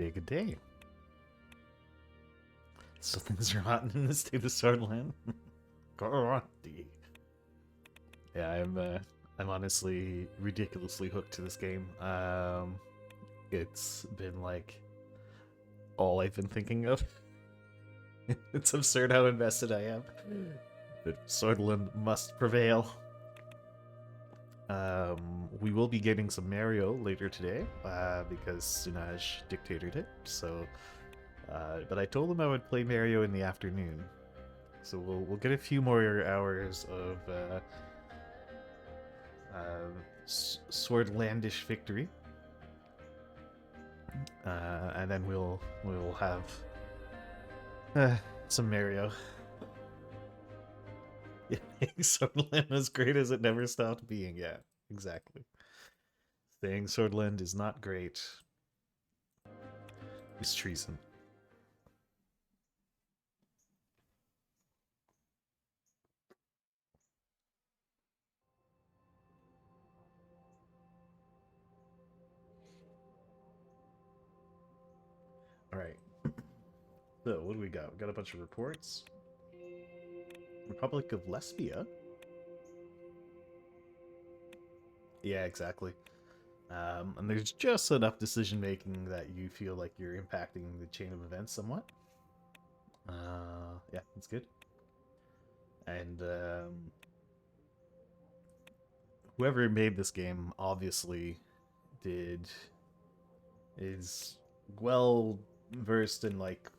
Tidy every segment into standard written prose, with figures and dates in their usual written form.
Good day. So things are hot in the state of Swordland. Karate. Yeah, I'm honestly ridiculously hooked to this game. It's been like all I've been thinking of. It's absurd how invested I am. But Swordland must prevail. We will be getting some Mario later today, because Sunaj dictated it. So, but I told him I would play Mario in the afternoon, so we'll get a few more hours of Swordlandish victory, and then we'll have some Mario. Swordland as great as it never stopped being. Yeah, exactly. Saying Swordland is not great is treason. All right. So what do we got? We got a bunch of reports. Republic of Lesbia. Yeah, exactly. And there's just enough decision making that you feel like you're impacting the chain of events somewhat. Yeah, that's good. And whoever made this game obviously did is well versed in like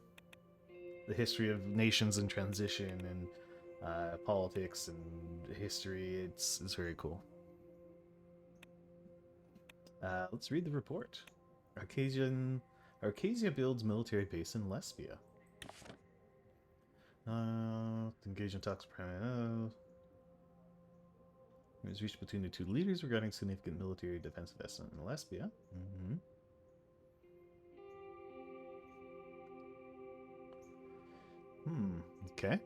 the history of nations and transition and politics and history. It's very cool. Let's read the report. Arcasia builds military base in Lesbia. Engagement talks was reached between the two leaders regarding significant military defense investment in Lesbia. Okay.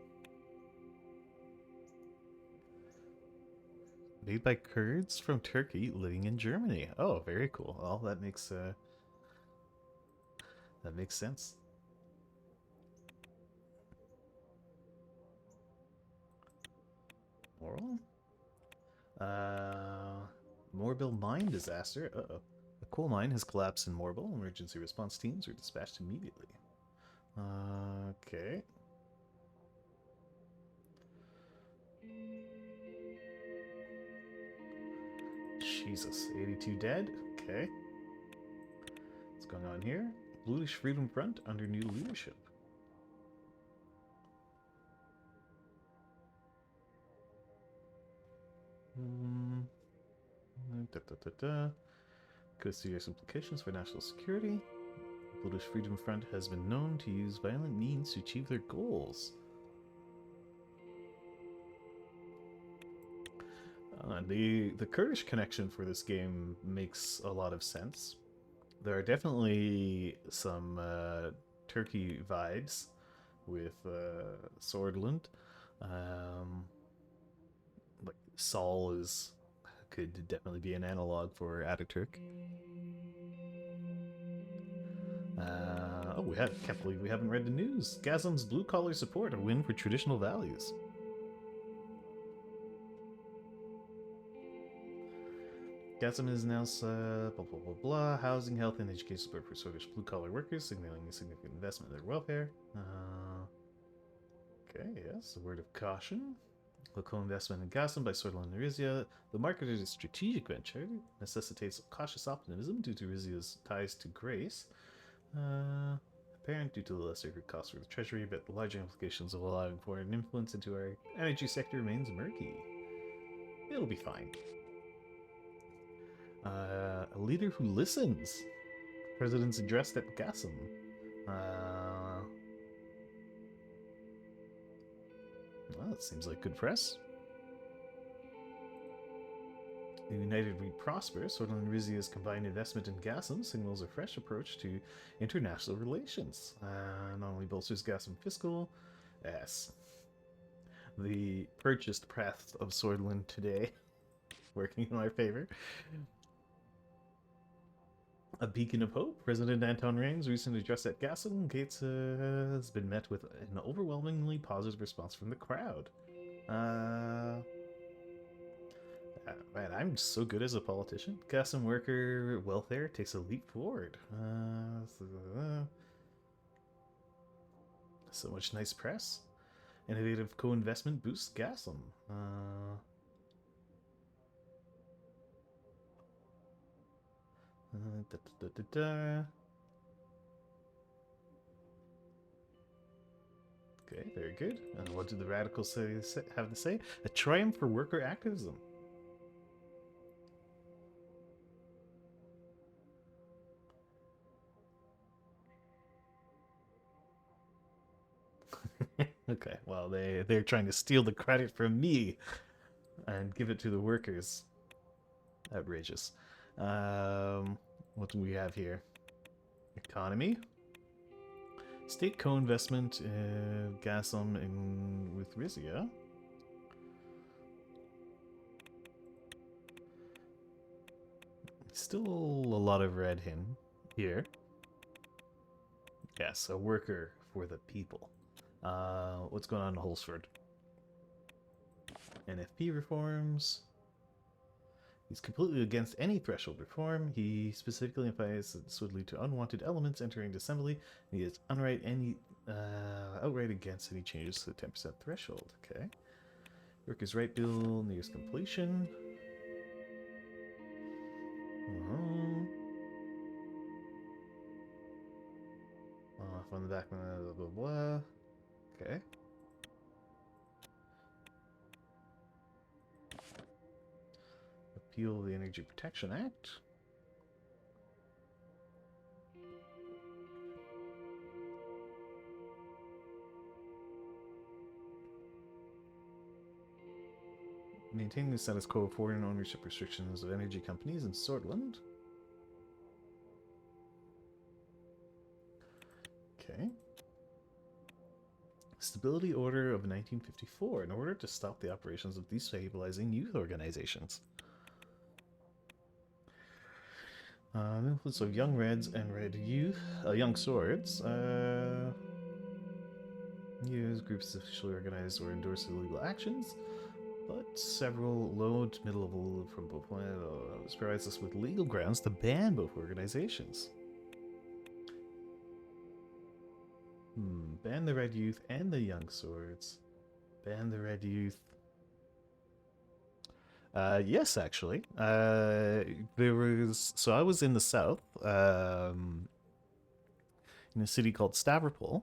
Made by Kurds from Turkey living in Germany. Oh, very cool. Well, that makes sense. Moral? Morbil mine disaster. Uh-oh. A coal mine has collapsed in Morbil. Emergency response teams are dispatched immediately. Okay. Jesus. 82 dead? Okay. What's going on here? Bluish Freedom Front under new leadership. Could serious implications for national security. The Bluish Freedom Front has been known to use violent means to achieve their goals. The Kurdish connection for this game makes a lot of sense. There are definitely some Turkey vibes with Swordland. Like Saul could definitely be an analog for Ataturk. Can't believe we haven't read the news. Gazum's blue collar support, a win for traditional values. Gazum is now blah blah blah blah. Housing, health, and education support for Swedish blue collar workers, signaling a significant investment in their welfare. Okay, yes, a word of caution. Local investment in Gazum by Swordland and Rizia. The marketed a strategic venture necessitates cautious optimism due to Rizia's ties to Grace. Apparent due to the lesser cost for the treasury, but the larger implications of allowing foreign influence into our energy sector remains murky. It'll be fine. A leader who listens. President's address at Gazum. Well, it seems like good press. The United We Prosper, Swordland and Rizia's combined investment in Gazum signals a fresh approach to international relations. Not only bolsters Gazum fiscal, yes. The purchased press of Swordland today, working in our favor. A beacon of hope. President Anton Rang's recent address at Gaston Gates has been met with an overwhelmingly positive response from the crowd. Uh, Man, I'm so good as a politician. Gaston worker welfare takes a leap forward. So much nice press. Innovative co-investment boosts Gaslam. Da, da, da, da. Okay, very good. And what do the radicals have to say? A triumph for worker activism. Okay, well, they're trying to steal the credit from me and give it to the workers. Outrageous. What do we have here? Economy. State co-investment, Gasum with Rizia. Still a lot of red here. Yes, a worker for the people. What's going on in Holsford? NFP reforms. He's completely against any threshold reform. He specifically emphasizes that this would lead to unwanted elements entering the assembly. And he is outright against any changes to the 10% threshold. Okay. Workers' right bill nears completion. Off on the back, blah, blah, blah. Okay. Repeal the Energy Protection Act. Maintaining the status quo of foreign ownership restrictions of energy companies in Sordland. Okay. Stability Order of 1954 in order to stop the operations of destabilizing youth organizations. The influence of young reds and red youth, young swords. Use groups officially organized or endorse illegal actions, but several low to middle level from both this provides us with legal grounds to ban both organizations. Ban the red youth and the young swords. Ban the red youth. Yes, actually. There was so I was in the south, in a city called Stavropol,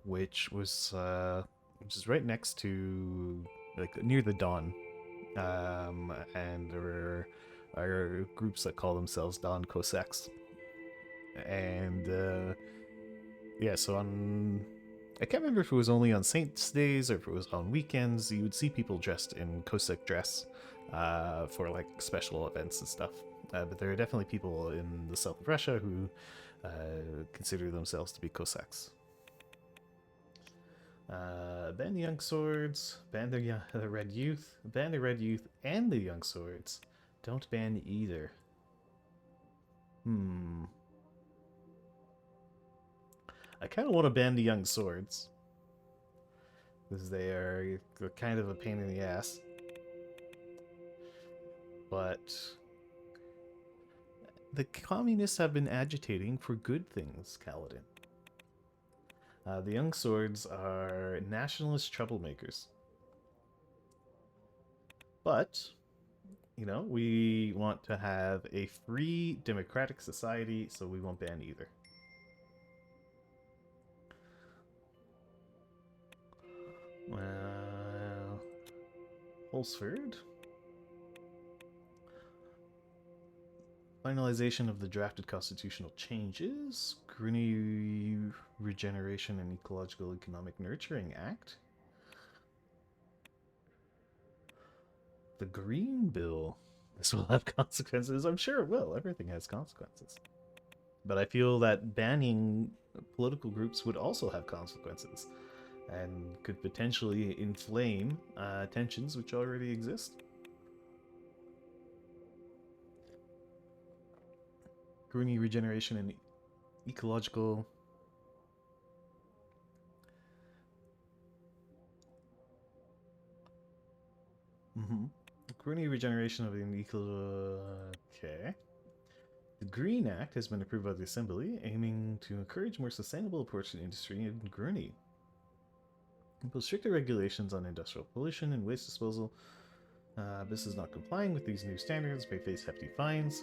which is right next to, like, near the Don, and there are groups that call themselves Don Cossacks, and yeah, so I can't remember if it was only on Saints' days or if it was on weekends. You would see people dressed in Cossack dress for, like, special events and stuff. But there are definitely people in the south of Russia who consider themselves to be Cossacks. Ban the young swords. Ban the red youth. Ban the red youth and the young swords. Don't ban either. I kind of want to ban the young swords, because they're kind of a pain in the ass. But the communists have been agitating for good things, Kaladin. The young swords are nationalist troublemakers. But, you know, we want to have a free democratic society, so we won't ban either. Well, Holsford. Finalization of the drafted constitutional changes. Green Regeneration and Ecological Economic Nurturing Act. The Green Bill. This will have consequences. I'm sure it will. Everything has consequences. But I feel that banning political groups would also have consequences and could potentially inflame tensions which already exist. Gruni regeneration and ecological. Gruni regeneration of an okay. The Green Act has been approved by the Assembly, aiming to encourage more sustainable approach to industry in Gruni. Impose stricter regulations on industrial pollution and waste disposal. Businesses not complying with these new standards may face hefty fines.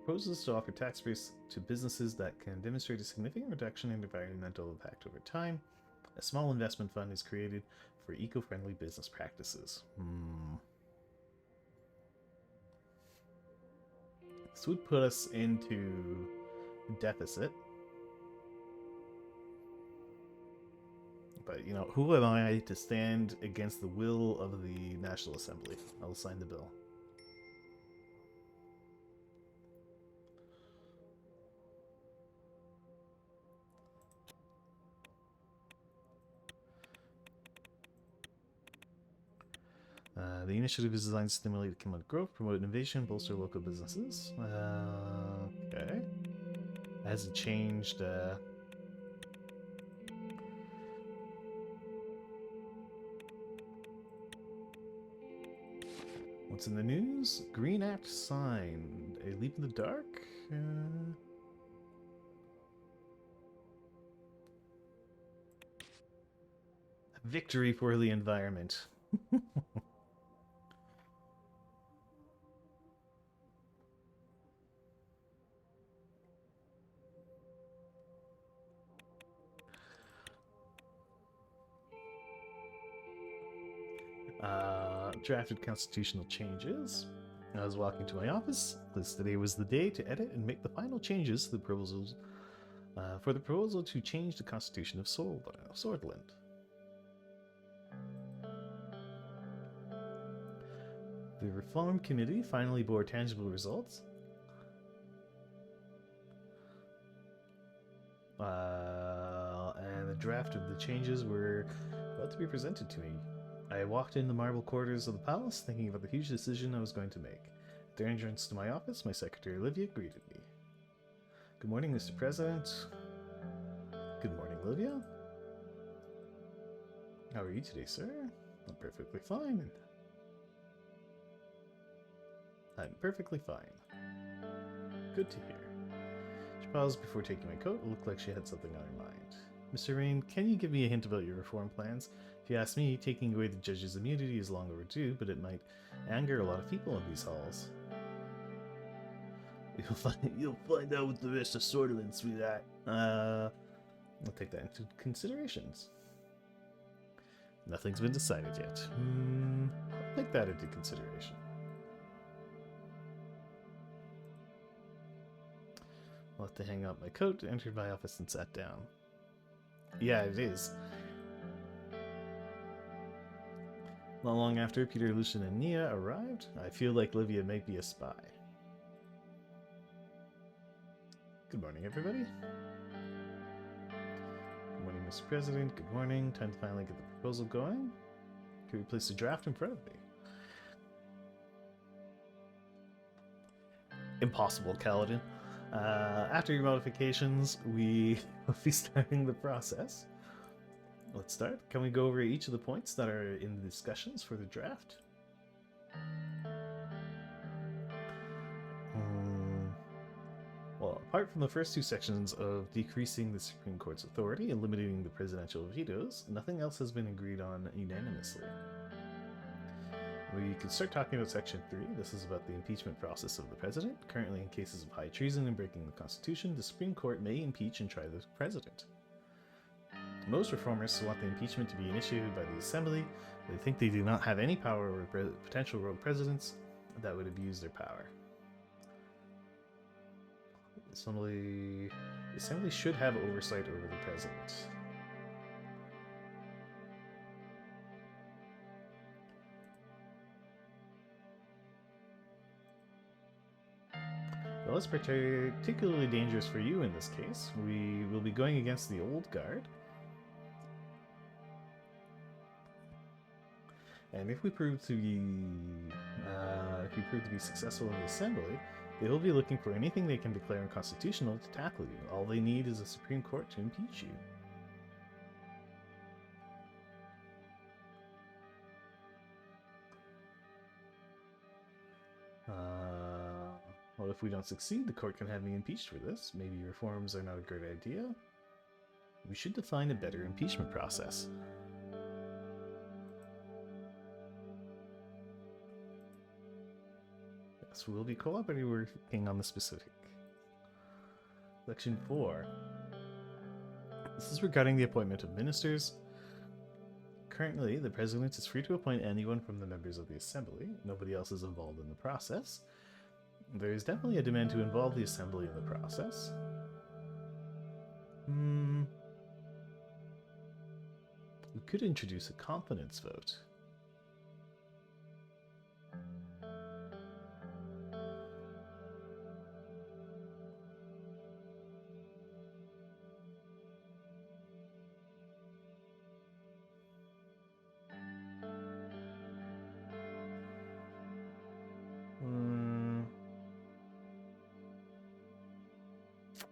Proposes to offer tax breaks to businesses that can demonstrate a significant reduction in environmental impact over time. A small investment fund is created for eco-friendly business practices. This would put us into deficit. But, you know, who am I to stand against the will of the National Assembly? I will sign the bill. The initiative is designed to stimulate economic growth, promote innovation, bolster local businesses. Okay. Has it changed? What's in the news? Green Act signed. A leap in the dark? Victory for the environment. Drafted constitutional changes. I was walking to my office, because today was the day to edit and make the final changes to the proposals for the proposal to change the constitution of Swordland. The Reform Committee finally bore tangible results. And the draft of the changes were about to be presented to me. I walked in the marble corridors of the palace, thinking about the huge decision I was going to make. At the entrance to my office, my secretary Olivia greeted me. Good morning, Mr. President. Good morning, Olivia. How are you today, sir? I'm perfectly fine. I'm perfectly fine. Good to hear. She paused before taking my coat. It looked like she had something on her mind. Mr. Rain, can you give me a hint about your reform plans? If you ask me, taking away the judge's immunity is long overdue, but it might anger a lot of people in these halls. You'll find out with the rest of Swordland, sweetheart. I'll take that into considerations. Nothing's been decided yet. I'll take that into consideration. I'll have to hang up my coat, entered my office, and sat down. Yeah, it is. Not long after, Peter, Lucian, and Nia arrived. I feel like Livia might be a spy. Good morning, everybody. Good morning, Mr. President. Good morning. Time to finally get the proposal going. Can we place a draft in front of me? Impossible, Kaladin. After your modifications, we will be starting the process. Let's start. Can we go over each of the points that are in the discussions for the draft? Well, apart from the first two sections of decreasing the Supreme Court's authority and limiting the presidential vetoes, nothing else has been agreed on unanimously. We could start talking about Section 3. This is about the impeachment process of the president. Currently, in cases of high treason and breaking the Constitution, the Supreme Court may impeach and try the president. Most reformists want the impeachment to be initiated by the Assembly. They think they do not have any power over potential rogue presidents that would abuse their power. The Assembly should have oversight over the president. Well, it's particularly dangerous for you in this case. We will be going against the old guard. And if we prove to be if you prove to be successful in the assembly, they will be looking for anything they can declare unconstitutional to tackle you. All they need is a Supreme Court to impeach you. Well, if we don't succeed, the court can have me impeached for this. Maybe reforms are not a great idea. We should define a better impeachment process. Yes, we'll be cooperating working on the specific. Section 4. This is regarding the appointment of ministers. Currently, the president is free to appoint anyone from the members of the assembly. Nobody else is involved in the process. There is definitely a demand to involve the assembly in the process. We could introduce a confidence vote.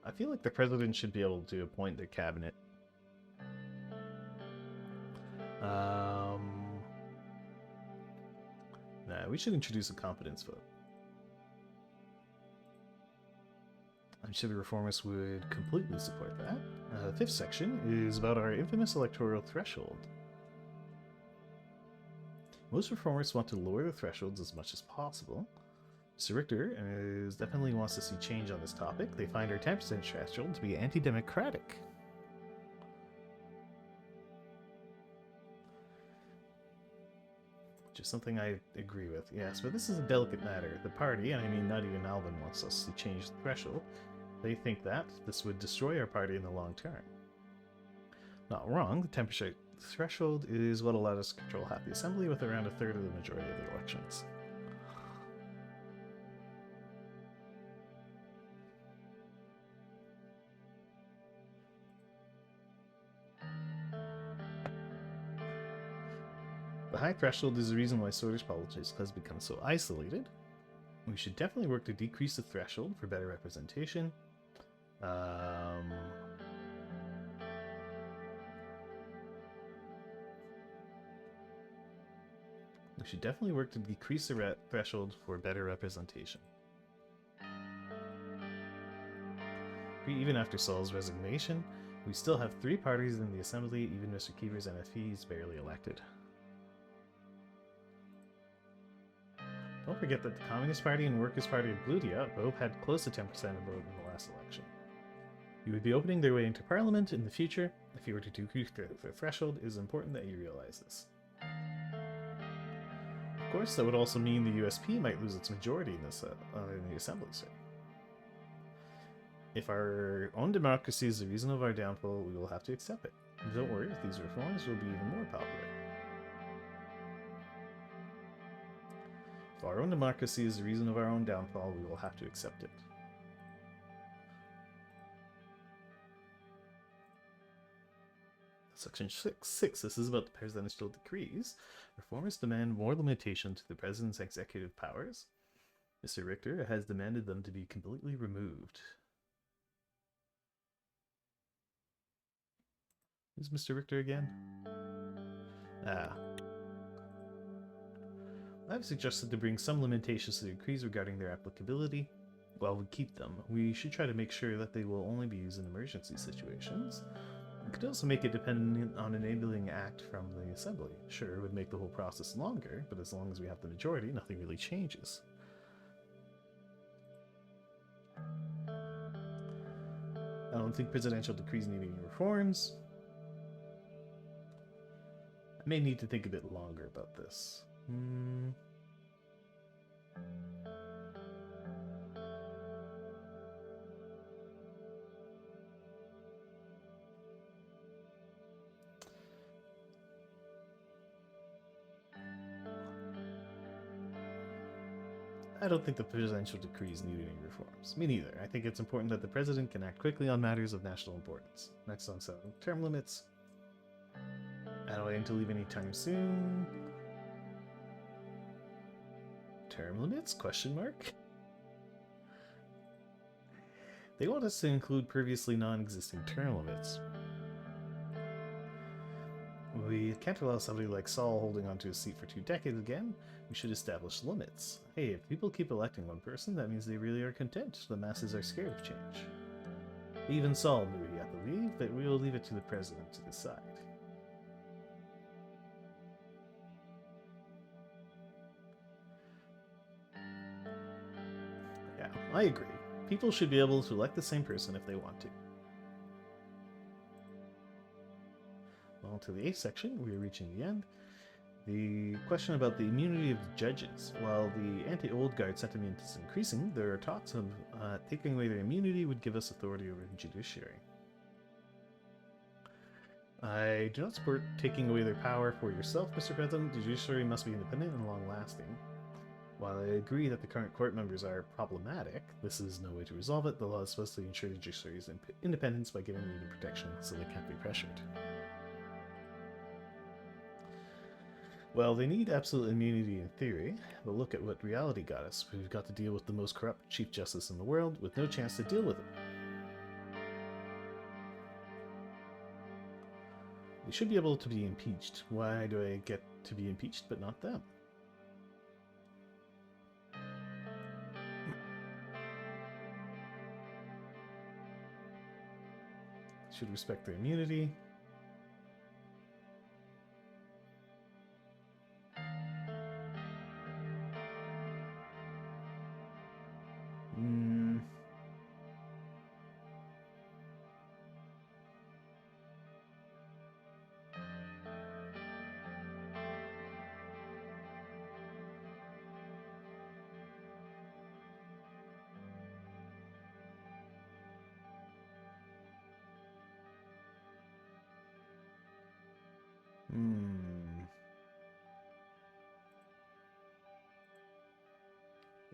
I feel like the president should be able to appoint their cabinet. Nah, we should introduce a confidence vote. I'm sure the reformists would completely support that. The fifth section is about our infamous electoral threshold. Most reformists want to lower the thresholds as much as possible. Mr. Richter definitely wants to see change on this topic. They find our 10% threshold to be anti-democratic. Which is something I agree with, yes, but this is a delicate matter. The party, and I mean not even Alvin, wants us to change the threshold. They think that this would destroy our party in the long term. Not wrong, the 10% threshold is what allowed us to control half the assembly with around a third of the majority of the elections. The high threshold is the reason why Swedish politics has become so isolated. We should definitely work to decrease the threshold for better representation. We should definitely work to decrease the threshold for better representation. Even after Saul's resignation, we still have 3 parties in the assembly, even Mr. Keever's NFE is barely elected. Don't forget that the Communist Party and Workers' Party of Bludia both had close to 10% of vote in the last election. You would be opening their way into parliament in the future. If you were to decrease their threshold, it is important that you realize this. Of course, that would also mean the USP might lose its majority in the assembly, sir. If our own democracy is the reason of our downfall, we will have to accept it. Don't worry, these reforms will be even more popular. If our own democracy is the reason of our own downfall, we will have to accept it. Section 6. This is about the presidential decrees. Reformers demand more limitation to the president's executive powers. Mr. Richter has demanded them to be completely removed. Who's Mr. Richter again? I've suggested to bring some limitations to the decrees regarding their applicability. While we keep them, we should try to make sure that they will only be used in emergency situations. We could also make it dependent on enabling act from the assembly. Sure, it would make the whole process longer, but as long as we have the majority, nothing really changes. I don't think presidential decrees need any reforms. I may need to think a bit longer about this. I don't think the presidential decrees need any reforms. Me neither. I think it's important that the president can act quickly on matters of national importance. Next on setting term limits. I don't aim to leave any time soon. Term limits? Question mark? They want us to include previously non-existing term limits. We can't allow somebody like Saul holding onto a seat for 2 decades again. We should establish limits. Hey, if people keep electing one person, that means they really are content. The masses are scared of change. Even Saul knew he had to leave, but we will leave it to the president to decide. Yeah, I agree. People should be able to elect the same person if they want to. Well, to the 8th section, we are reaching the end. The question about the immunity of the judges. While the anti-old guard sentiment is increasing, there are talks of taking away their immunity would give us authority over the judiciary. I do not support taking away their power for yourself, Mr. President. The judiciary must be independent and long-lasting. While I agree that the current court members are problematic, this is no way to resolve it. The law is supposed to ensure the judiciary's independence by giving them protection so they can't be pressured. Well, they need absolute immunity in theory, but look at what reality got us. We've got to deal with the most corrupt Chief Justice in the world with no chance to deal with it. They should be able to be impeached. Why do I get to be impeached but not them? Should respect their immunity.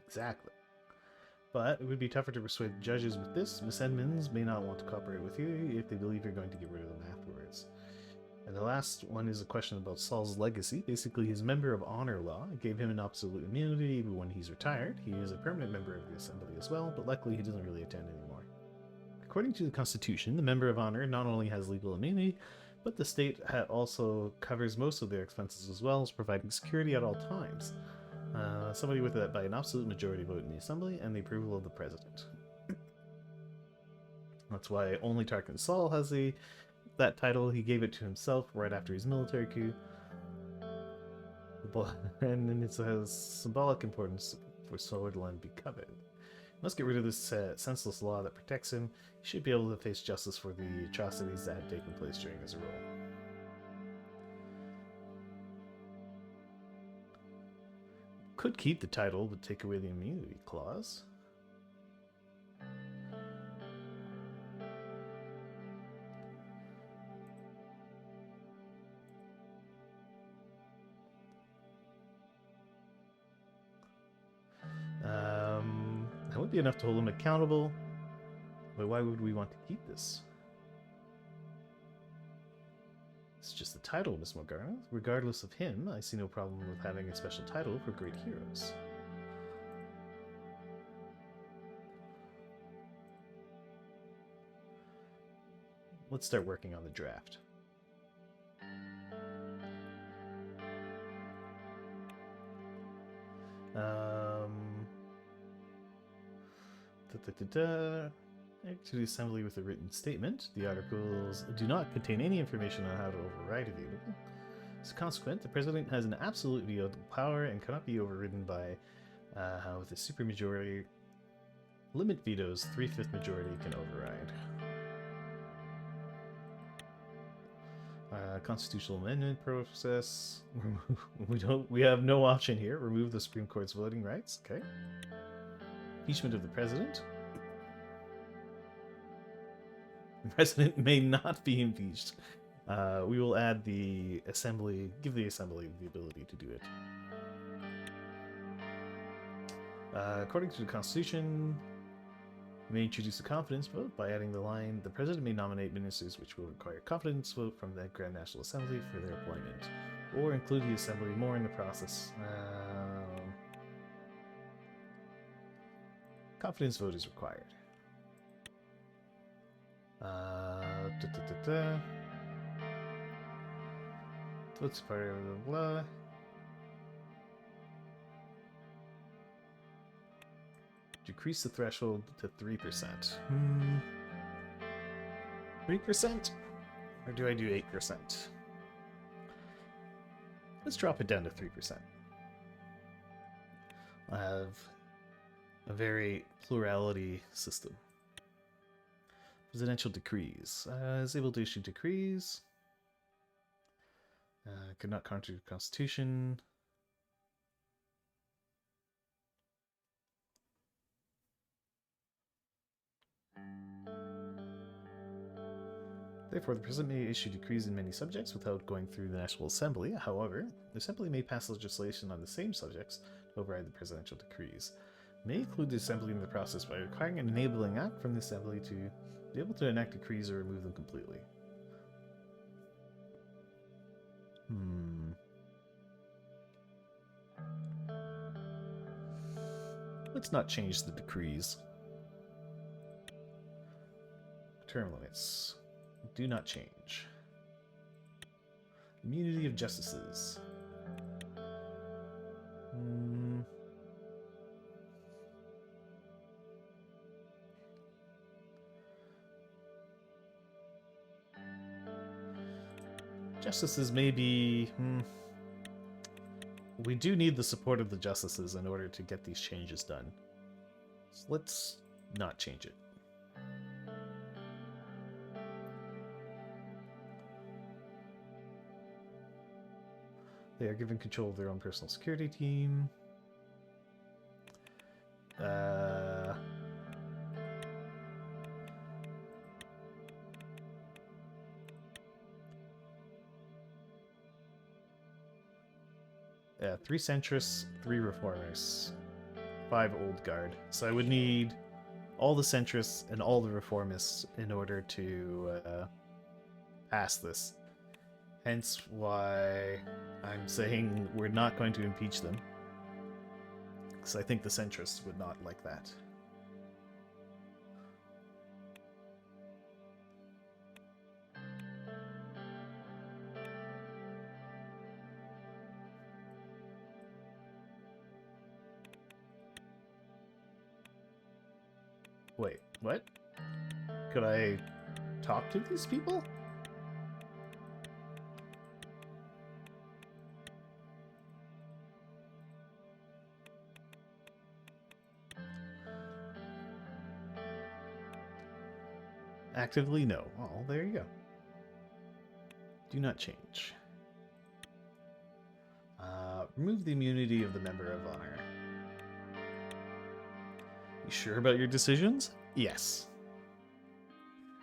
Exactly. But it would be tougher to persuade judges with this. Miss Edmonds may not want to cooperate with you if they believe you're going to get rid of them afterwards. And the last one is a question about Saul's legacy. Basically, his member of honor law gave him an absolute immunity when he's retired. He is a permanent member of the assembly as well, but luckily he doesn't really attend anymore. According to the Constitution, the member of honor not only has legal immunity, but the state also covers most of their expenses as well as providing security at all times. Somebody with that by an absolute majority vote in the assembly and the approval of the president. That's why only Tarkin Saul has that title. He gave it to himself right after his military coup. And it has symbolic importance for Swordsland be coveted. Must get rid of this senseless law that protects him. He should be able to face justice for the atrocities that have taken place during his rule. Could keep the title, but take away the immunity clause. That would be enough to hold him accountable. But why would we want to keep this? It's just the title, Miss Morgana. Regardless of him, I see no problem with having a special title for great heroes. Let's start working on the draft. To the assembly with a written statement. The articles do not contain any information on how to override a veto. As a consequence, the president has an absolute veto power and cannot be overridden by with a supermajority. Limit vetoes, 3/5 majority can override. Constitutional amendment process. We have no option here. Remove the Supreme Court's voting rights. Okay. Impeachment of the president. The president may not be impeached. We will add the assembly, give the assembly the ability to do it. According to the Constitution, we may introduce a confidence vote by adding the line, the president may nominate ministers which will require confidence vote from the Grand National Assembly for their appointment, or include the assembly more in the process. Confidence vote is required. Da, da, da, da. Votes part of blah, blah. Decrease the threshold to 3%. 3%? Or do I do 8%? Let's drop it down to 3%. I have a very plurality system. Presidential decrees. Is able to issue decrees. Could not contradict the Constitution. Therefore, the President may issue decrees in many subjects without going through the National Assembly. However, the Assembly may pass legislation on the same subjects to override the presidential decrees. May include the Assembly in the process by requiring an enabling act from the Assembly to be able to enact decrees or remove them completely. Let's not change the decrees. Term limits. Do not change. Immunity of justices. Justices may be... We do need the support of the justices in order to get these changes done. So let's not change it. They are given control of their own personal security team. 3 centrists, 3 reformers, 5 old guard. So I would need all the centrists and all the reformists in order to pass this. Hence why I'm saying we're not going to impeach them. Because I think the centrists would not like that. Wait, what? Could I talk to these people? Actively, no. Oh, there you go. Do not change. Remove the immunity of the Member of Honor. You sure about your decisions? Yes.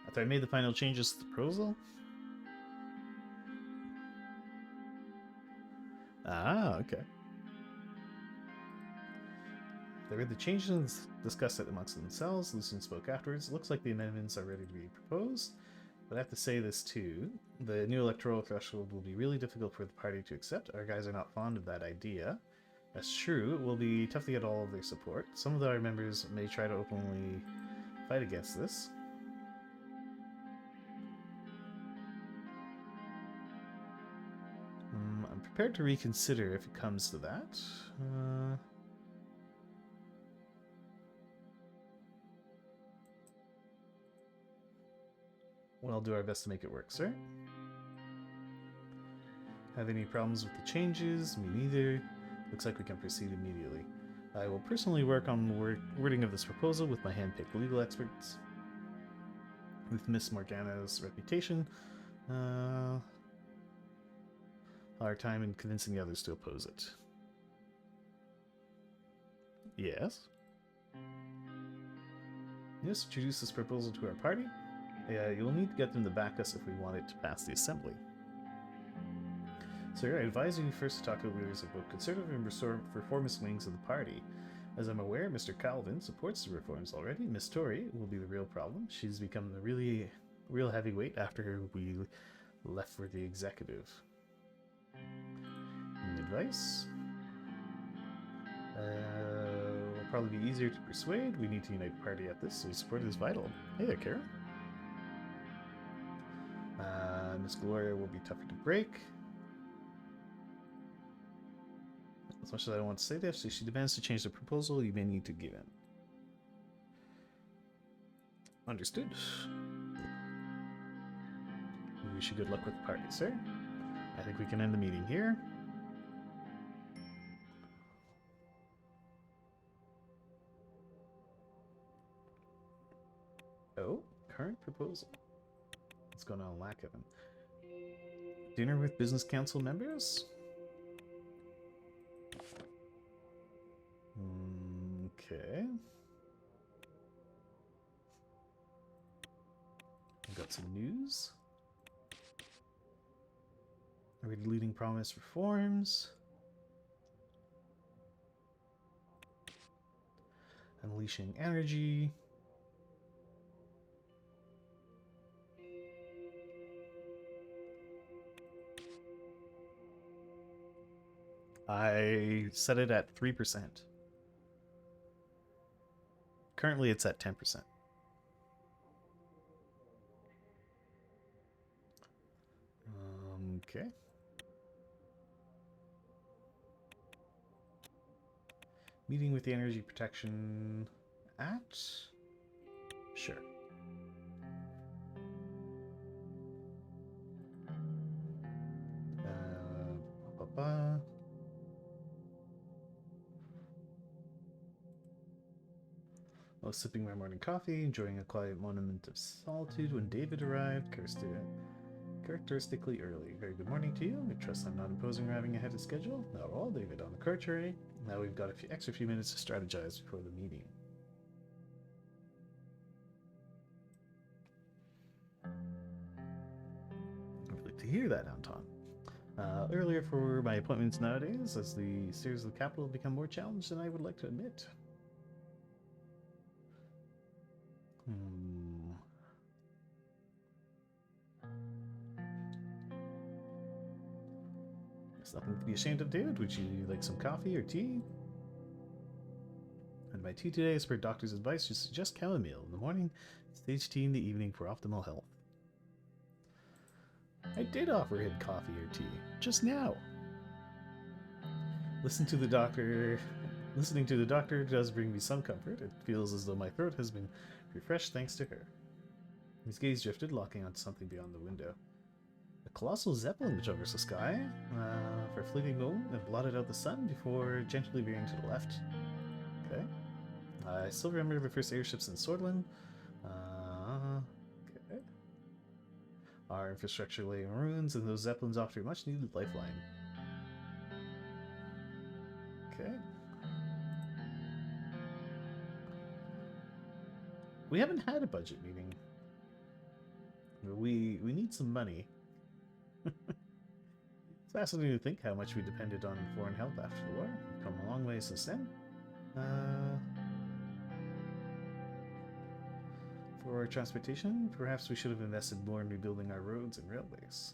After I made the final changes to the proposal? Ah, okay. They read the changes and discussed it amongst themselves. Lucien spoke afterwards. Looks like the amendments are ready to be proposed. But I have to say this too. The new electoral threshold will be really difficult for the party to accept. Our guys are not fond of that idea. That's true. It will be tough to get all of their support. Some of our members may try to openly fight against this. I'm prepared to reconsider if it comes to that. We'll do our best to make it work, sir. Have any problems with the changes? Me neither. Looks like we can proceed immediately. I will personally work on the wording of this proposal with my hand-picked legal experts. With Miss Morgana's reputation, our time in convincing the others to oppose it. Yes? Yes, introduce this proposal to our party. You'll need to get them to back us if we want it to pass the assembly. Sir, I advise you first to talk to the leaders of both conservative and reformist wings of the party. As I'm aware, Mr. Calvin supports the reforms already. Miss Tory will be the real problem. She's become a real heavyweight after we left for the executive. Any advice? We'll probably be easier to persuade. We need to unite the party at this, so support is vital. Hey there, Karen. Miss Gloria will be tougher to break. As much as I don't want to say this, if she demands to change the proposal, you may need to give in. Understood. We wish you good luck with the party, sir. I think we can end the meeting here. Oh, current proposal. What's going on, lack of him? Dinner with business council members? Okay. We've got some news. Are we deleting promised reforms? Unleashing energy. I set it at 3%. Currently it's at 10%. Okay. Meeting with the Energy Protection Act? Sure. I was sipping my morning coffee, enjoying a quiet moment of solitude when David arrived, characteristically early. Very good morning to you. I trust I'm not imposing or having ahead of schedule. Not at all, David. On the contrary, now we've got a few minutes to strategize before the meeting. I'd like to hear that, Anton. Earlier for my appointments nowadays, as the stairs of the capital become more challenged than I would like to admit. There's nothing to be ashamed of, David. Would you like some coffee or tea? And my tea today is per doctor's advice to suggest chamomile in the morning, sage tea in the evening for optimal health. I did offer him coffee or tea, just now. Listening to the doctor does bring me some comfort. It feels as though my throat has been refreshed thanks to her. His gaze drifted, locking onto something beyond the window. A colossal zeppelin which covers the sky, for a fleeting moment, and blotted out the sun before gently veering to the left. Okay. I still remember the first airships in Swordsland. Okay. Our infrastructure lay in ruins, and those zeppelins offer a much-needed lifeline. Okay. We haven't had a budget meeting. We need some money. It's fascinating to think how much we depended on foreign help after the war. We've come a long way since then. For transportation, perhaps we should have invested more in rebuilding our roads and railways.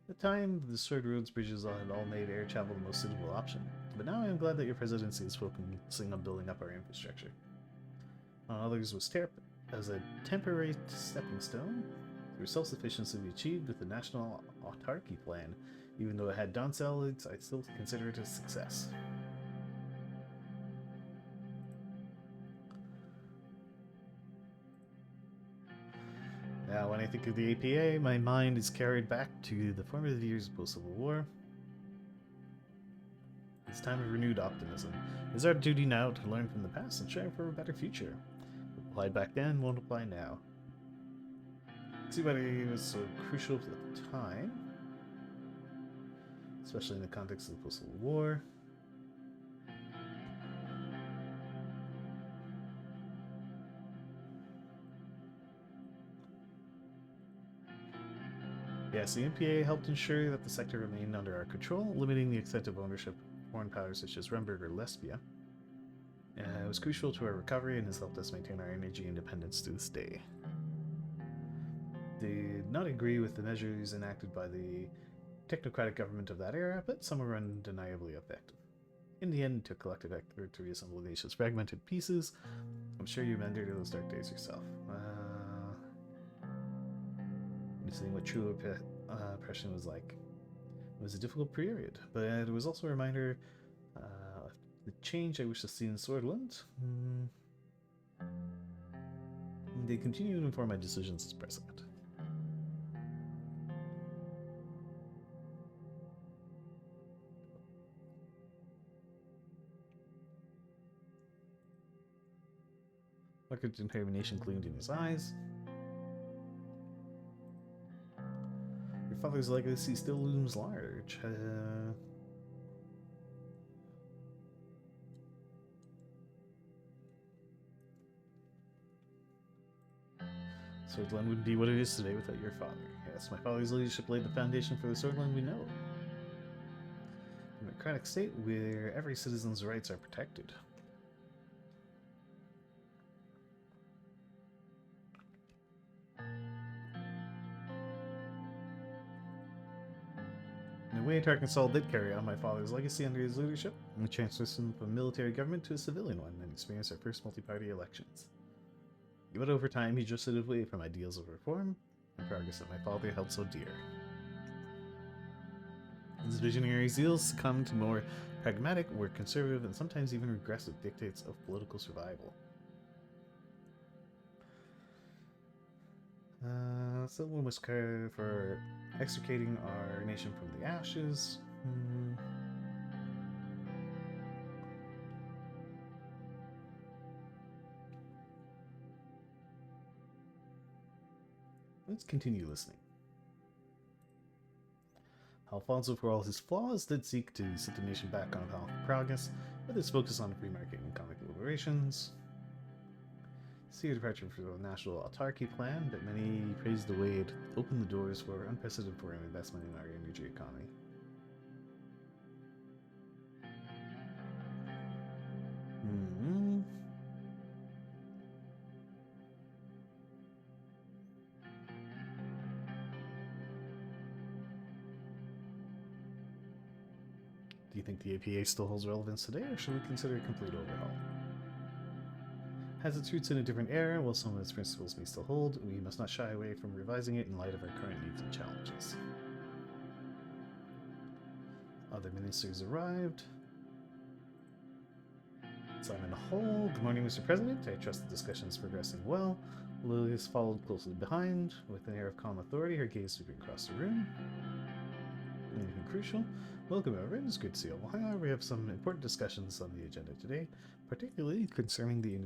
At the time, the destroyed roads bridges had all made air travel the most suitable option, but now I am glad that your presidency is focusing on building up our infrastructure. Others was as a temporary stepping stone, through self-sufficiency we achieved with the National Autarky Plan. Even though it had downsides, I still consider it a success. Now, when I think of the APA, my mind is carried back to the formative years post-Civil War. It's time of renewed optimism. It is our duty now to learn from the past and strive for a better future. What applied back then won't apply now. See why it was so crucial at the time, especially in the context of the post-Civil War. Yes, the NPA helped ensure that the sector remained under our control, limiting the extent of ownership of foreign powers such as Rumburg or Lesbia. It was crucial to our recovery and has helped us maintain our energy independence to this day. Did not agree with the measures enacted by the technocratic government of that era, but some were undeniably effective. In the end, it took collective effort to reassemble the nation's fragmented pieces. I'm sure you remember those dark days yourself. Seeing what true oppression was like. It was a difficult period, but it was also a reminder of the change I wish to see in Swordland. They continue to inform my decisions as president. Market's determination gleamed in his eyes. Your father's legacy still looms large. Swordland wouldn't be what it is today without your father. Yes, my father's leadership laid the foundation for the Swordland we know. A democratic state where every citizen's rights are protected. In a way, Tarkansas did carry on my father's legacy under his leadership, and transitioned from a military government to a civilian one, and experienced our first multi-party elections. But over time, he drifted away from ideals of reform and progress that my father held so dear. His visionary zeal succumbed to more pragmatic, more conservative, and sometimes even regressive dictates of political survival. Someone was care for extricating our nation from the ashes. Let's continue listening. Alfonso, for all his flaws, did seek to set the nation back on a path of progress, with its focus on free market and economic liberations. See a departure from the national autarky plan, but many praised the way it opened the doors for unprecedented foreign investment in our energy economy. Do you think the APA still holds relevance today, or should we consider a complete overhaul? Has its roots in a different era, while some of its principles may still hold, we must not shy away from revising it in light of our current needs and challenges. Other ministers arrived. Simon Hall, good morning, Mr. President. I trust the discussion is progressing well. Lilius followed closely behind, with an air of calm authority, her gaze sweeping across the room. Anything crucial? Welcome, everyone. It's good to see you all. However, we have some important discussions on the agenda today, particularly concerning the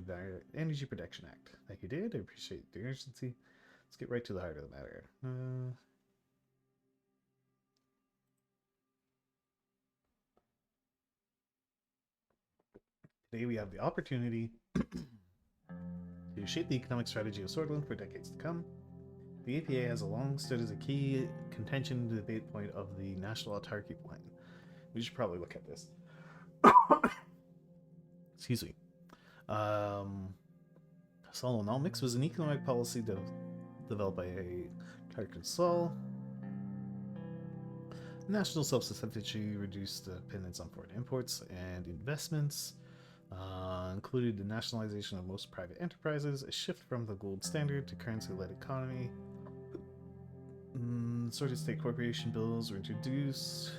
Energy Protection Act. Thank you, Dad. I appreciate the urgency. Let's get right to the heart of the matter. Today we have the opportunity to shape the economic strategy of Swordland for decades to come. The APA has long stood as a key contention debate point of the National Autarky Plan. We should probably look at this. Excuse me. Solonomics was an economic policy developed by Tarkansas. National self-sufficiency reduced dependence on foreign imports and investments. Included the nationalization of most private enterprises, a shift from the gold standard to currency-led economy. Sort of state corporation bills were introduced.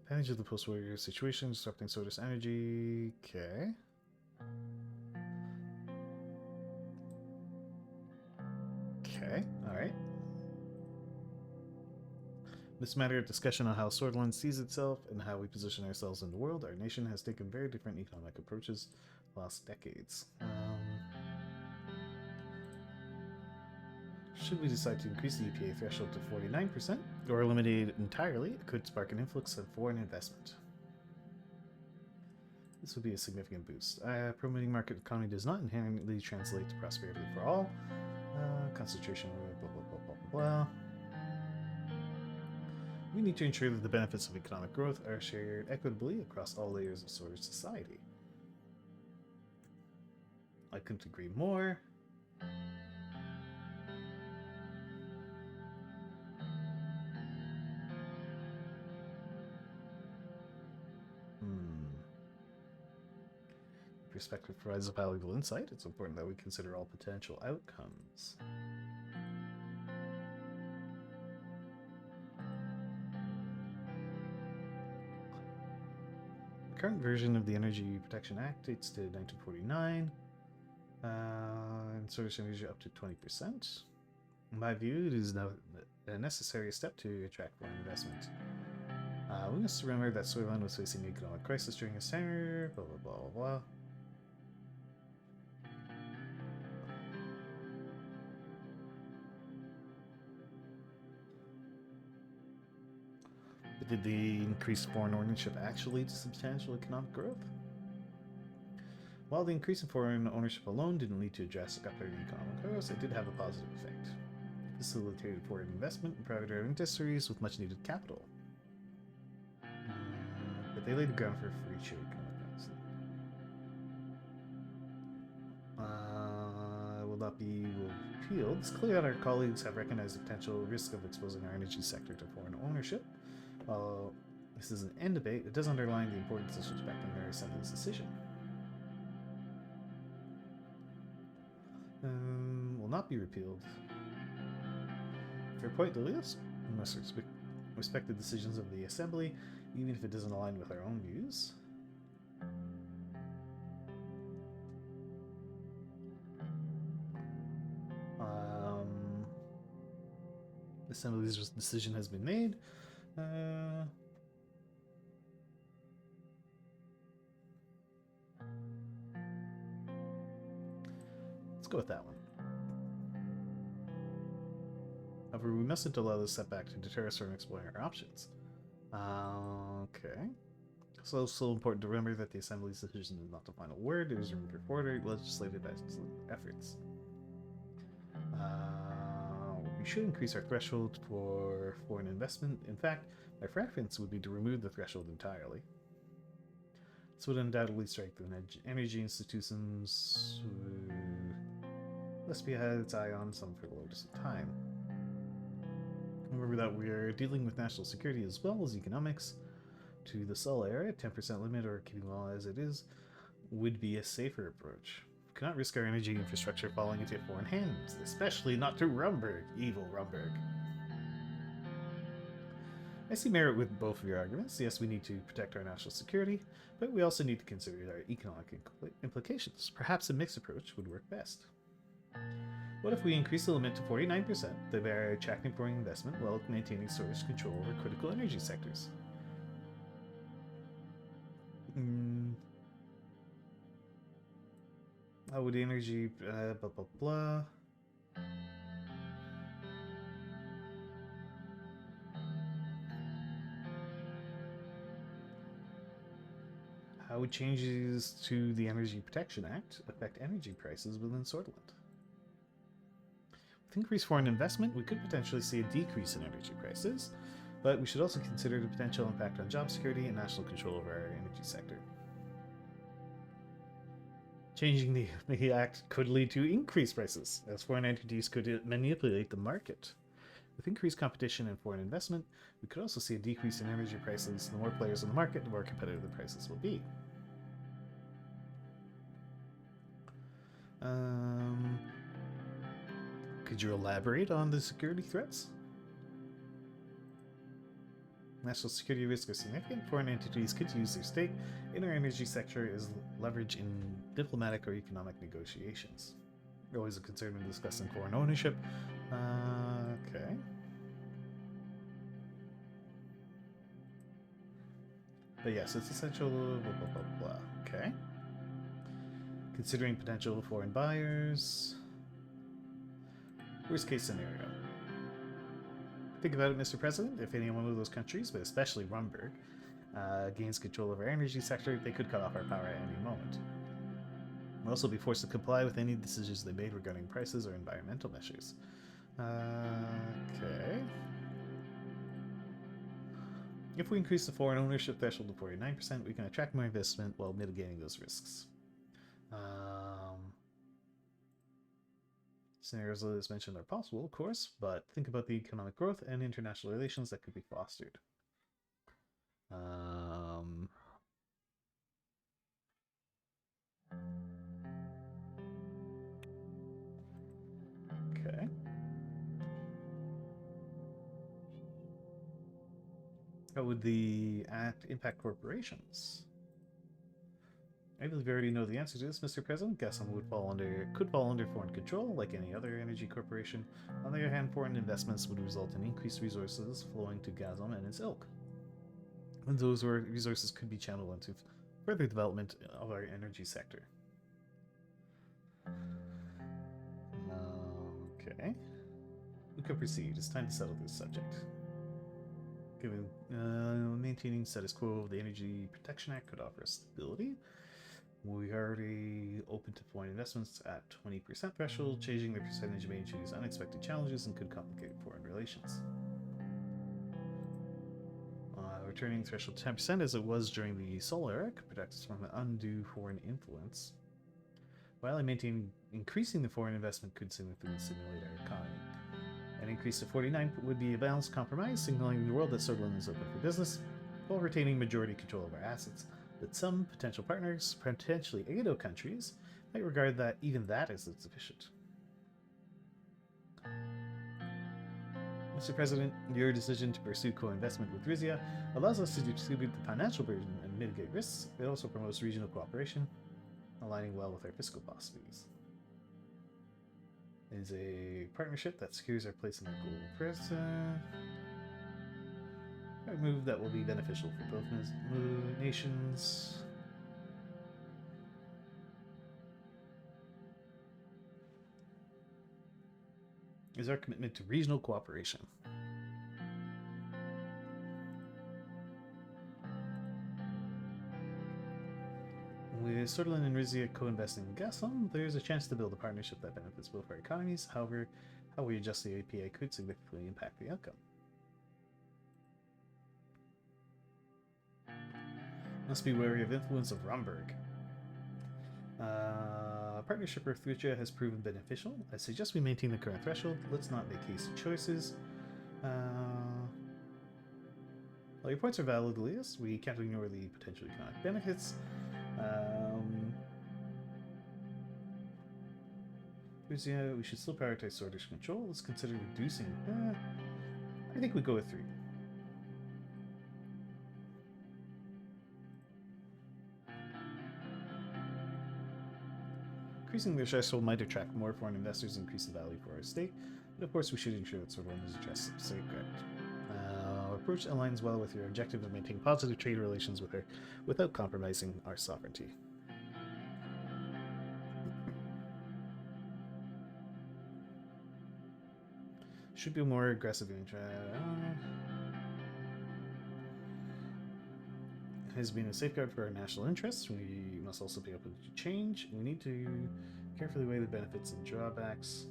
Advantage of the post-war situation, disrupting Sodas energy. Okay. Okay, alright. This matter of discussion on how Swordland sees itself and how we position ourselves in the world. Our nation has taken very different economic approaches the last decades. Should we decide to increase the EPA threshold to 49% or eliminate it entirely, it could spark an influx of foreign investment. This would be a significant boost. Promoting market economy does not inherently translate to prosperity for all. Concentration, blah, blah, blah, blah, blah. We need to ensure that the benefits of economic growth are shared equitably across all layers of Swordard society. I couldn't agree more. Perspective provides a valuable insight. It's important that we consider all potential outcomes. The current version of the Energy Protection Act dates to 1949, and source energy up to 20%. In my view, it is now a necessary step to attract foreign investment. We must remember that Suzerain was facing an economic crisis during his tenure, blah blah blah blah. But did the increased foreign ownership actually lead to substantial economic growth? While the increase in foreign ownership alone didn't lead to a drastic upturn in economic growth, it did have a positive effect. It facilitated foreign investment in private industries with much needed capital. But they laid the ground for free trade economic policy. Will not be repealed. It's clear that our colleagues have recognized the potential risk of exposing our energy sector to foreign ownership. While this is an end debate, it does underline the importance of respecting our Assembly's decision. Will not be repealed. Fair point, Delius. We must respect the decisions of the Assembly, even if it doesn't align with our own views. The Assembly's decision has been made. Let's go with that one. However, we mustn't allow this setback to deter us from exploring our options. Okay. So it's so important to remember that the Assembly's decision is not the final word. It is room for further legislative efforts. We should increase our threshold for foreign investment. In fact, my preference would be to remove the threshold entirely. This would undoubtedly strengthen energy institutions who must be had its eye on some for the longest time. Remember that we are dealing with national security as well as economics. To the sole area, 10% limit or keeping law as it is would be a safer approach. We cannot risk our energy infrastructure falling into foreign hands, especially not to Rumberg, evil Rumberg. I see merit with both of your arguments. Yes, we need to protect our national security, but we also need to consider our economic implications. Perhaps a mixed approach would work best. What if we increase the limit to 49%, thereby attracting foreign investment while maintaining source control over critical energy sectors? How would energy blah blah blah? How would changes to the Energy Protection Act affect energy prices within Swordsland? With increased foreign investment, we could potentially see a decrease in energy prices, but we should also consider the potential impact on job security and national control over our energy sector. Changing the act could lead to increased prices, as foreign entities could manipulate the market. With increased competition and foreign investment, we could also see a decrease in energy prices. The more players in the market, the more competitive the prices will be. Could you elaborate on the security threats? National security risks are significant. Foreign entities could use their stake in our energy sector as leverage in diplomatic or economic negotiations. Always a concern when discussing foreign ownership. Okay. But yes, it's essential. Blah, blah, blah, blah. Okay. Considering potential foreign buyers. Worst case scenario. Think about it, Mr. President. If any one of those countries, but especially Rumberg, gains control of our energy sector, they could cut off our power at any moment. We'll also be forced to comply with any decisions they made regarding prices or environmental measures. Okay. If we increase the foreign ownership threshold to 49%, we can attract more investment while mitigating those risks. Scenarios as mentioned are possible, of course, but think about the economic growth and international relations that could be fostered. How would the act impact corporations? I believe you already know the answer to this, Mr. President. Gasom could fall under foreign control, like any other energy corporation. On the other hand, foreign investments would result in increased resources flowing to Gazom and its ilk. And those resources could be channeled into further development of our energy sector. Okay. We could proceed. It's time to settle this subject. Given maintaining status quo of the Energy Protection Act could offer stability. We are already open to foreign investments at 20% threshold. Changing the percentage may introduce unexpected challenges and could complicate foreign relations. Returning threshold to 10% as it was during the Solar era could protect us from an undue foreign influence. While I maintain increasing the foreign investment could significantly stimulate our economy. An increase to 49 would be a balanced compromise, signaling the world that Switzerland is open for business, while retaining majority control of our assets. But some potential partners, potentially ADO countries, might regard that even that is insufficient. Mr. President, your decision to pursue co-investment with Rizia allows us to distribute the financial burden and mitigate risks. It also promotes regional cooperation, aligning well with our fiscal possibilities. It is a partnership that secures our place in our global presence. A move that will be beneficial for both nations. Is our commitment to regional cooperation. With Switzerland and Rizia co-investing in Gaslam, there is a chance to build a partnership that benefits both our economies. However, how we adjust the APA could significantly impact the outcome. Must be wary of influence of Romberg. Partnership with Rizia has proven beneficial. I suggest we maintain the current threshold. Let's not make hasty choices. While your points are valid, Elias, we can't ignore the potential economic benefits. Rizia, we should still prioritize Swordfish control. Let's consider reducing. I think we go with 3. Increasing the threshold might attract more foreign investors and increase the value for our state, but of course we should ensure that Switzerland is addressed safeguard. Our approach aligns well with your objective of maintaining positive trade relations with her without compromising our sovereignty. Should be more aggressive in has been a safeguard for our national interests. We must also be open to change. We need to carefully weigh the benefits and drawbacks.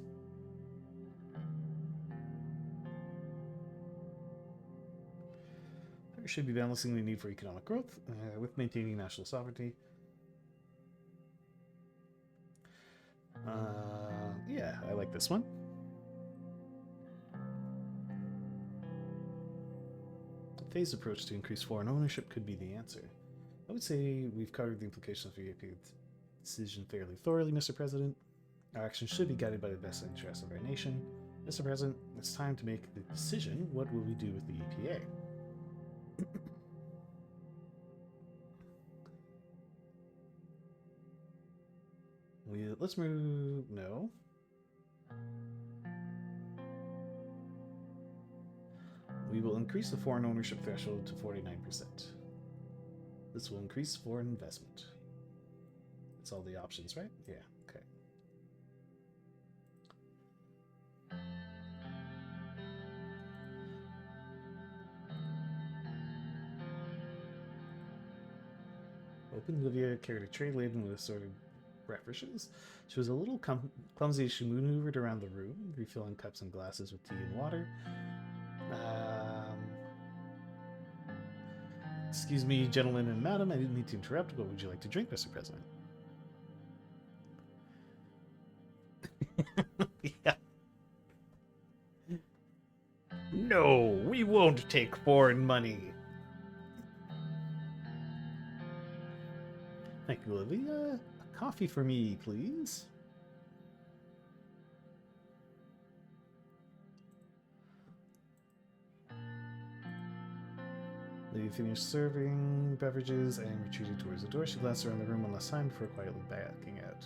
There should be balancing the need for economic growth with maintaining national sovereignty. Yeah, I like this one. Phased approach to increase foreign ownership could be the answer. I would say we've covered the implications of the EPA decision fairly thoroughly, Mr. President. Our actions should be guided by the best interests of our nation. Mr. President, it's time to make the decision. What will we do with the EPA? Let's move. No. We will increase the foreign ownership threshold to 49%. This will increase foreign investment. That's all the options, right? Yeah, okay. Open Livia carried a tray laden with assorted beverages. She was a little clumsy as she maneuvered around the room, refilling cups and glasses with tea and water. Excuse me, gentlemen and madam, I didn't mean to interrupt. What would you like to drink, Mr. President? Yeah. No, we won't take foreign money. Thank you, Olivia. A coffee for me, please. Lady finished serving beverages and retreated towards the door. She glanced around the room one last time before quietly backing out.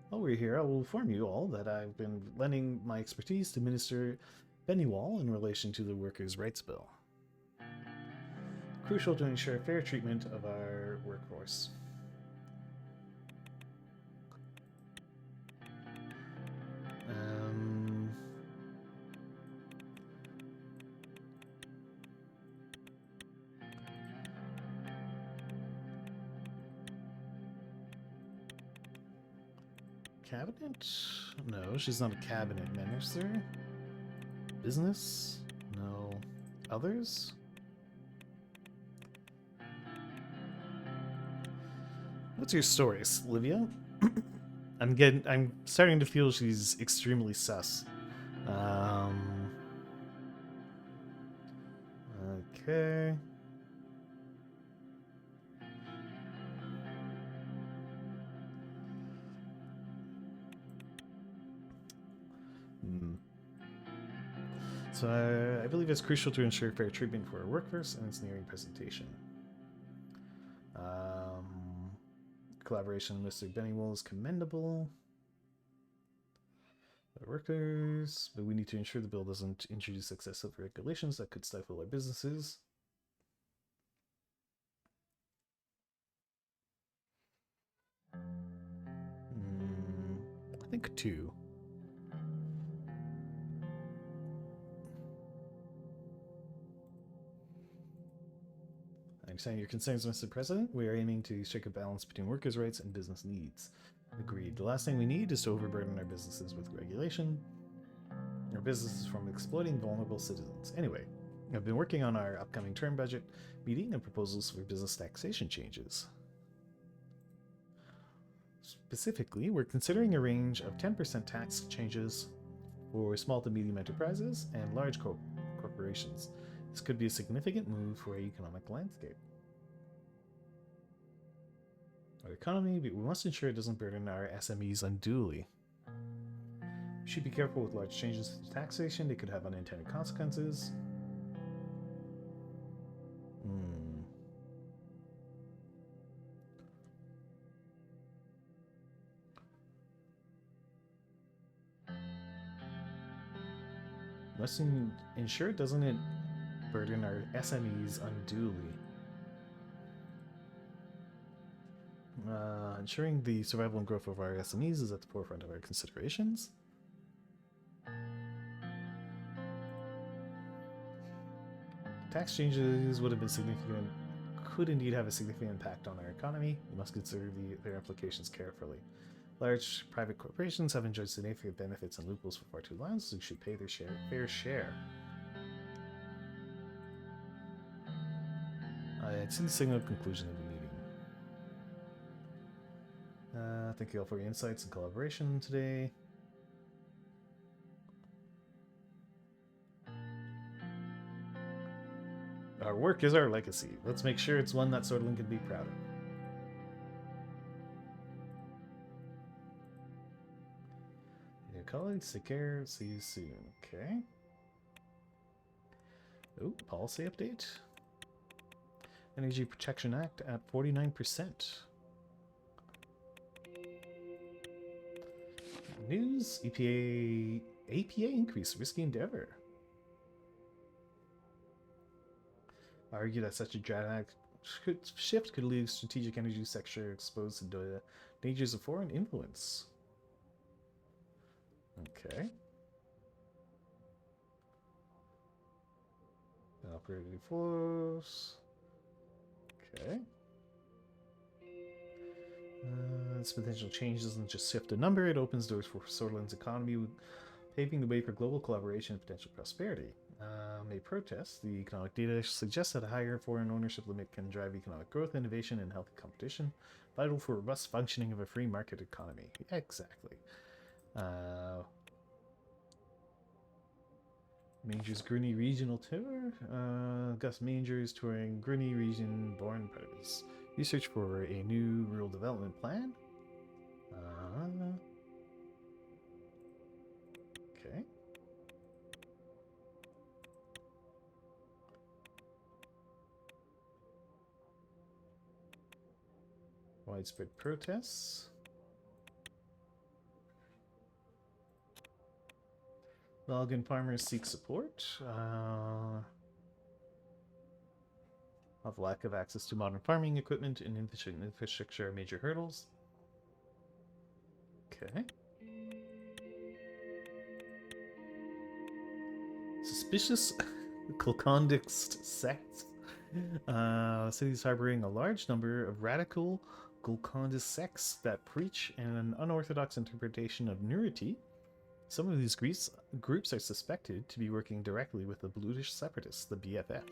While we're here, I will inform you all that I've been lending my expertise to Minister Bennywall in relation to the Workers' Rights Bill. Crucial to ensure fair treatment of our workforce. Cabinet? No, she's not a cabinet minister. Business? No. Others? What's your story, Olivia? I'm starting to feel she's extremely sus. Okay. So I believe it's crucial to ensure fair treatment for our workforce, and it's nearing presentation. Collaboration with Mr. Bennywall is commendable. Our workers, but we need to ensure the bill doesn't introduce excessive regulations that could stifle our businesses. I think 2. I understand your concerns, Mr. President. We are aiming to strike a balance between workers' rights and business needs. Agreed. The last thing we need is to overburden our businesses with regulation. Our businesses from exploiting vulnerable citizens. Anyway, I've been working on our upcoming term budget meeting and proposals for business taxation changes. Specifically, we're considering a range of 10% tax changes for small to medium enterprises and large corporations. This could be a significant move for our economic landscape. Our economy, but we must ensure it doesn't burden our SMEs unduly. We should be careful with large changes to taxation. They could have unintended consequences. Must ensure it doesn't burden our SMEs unduly. Ensuring the survival and growth of our SMEs is at the forefront of our considerations. Tax changes would have been significant, could indeed have a significant impact on our economy. We must consider their implications carefully. Large private corporations have enjoyed significant benefits and loopholes for far too long, so we should pay their fair share. It's in the signal conclusion of the meeting. Thank you all for your insights and collaboration today. Our work is our legacy. Let's make sure it's one that Sordlin can be proud of. Your colleagues, take care. See you soon. Okay. Oh, policy update. Energy Protection Act at 49%. News, APA increase, risky endeavor. I argue that such a dramatic shift could leave strategic energy sector exposed to the dangers of foreign influence. Okay. Operating force. Okay. This potential change doesn't just shift a number, it opens doors for Sordlin's economy, paving the way for global collaboration and potential prosperity. A protest, the economic data suggests that a higher foreign ownership limit can drive economic growth, innovation, and healthy competition, vital for robust functioning of a free market economy. Exactly. Manger's Grunny Regional Tour. Gus Manger is touring Grunny Region, born part of his research for a new rural development plan. Okay. Widespread protests. Belgian farmers seek support. Of lack of access to modern farming equipment and infrastructure are major hurdles. Okay. Suspicious Gulkandist sects. Cities harboring a large number of radical Gulkandist sects that preach an unorthodox interpretation of nudity. Some of these groups are suspected to be working directly with the Bluish separatists, the BFF.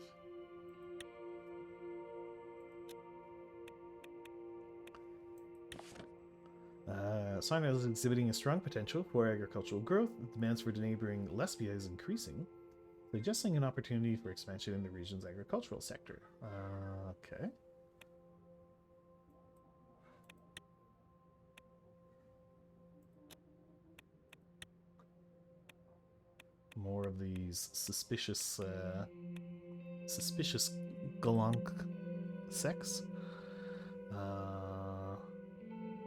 Sinai is exhibiting a strong potential for agricultural growth. Demands for neighboring Lesbia is increasing, suggesting an opportunity for expansion in the region's agricultural sector. Okay. More of these suspicious Galank sects.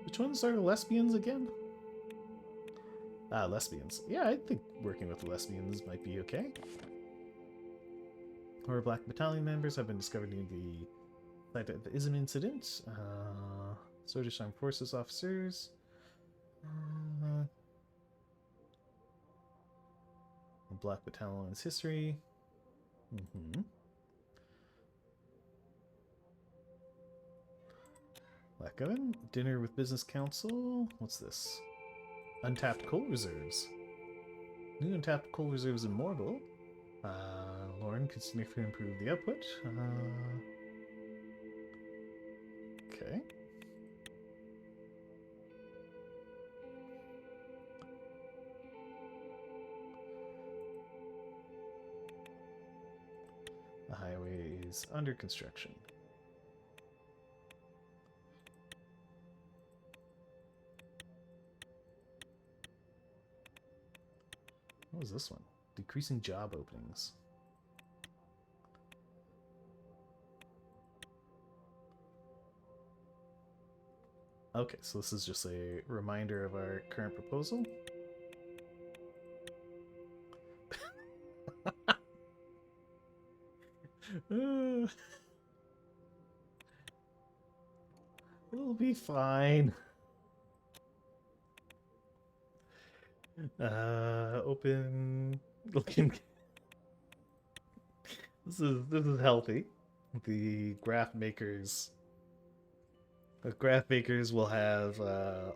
Which ones are lesbians again? Lesbians. Yeah, I think working with the lesbians might be okay. Our Black Battalion members have been discovered near the site of the Ism incident. Swedish Armed Forces officers. Black Battalion's history. Black Oven. Dinner with Business Council. What's this? Untapped coal reserves. New untapped coal reserves in Morville. Lauren could significantly improve the output. Okay. The highway is under construction. What was this one? Decreasing job openings. Okay, so this is just a reminder of our current proposal. It'll be fine. Open looking. This is healthy. The graph makers will have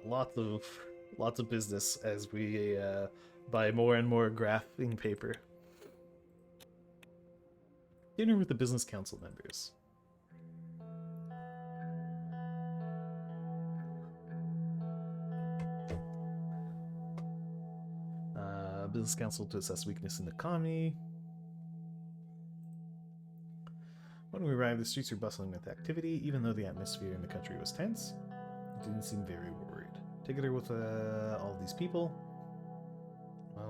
lots of business as we buy more and more graphing paper. Dinner with the business council members. Business council to assess weakness in the economy. When we arrived, the streets were bustling with activity, even though the atmosphere in the country was tense. It didn't seem very worried. Together with all these people,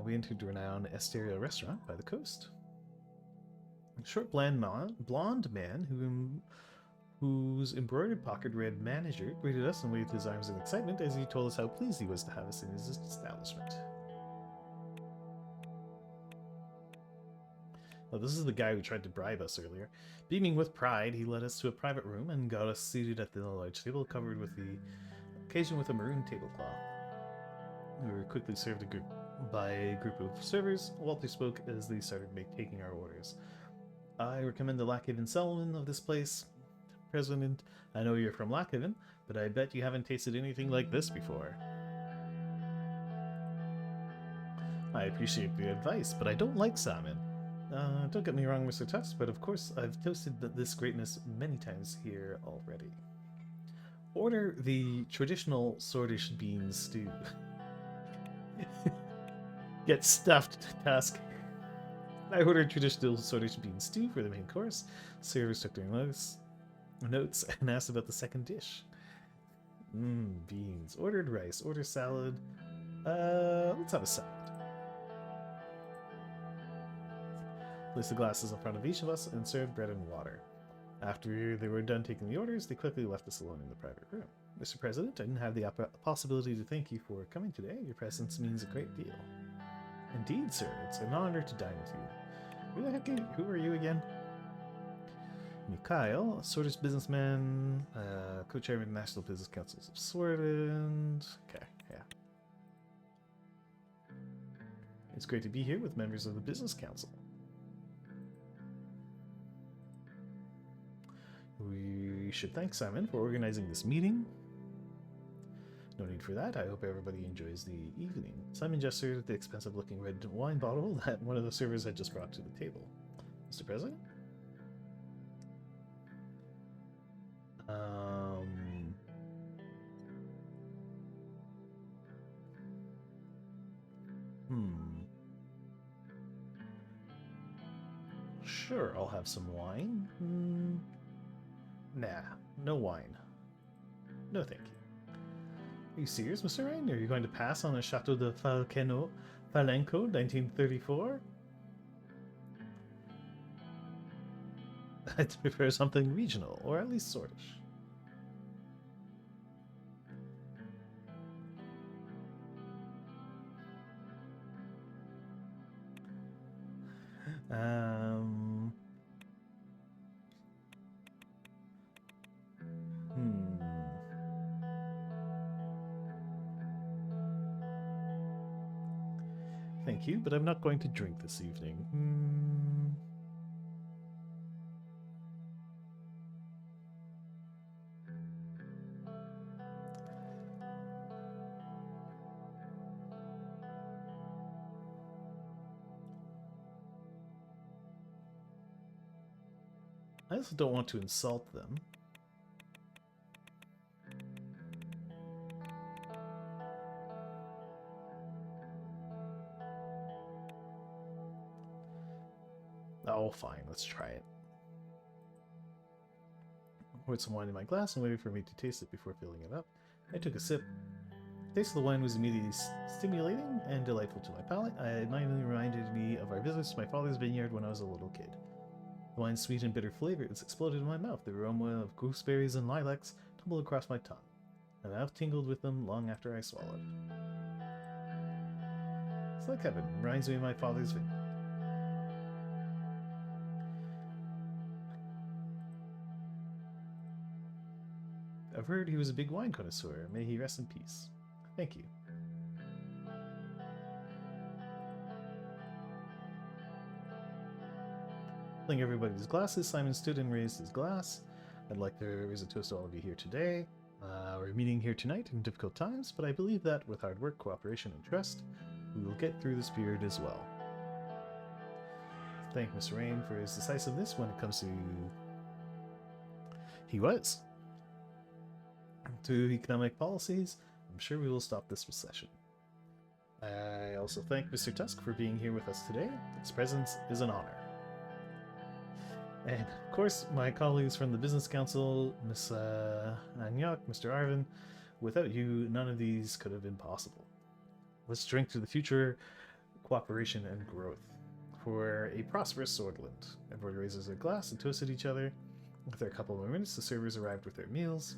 we entered a renowned Esteria restaurant by the coast. A short, blonde man whose embroidered pocket read manager greeted us and waved his arms in excitement as he told us how pleased he was to have us in his establishment. Oh, this is the guy who tried to bribe us earlier. Beaming with pride, he led us to a private room and got us seated at the large table covered with the occasion with a maroon tablecloth. We were quickly served by a group of servers. Walter spoke as they started taking our orders. I recommend the Lackhaven Salmon of this place. President, I know you're from Lackhaven, but I bet you haven't tasted anything like this before. I appreciate the advice, but I don't like salmon. Don't get me wrong, Mr. Tufts, but of course I've toasted this greatness many times here already. Order the traditional Swordish bean stew. Get stuffed, Tusk. I ordered traditional Swordish bean stew for the main course. Servers took their notes and asked about the second dish. Beans. Ordered rice. Order salad. Let's have a salad. Placed the glasses in front of each of us and served bread and water. After they were done taking the orders, they quickly left us alone in the private room. Mr. President, I didn't have the possibility to thank you for coming today. Your presence means a great deal. Indeed, sir. It's an honor to dine with you. Who are you again? Mikhail, Swordfish businessman, co-chairman of the National Business Councils of Swordland. Okay, yeah. It's great to be here with members of the Business Council. We should thank Simon for organizing this meeting. No need for that. I hope everybody enjoys the evening. Simon gestured at the expensive-looking red wine bottle that one of the servers had just brought to the table. Mr. President? Sure, I'll have some wine. Nah, no wine. No thank you. Are you serious, Mr. Rain? Are you going to pass on the Chateau de Falenco 1934? I'd prefer something regional, or at least sortish. Thank you, but I'm not going to drink this evening. I also don't want to insult them. Oh, fine, let's try it. I poured some wine in my glass and waited for me to taste it before filling it up. I took a sip. The taste of the wine was immediately stimulating and delightful to my palate. It immediately reminded me of our visits to my father's vineyard when I was a little kid. The wine's sweet and bitter flavors exploded in my mouth. The aroma of gooseberries and lilacs tumbled across my tongue. My mouth tingled with them long after I swallowed. It's like heaven. Reminds me of my father's vineyard. I've heard he was a big wine connoisseur. May he rest in peace. Thank you. Filling everybody's glasses, Simon stood and raised his glass. I'd like to raise a toast to all of you here today. We're meeting here tonight in difficult times, but I believe that with hard work, cooperation, and trust, we will get through this period as well. Thank Mr. Rain for his decisiveness when it comes to... He was. To economic policies, I'm sure we will stop this recession. I also thank Mr. Tusk for being here with us today. His presence is an honor. And of course, my colleagues from the Business Council, Ms. Anyok, Mr. Arvin. Without you, none of these could have been possible. Let's drink to the future cooperation and growth for a prosperous Swordland. Everybody raises their glass and toasted each other. After a couple more minutes, the servers arrived with their meals.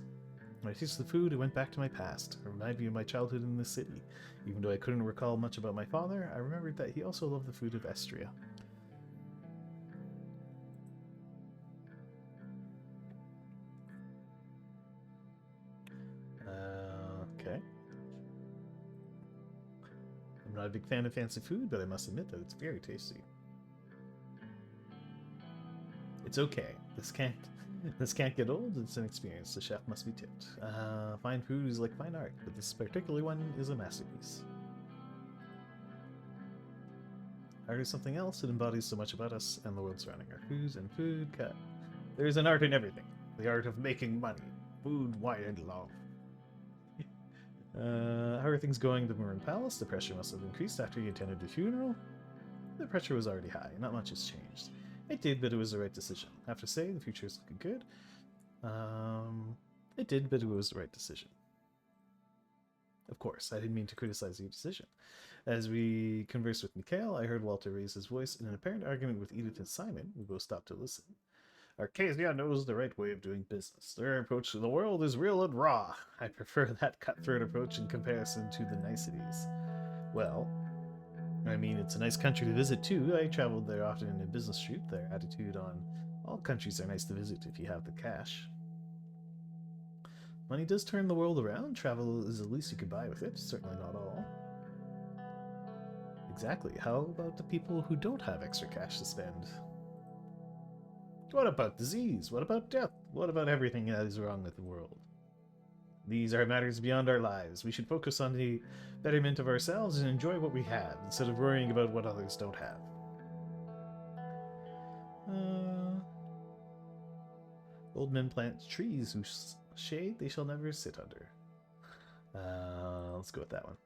When I tasted the food, it went back to my past. It reminded me of my childhood in the city. Even though I couldn't recall much about my father, I remembered that he also loved the food of Estria. Okay. I'm not a big fan of fancy food, but I must admit that it's very tasty. It's okay. This can't get old. It's an experience. The chef must be tipped. Fine food is like fine art, but this particular one is a masterpiece. Art is something else. It embodies so much about us and the world surrounding our foods and food. There is an art in everything. The art of making money. Food, wine, and love. How are things going at the Maroon Palace? The pressure must have increased after you attended the funeral. The pressure was already high. Not much has changed. It did, but it was the right decision. I have to say, the future is looking good. It did, but it was the right decision. Of course, I didn't mean to criticize your decision. As we conversed with Mikhail, I heard Walter raise his voice in an apparent argument with Edith and Simon. We both stopped to listen. Arcasia knows the right way of doing business. Their approach to the world is real and raw. I prefer that cutthroat approach in comparison to the niceties. Well, I mean, it's a nice country to visit too. I traveled there often in a business trip. Their attitude on all countries are nice to visit if you have the cash. Money does turn the world around. Travel is the least you could buy with it. Certainly not all. Exactly. How about the people who don't have extra cash to spend? What about disease? What about death? What about everything that is wrong with the world? These are matters beyond our lives. We should focus on the betterment of ourselves and enjoy what we have, instead of worrying about what others don't have. Old men plant trees whose shade they shall never sit under. Let's go with that one.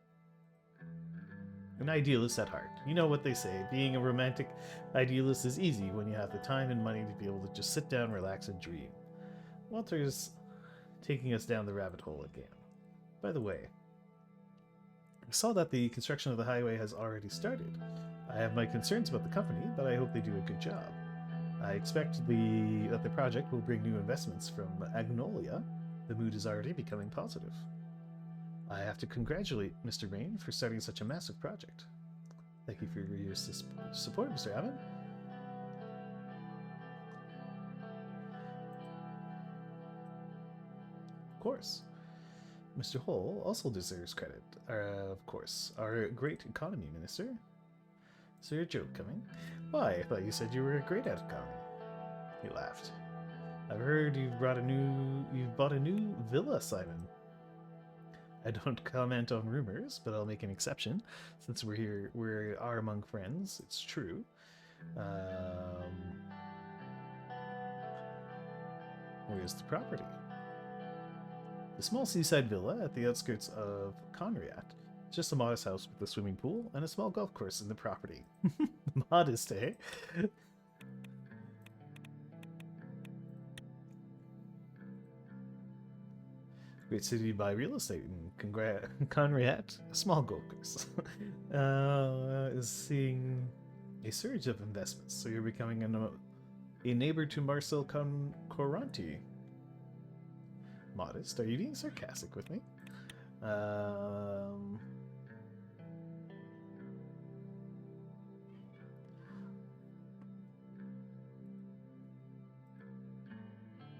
An idealist at heart. You know what they say, being a romantic idealist is easy when you have the time and money to be able to just sit down, relax, and dream. Walter's taking us down the rabbit hole again. By the way, I saw that the construction of the highway has already started. I have my concerns about the company, but I hope they do a good job. I expect that the project will bring new investments from Agnolia. The mood is already becoming positive. I have to congratulate Mr. Rain for starting such a massive project. Thank you for your support, Mr. Abbott. Of course. Mr. Hole also deserves credit. Of course. Our great economy minister. Is there a joke coming? Why, I thought you said you were great at economy. He laughed. I've heard you've bought a new villa, Simon. I don't comment on rumors, but I'll make an exception. Since we are among friends, it's true. Where's the property? The small seaside villa at the outskirts of Conriat. It's just a modest house with a swimming pool and a small golf course in the property. Modest, eh? Great city to buy real estate in Conriat, a small golf course, is seeing a surge of investments. So you're becoming a neighbor to Marcel Coranti. Modest? Are you being sarcastic with me?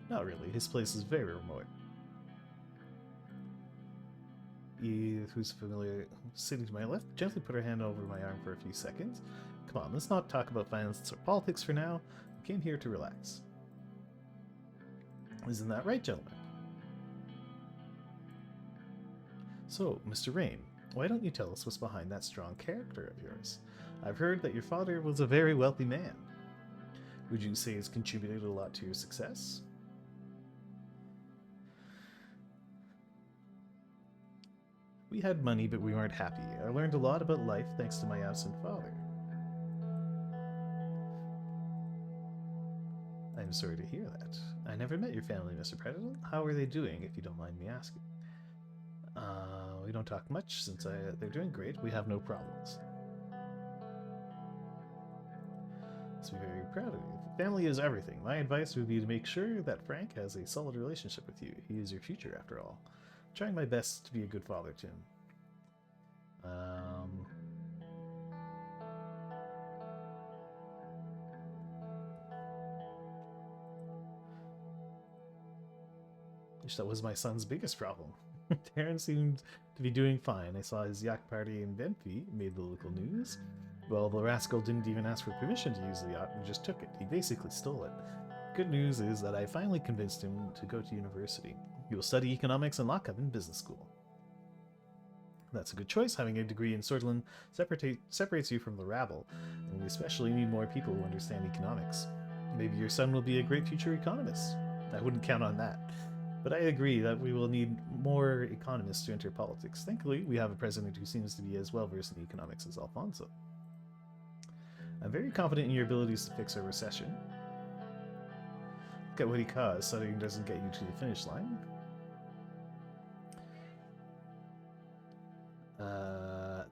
Not really. His place is very remote. Eve, who's familiar, sitting to my left, gently put her hand over my arm for a few seconds. Come on, let's not talk about finance or politics for now. We came here to relax. Isn't that right, gentlemen? So, Mr. Rain, why don't you tell us what's behind that strong character of yours? I've heard that your father was a very wealthy man. Would you say he's contributed a lot to your success? We had money, but we weren't happy. I learned a lot about life thanks to my absent father. I'm sorry to hear that. I never met your family, Mr. President. How are they doing, if you don't mind me asking? We don't talk much since they're doing great. We have no problems. Let's be very proud of you. Family is everything. My advice would be to make sure that Frank has a solid relationship with you. He is your future, after all. Trying my best to be a good father to him. Wish that was my son's biggest problem. Terran seemed to be doing fine. I saw his yacht party in Benfi made the local news. Well, the rascal didn't even ask for permission to use the yacht and just took it. He basically stole it. Good news is that I finally convinced him to go to university. He will study economics and lock up in business school. That's a good choice. Having a degree in Swordsland separates you from the rabble, and we especially need more people who understand economics. Maybe your son will be a great future economist. I wouldn't count on that. But I agree that we will need more economists to enter politics. Thankfully, we have a president who seems to be as well versed in economics as Alfonso. I'm very confident in your abilities to fix a recession. Look at what he caused. Studying doesn't get you to the finish line.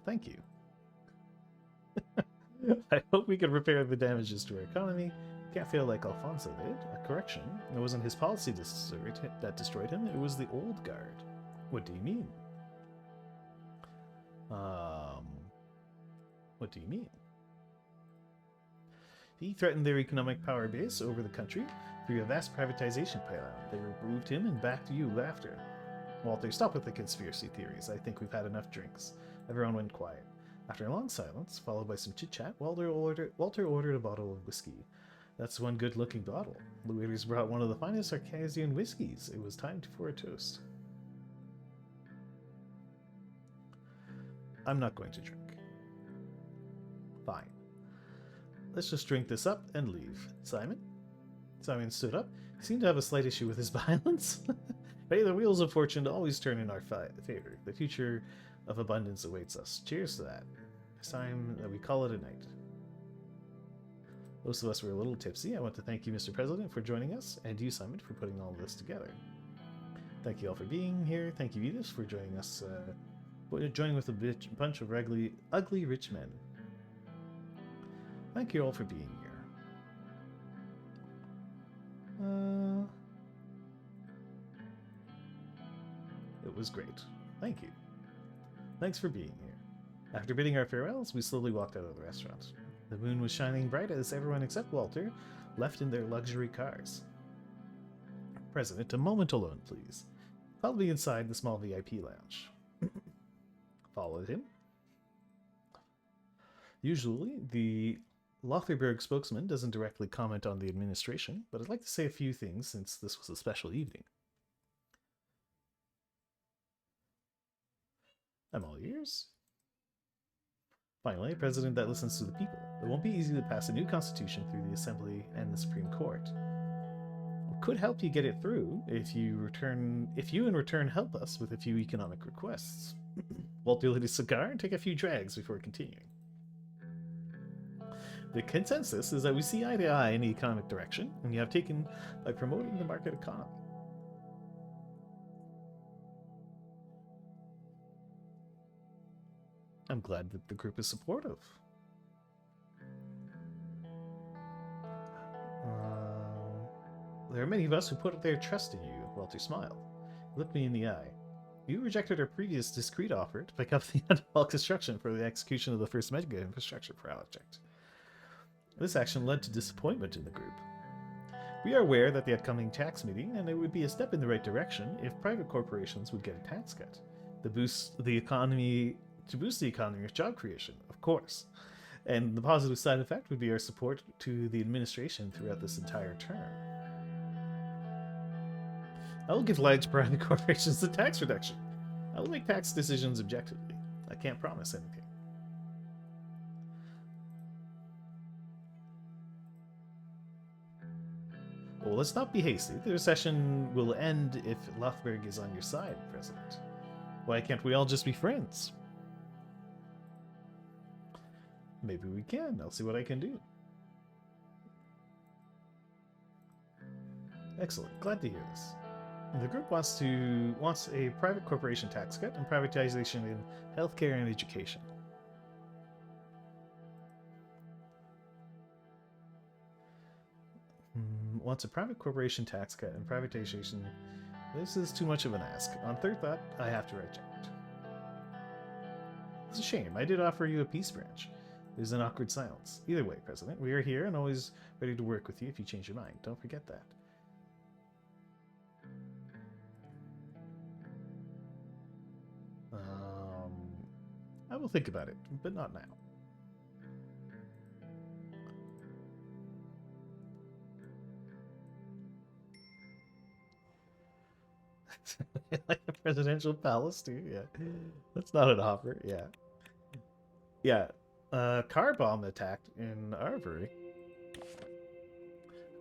Thank you. I hope we can repair the damages to our economy. Can't fail like Alfonso did. A correction. It wasn't his policy that destroyed him. It was the old guard. What do you mean? What do you mean? He threatened their economic power base over the country through a vast privatization plan. They removed him and backed you after. Walter, stop with the conspiracy theories. I think we've had enough drinks. Everyone went quiet. After a long silence, followed by some chit-chat, Walter ordered a bottle of whiskey. That's one good-looking bottle. The waiters brought one of the finest Arcasian whiskeys. It was time for a toast. I'm not going to drink. Fine. Let's just drink this up and leave. Simon? Simon stood up. He seemed to have a slight issue with his violence. Hey, the wheels of fortune always turn in our favor. The future of abundance awaits us. Cheers to that. It's time that we call it a night. Most of us were a little tipsy. I want to thank you, Mr. President, for joining us, and you, Simon, for putting all of this together. Thank you all for being here. Thank you, Edith, for joining us, joining with a bunch of ugly rich men. Thank you all for being here. It was great. Thank you. Thanks for being here. After bidding our farewells, we slowly walked out of the restaurant. The moon was shining bright as everyone except Walter left in their luxury cars. President, a moment alone, please. Follow me inside the small VIP lounge. Followed him. Usually, the Lotharberg spokesman doesn't directly comment on the administration, but I'd like to say a few things since this was a special evening. I'm all ears. Finally, a president that listens to the people. It won't be easy to pass a new constitution through the Assembly and the Supreme Court. It could help you get it through if you in return help us with a few economic requests. Walter lit his cigar and take a few drags before continuing. The consensus is that we see eye to eye in the economic direction, and you have taken by promoting the market economy. I'm glad that the group is supportive. There are many of us who put their trust in you, Walter smiled. He looked me in the eye. You rejected our previous discreet offer to pick up the underwall construction for the execution of the first mega infrastructure project. This action led to disappointment in the group. We are aware that the upcoming tax meeting, and it would be a step in the right direction if private corporations would get a tax cut. To boost the economy with job creation, of course. And the positive side effect would be our support to the administration throughout this entire term. I will give large private corporations a tax reduction. I will make tax decisions objectively. I can't promise anything. Well, let's not be hasty. The recession will end if Lothberg is on your side, President. Why can't we all just be friends? Maybe we can. I'll see what I can do. Excellent. Glad to hear this. The group wants a private corporation tax cut and privatization in healthcare and education. Wants a private corporation tax cut and privatization. This is too much of an ask. On third thought, I have to reject. It's a shame. I did offer you a peace branch. There's an awkward silence. Either way, President, we are here and always ready to work with you if you change your mind. Don't forget that. I will think about it, but not now. Like a presidential palace, too? Yeah. That's not an offer, yeah. Yeah. Car bomb attacked in Arbury.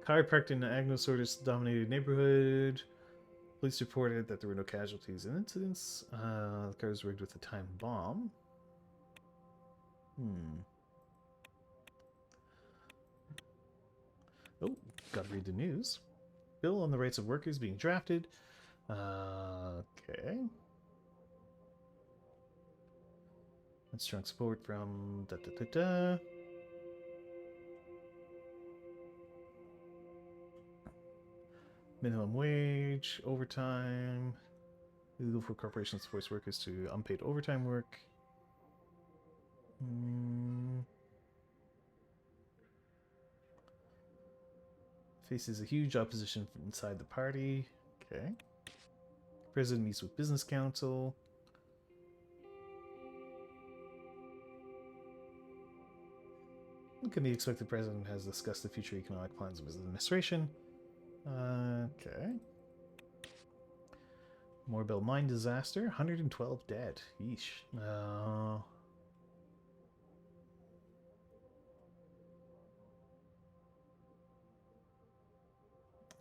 Car parked in an Agnosortis-dominated neighborhood. Police reported that there were no casualties in incidents. The car was rigged with a time bomb. Oh, gotta read the news. Bill on the rights of workers being drafted. Okay. And strong support from Minimum wage, overtime. Illegal for corporations to force workers to unpaid overtime work. Faces a huge opposition from inside the party. Okay. President meets with business council. It can be expected the president has discussed the future economic plans of his administration. Okay. Morbel mine disaster. 112 dead. Yeesh.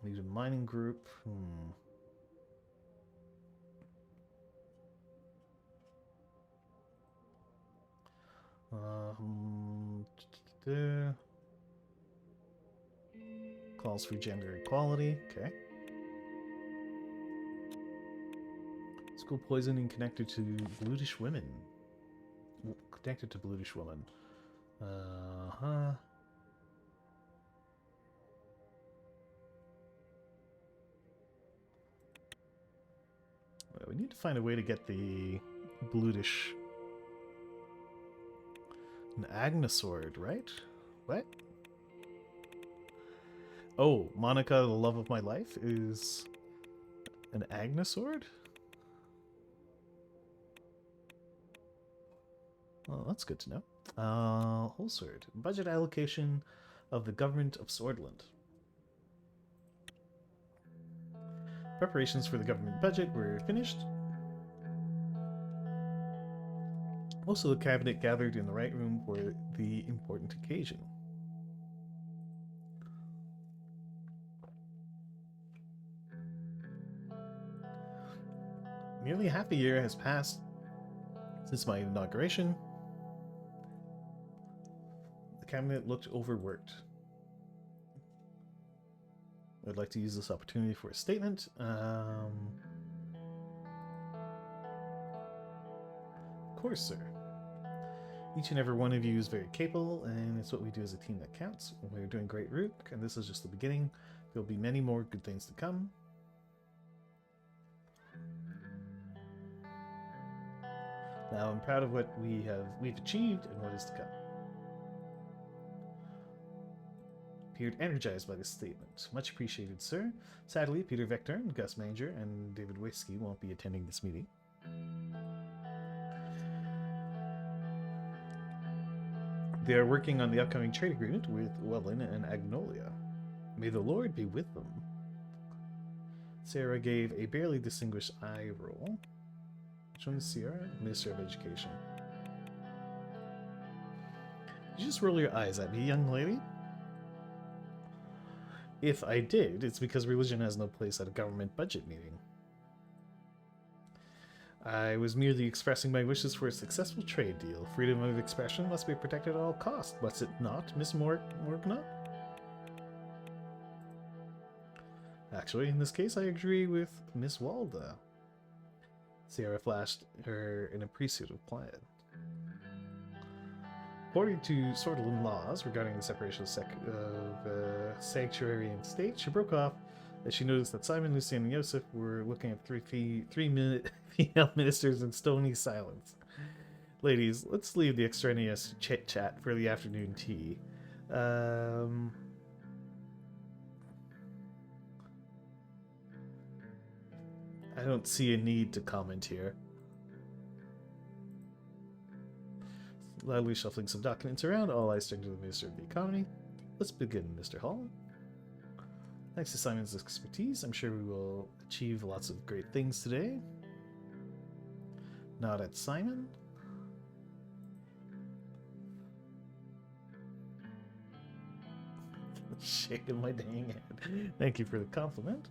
Need a mining group. Calls for gender equality. Okay. School poisoning connected to Blutish women. Connected to Blutish women. Huh. Well, we need to find a way to get the Blutish. An Agnosword, right? What? Oh, Monica, the love of my life, is an Agnosword? Well, that's good to know. Whole sword. Budget allocation of the government of Swordland. Preparations for the government budget were finished. Most of the cabinet gathered in the right room for the important occasion. Nearly half a year has passed since my inauguration. The cabinet looked overworked. I'd like to use this opportunity for a statement. Of course, sir. Each and every one of you is very capable, and it's what we do as a team that counts. We're doing great work, and this is just the beginning. There'll be many more good things to come. Now I'm proud of what we've achieved and what is to come. Appeared energized by this statement. Much appreciated, sir. Sadly, Peter Vector, Gus Manger, and David Whiskey won't be attending this meeting. They are working on the upcoming trade agreement with Welland and Agnolia. May the Lord be with them. Sarah gave a barely distinguished eye roll. Which one is Sierra? Minister of Education. Did you just roll your eyes at me, young lady? If I did, it's because religion has no place at a government budget meeting. I was merely expressing my wishes for a successful trade deal. Freedom of expression must be protected at all costs, must it not, Miss Morgana? Actually, in this case, I agree with Miss Walda. Sierra flashed her an appreciative plan. According to Swordland laws regarding the separation of sanctuary and state, she broke off as she noticed that Simon, Lucian, and Yosef were looking at three female ministers in stony silence. Ladies, let's leave the extraneous chit-chat for the afternoon tea. I don't see a need to comment here. Loudly shuffling some documents around, all eyes turned to the Minister of the Economy. Let's begin, Mr. Hall. Thanks to Simon's expertise, I'm sure we will achieve lots of great things today. Nod at Simon. Shaking my dang head. Thank you for the compliment.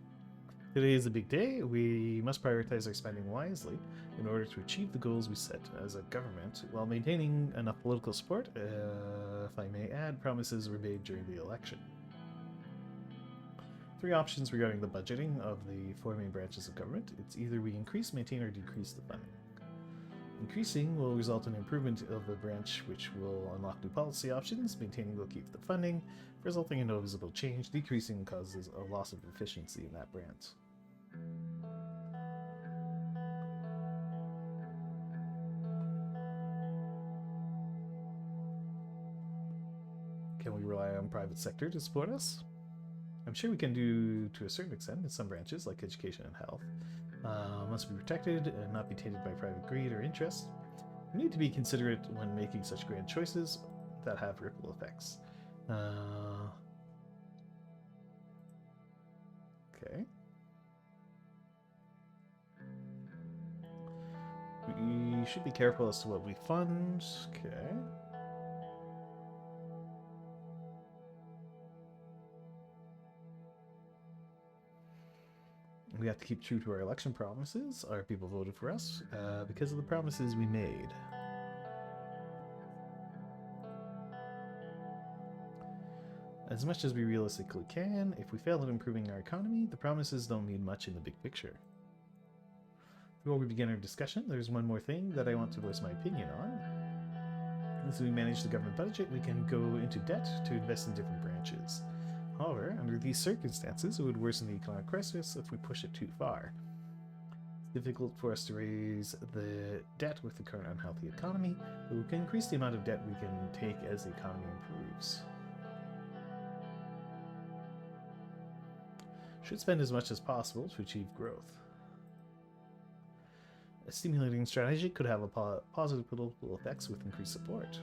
Today is a big day. We must prioritize our spending wisely in order to achieve the goals we set as a government while maintaining enough political support. If I may add, promises were made during the election. 3 options regarding the budgeting of the 4 main branches of government. It's either we increase, maintain, or decrease the funding. Increasing will result in improvement of the branch, which will unlock new policy options. Maintaining will keep the funding, resulting in no visible change. Decreasing causes a loss of efficiency in that branch. Can we rely on private sector to support us? I'm sure we can do to a certain extent in some branches, like education and health. Must be protected and not be tainted by private greed or interest. We need to be considerate when making such grand choices that have ripple effects. Okay. We should be careful as to what we fund. Okay. We have to keep true to our election promises. Our people voted for us because of the promises we made. As much as we realistically can, if we fail at improving our economy, the promises don't mean much in the big picture. Before we begin our discussion, there's one more thing that I want to voice my opinion on. As we manage the government budget, we can go into debt to invest in different branches. However, under these circumstances, it would worsen the economic crisis if we push it too far. It's difficult for us to raise the debt with the current unhealthy economy, but we can increase the amount of debt we can take as the economy improves. Should spend as much as possible to achieve growth. A stimulating strategy could have a positive political effects with increased support.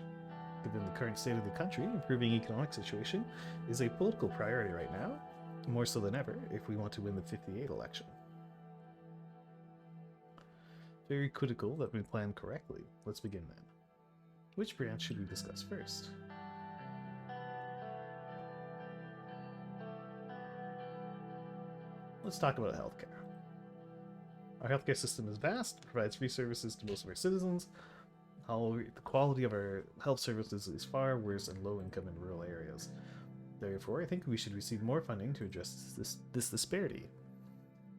Given the current state of the country, improving economic situation is a political priority right now, more so than ever if we want to win the 58 election. Very critical that we plan correctly. Let's begin then. Which branch should we discuss first? Let's talk about healthcare. Our healthcare system is vast, provides free services to most of our citizens. However, the quality of our health services is far worse in low-income and rural areas. Therefore, I think we should receive more funding to address this disparity.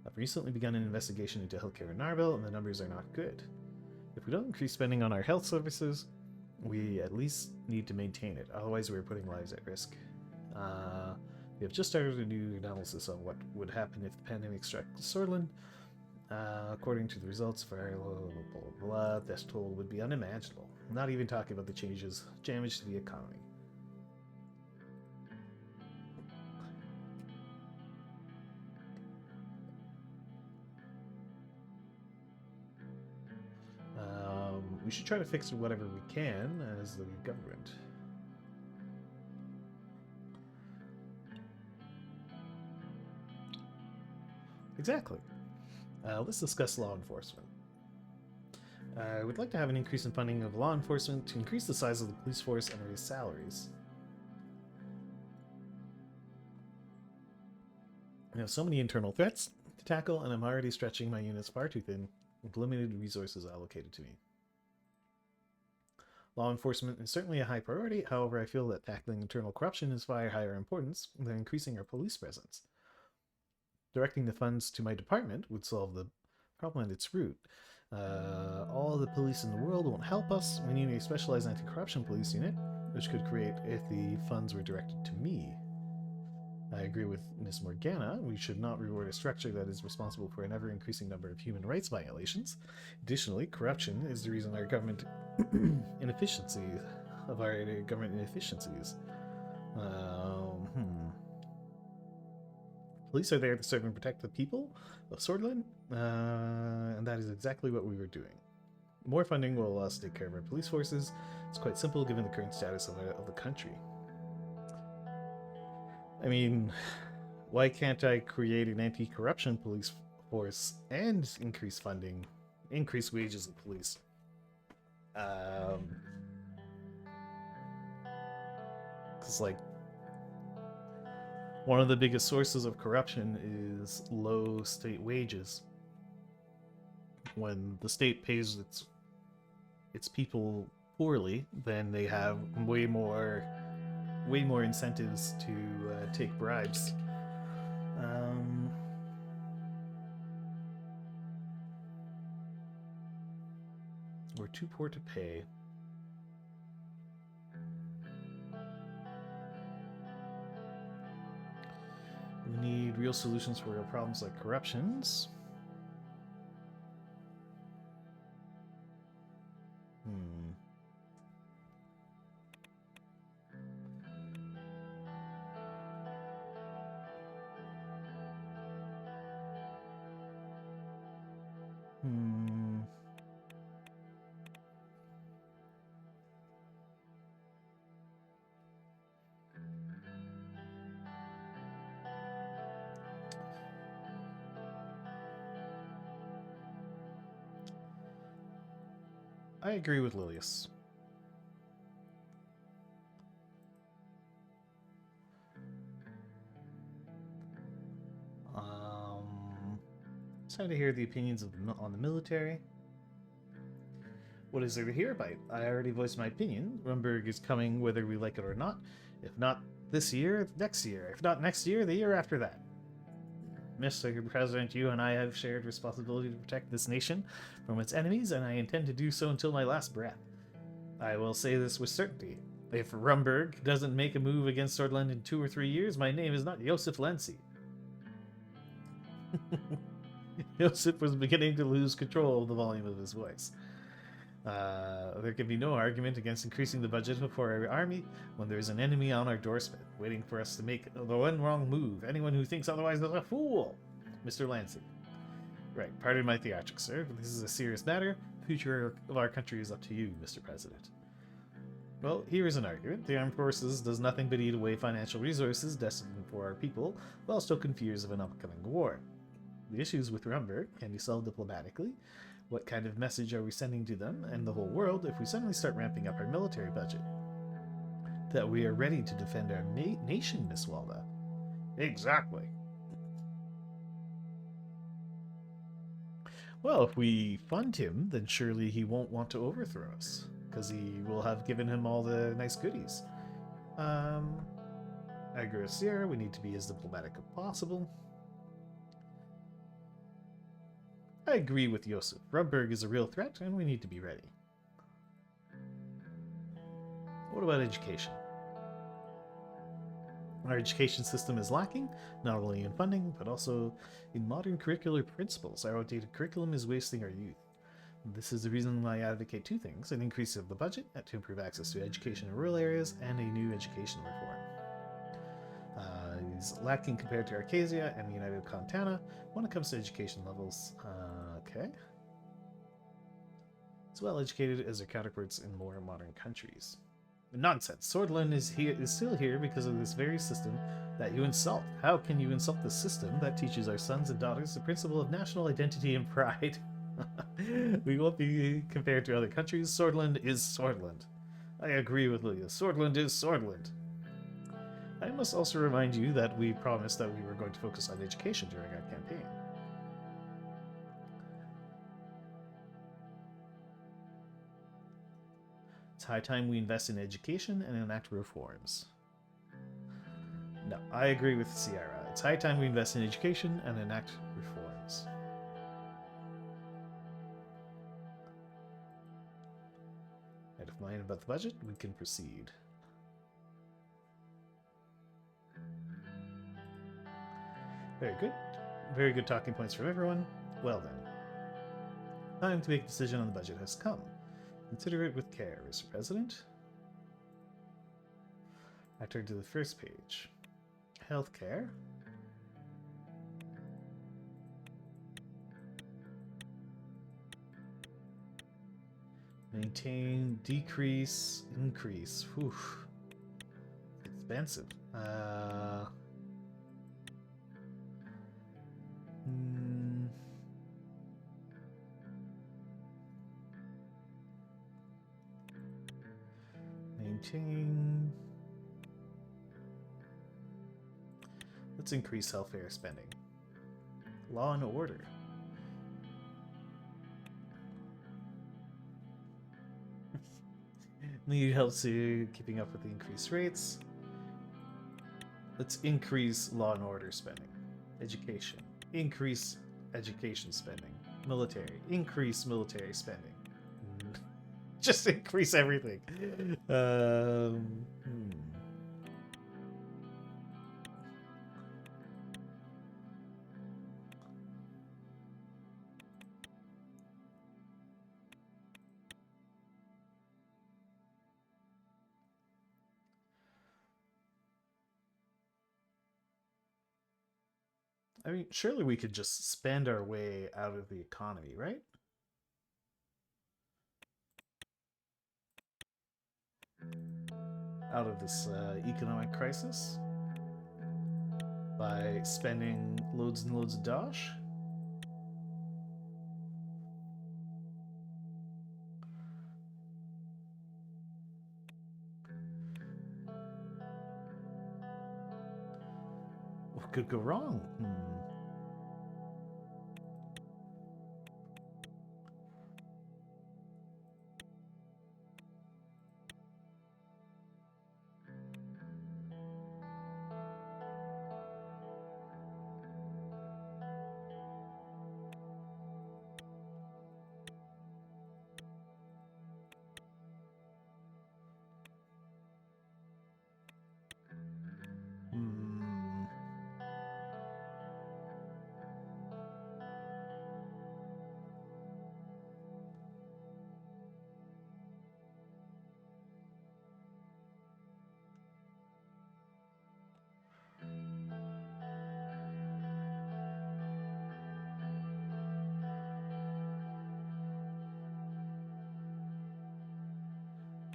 I've recently begun an investigation into healthcare in Narvel, and the numbers are not good. If we don't increase spending on our health services, we at least need to maintain it, otherwise we're putting lives at risk. We have just started a new analysis on what would happen if the pandemic struck Suzerain. According to the results of our blah, this toll would be unimaginable. I'm not even talking about the damage to the economy. We should try to fix whatever we can as the government. Exactly. Let's discuss law enforcement. I would like to have an increase in funding of law enforcement to increase the size of the police force and raise salaries. We have so many internal threats to tackle, and I'm already stretching my units far too thin with limited resources allocated to me. Law enforcement is certainly a high priority, however I feel that tackling internal corruption is far higher importance than increasing our police presence. Directing the funds to my department would solve the problem at its root. All the police in the world won't help us. We need a specialized anti-corruption police unit, which could create if the funds were directed to me. I agree with Ms. Morgana. We should not reward a structure that is responsible for an ever-increasing number of human rights violations. Additionally, corruption is the reason our government inefficiencies. Police are there to serve and protect the people of Suzerain, and that is exactly what we were doing. More funding will allow us to take care of our police forces. It's quite simple given the current status of the country. I mean, why can't I create an anti-corruption police force and increase funding, increase wages of police? Because, like, one of the biggest sources of corruption is low state wages. When the state pays its people poorly, then they have way more incentives to take bribes. We're we're too poor to pay. We need real solutions for real problems like corruptions. I agree with Lilius. It's time to hear the opinions on the military. What is there to hear about? I already voiced my opinion. Rumberg is coming whether we like it or not. If not this year, next year. If not next year, the year after that. Mr. President, you and I have shared responsibility to protect this nation from its enemies, and I intend to do so until my last breath. I will say this with certainty. If Rumberg doesn't make a move against Swordland in 2 or 3 years, my name is not Joseph Lenzi. Joseph was beginning to lose control of the volume of his voice. There can be no argument against increasing the budget for our army when there is an enemy on our doorstep, waiting for us to make the one wrong move. Anyone who thinks otherwise is a fool. Mr. Lancy. Right, pardon my theatrics, sir, but this is a serious matter. The future of our country is up to you, Mr. President. Well, here is an argument. The armed forces does nothing but eat away financial resources destined for our people, while stoking fears of an upcoming war. The issues with Rumberg can be solved diplomatically. What kind of message are we sending to them and the whole world if we suddenly start ramping up our military budget? That we are ready to defend our nation, Miss Walda. Exactly. Well, if we fund him, then surely he won't want to overthrow us, because he will have given him all the nice goodies. I agree with Sierra, we need to be as diplomatic as possible. I agree with Joseph. Rumberg is a real threat, and we need to be ready. What about education? Our education system is lacking, not only in funding, but also in modern curricular principles. Our outdated curriculum is wasting our youth. This is the reason why I advocate 2 things: an increase of the budget to improve access to education in rural areas, and a new education reform. Is lacking compared to Arcasia and the United Contana when it comes to education levels. Okay. It's well educated as their counterparts in more modern countries. Nonsense. Swordland is still here because of this very system that you insult. How can you insult the system that teaches our sons and daughters the principle of national identity and pride? We won't be compared to other countries. Swordland is Swordland. I agree with Lydia. Swordland is Swordland. I must also remind you that we promised that we were going to focus on education during our campaign. It's high time we invest in education and enact reforms. No, I agree with Sierra. It's high time we invest in education and enact reforms. Out of mind about the budget, we can proceed. Very good. Very good talking points from everyone. Well then. Time to make a decision on the budget has come. Consider it with care, Mr. President. I turn to the first page. Healthcare. Maintain, decrease, increase. Whew. Expensive. Maintain. Let's increase healthcare spending. Law and order. Need help keeping up with the increased rates. Let's increase law and order spending. Education. Increase education spending. Military. Increase military spending. Just increase everything. I mean, surely we could just spend our way out of the economy, right? Out of this economic crisis by spending loads and loads of dosh. What could go wrong?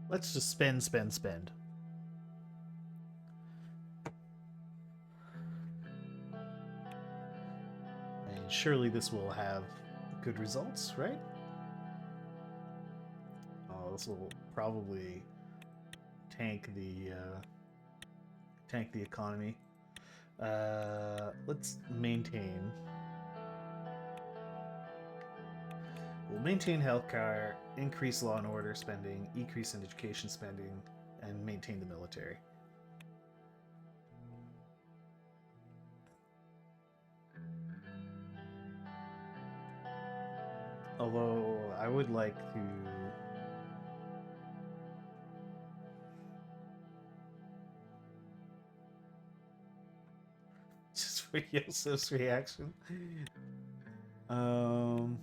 Let's just spend, spend, spend. And surely this will have good results, right? Oh, this will probably tank the economy. Let's maintain. We'll maintain healthcare, increase law and order spending, increase in education spending, and maintain the military. Although I would like to just for Yoseph's reaction. Hmm.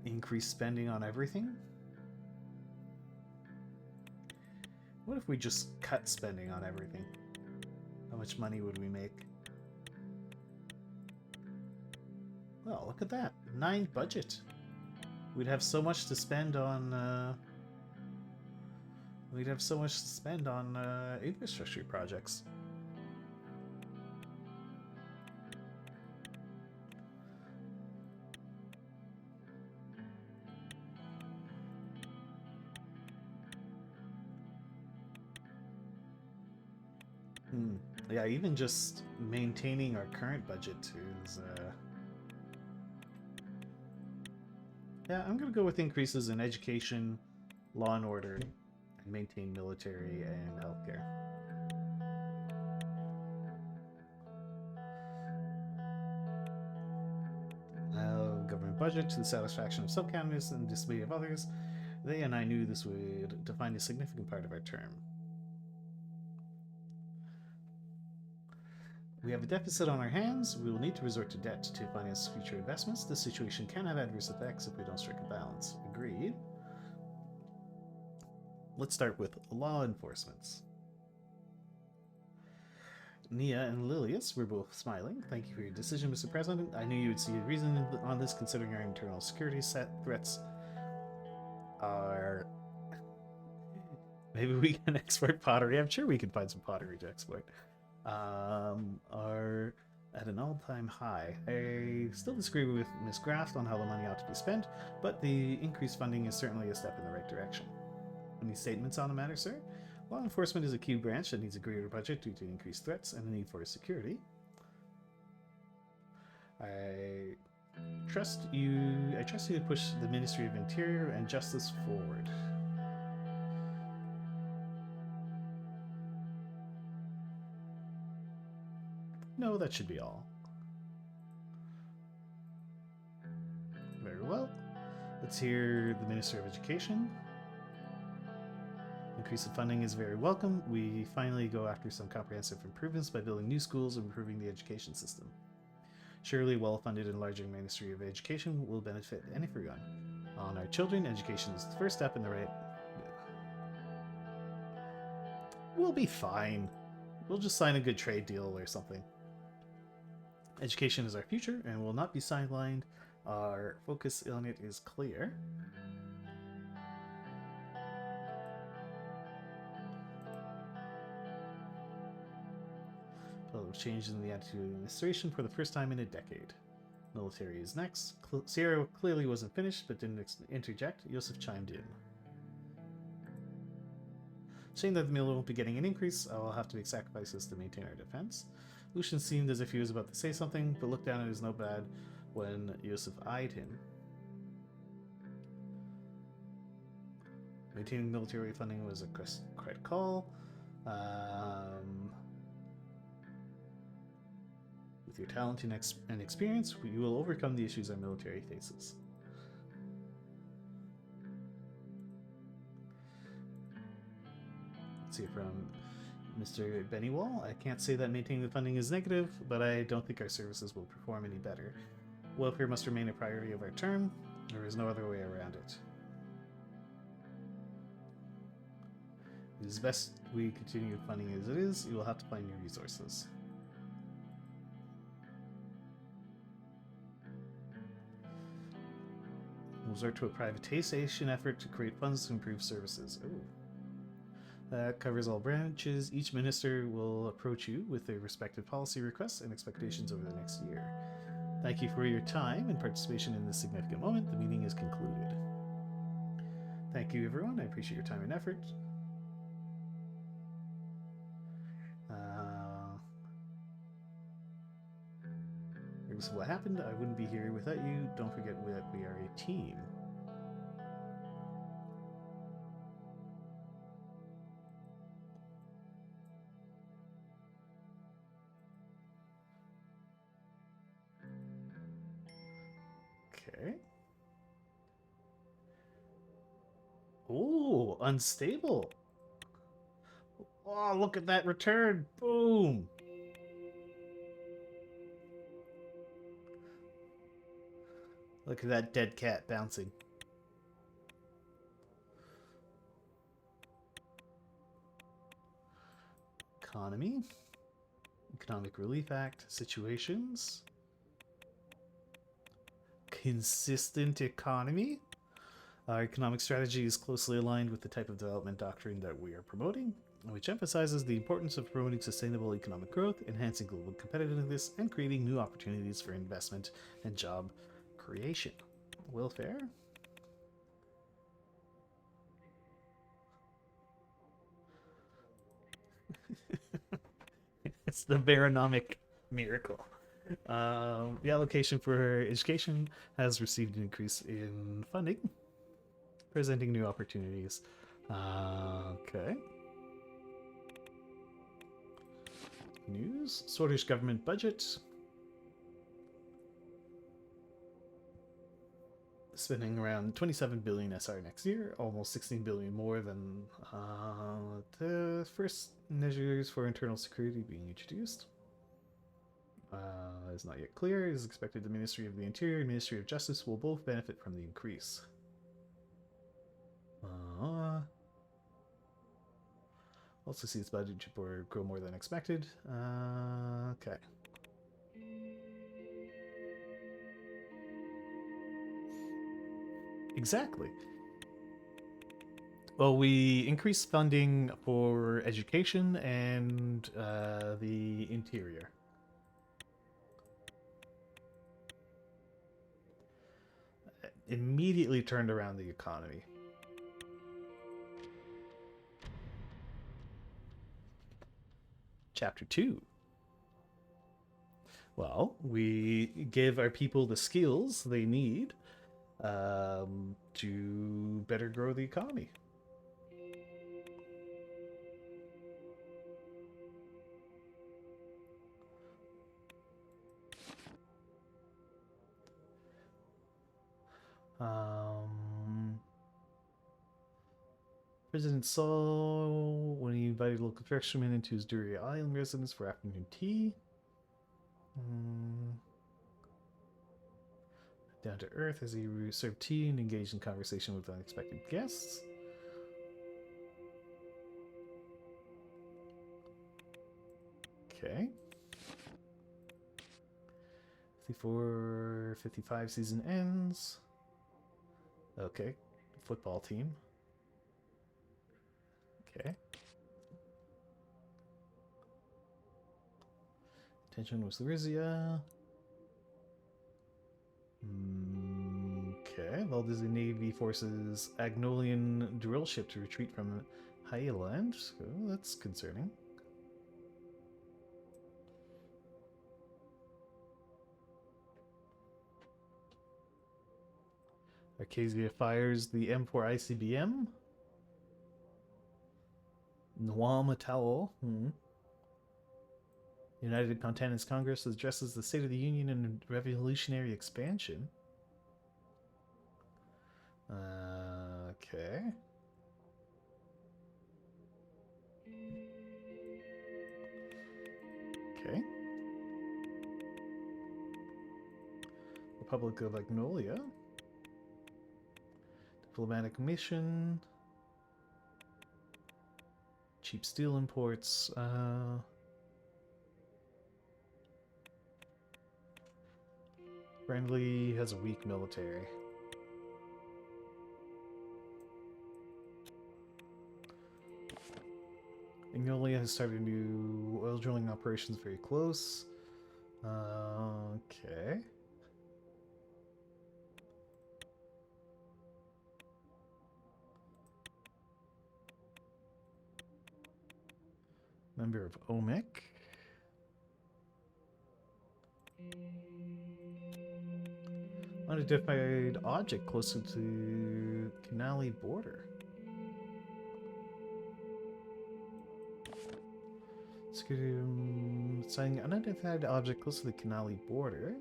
Increase spending on everything? What if we just cut spending on everything? How much money would we make? Well, look at that. 9 budget. We'd have so much to spend on infrastructure projects. Yeah, even just maintaining our current budget is yeah, I'm gonna go with increases in education, law and order, and maintain military and healthcare. Government budget to the satisfaction of some candidates and dismay of others. They and I knew this would define a significant part of our term. We have a deficit on our hands. We will need to resort to debt to finance future investments. This situation can have adverse effects if we don't strike a balance. Agreed. Let's start with law enforcements. Nia and Lilius were both smiling. Thank you for your decision, Mr. President. I knew you would see a reason on this, considering our internal security threats are... Maybe we can export pottery. I'm sure we can find some pottery to export. Are at an all-time high. I still disagree with Ms. Graft on how the money ought to be spent, but the increased funding is certainly a step in the right direction. Any statements on the matter, sir? Law enforcement is a key branch that needs a greater budget due to increased threats and the need for security. I trust you to push the Ministry of Interior and Justice forward. No, that should be all. Very well. Let's hear the Minister of Education. Increase in funding is very welcome. We finally go after some comprehensive improvements by building new schools and improving the education system. Surely, well-funded and enlarging Ministry of Education will benefit everyone. On our children, education is the first step in the right. We'll be fine. We'll just sign a good trade deal or something. Education is our future and will not be sidelined. Our focus on it is clear. Change in the attitude of the administration for the first time in a decade. Military is next. Sierra clearly wasn't finished, but didn't interject. Yosef chimed in. Shame that the mill won't be getting an increase. I will have to make sacrifices to maintain our defense. Lucian seemed as if he was about to say something, but looked down at his notepad when Yosef eyed him. Maintaining military funding was a correct call. With your talent and experience, you will overcome the issues our military faces. Let's hear from Mr. Bennywall. I can't say that maintaining the funding is negative, but I don't think our services will perform any better. Welfare must remain a priority of our term. There is no other way around it. It is best we continue funding as it is. You will have to find new resources. We'll resort to a privatization effort to create funds to improve services. Ooh. That covers all branches. Each minister will approach you with their respective policy requests and expectations over the next year. Thank you for your time and participation in this significant moment. The meeting is concluded. Thank you, everyone. I appreciate your time and effort. Regardless of what happened, I wouldn't be here without you. Don't forget that we are a team. Okay. Ooh, unstable. Oh, look at that return. Boom. Look at that dead cat bouncing. Economy. Economic Relief Act. Situations. Consistent economy. Our economic strategy is closely aligned with the type of development doctrine that we are promoting, which emphasizes the importance of promoting sustainable economic growth, enhancing global competitiveness, and creating new opportunities for investment and job creation. Welfare. It's the Baronomic miracle. The allocation for education has received an increase in funding, presenting new opportunities. Okay. News. Swedish government budget. Spending around 27 billion SR next year, almost 16 billion more than the first measures for internal security being introduced. Is not yet clear. It is expected the Ministry of the Interior and Ministry of Justice will both benefit from the increase. Also see its budget grow more than expected. Okay. Exactly. Well, we increased funding for education and the interior. Immediately turned around the economy. Chapter 2. Well, we give our people the skills they need to better grow the economy. President saw when he invited local fishermen into his Duria Island residence for afternoon tea. Down to earth as he served tea and engaged in conversation with unexpected guests. Okay. 54, 55 season ends. Okay. Football team. Okay. Tension was Lyrizia. Okay. Valdizzi Navy forces Agnolian drill ship to retreat from Highland. Oh, that's concerning. Arcasia fires the M4 ICBM. Nwama Towel. United Continents Congress addresses the State of the Union and revolutionary expansion. Okay. Okay. Republic of Agnolia. Diplomatic mission. Cheap steel imports. Friendly has a weak military. Agnolia has started new oil drilling operations very close. Okay. Member of OMEC. Unidentified object closer to Canali border. Signing unidentified object close to the Canali border.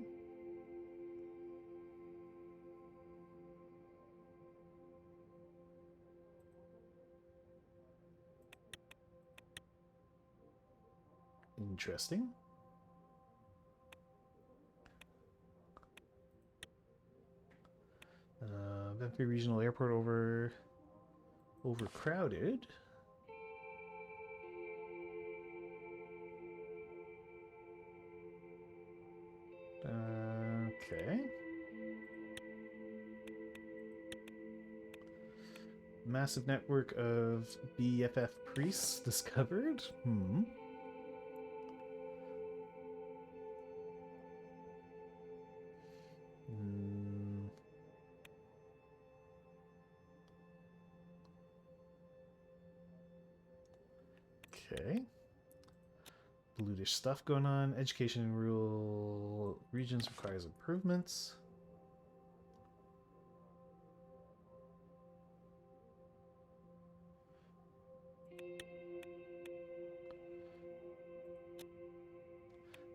Interesting. Ventnor Regional Airport overcrowded. Okay. Massive network of BFF priests discovered. Okay. Blutish stuff going on. Education in rural regions requires improvements.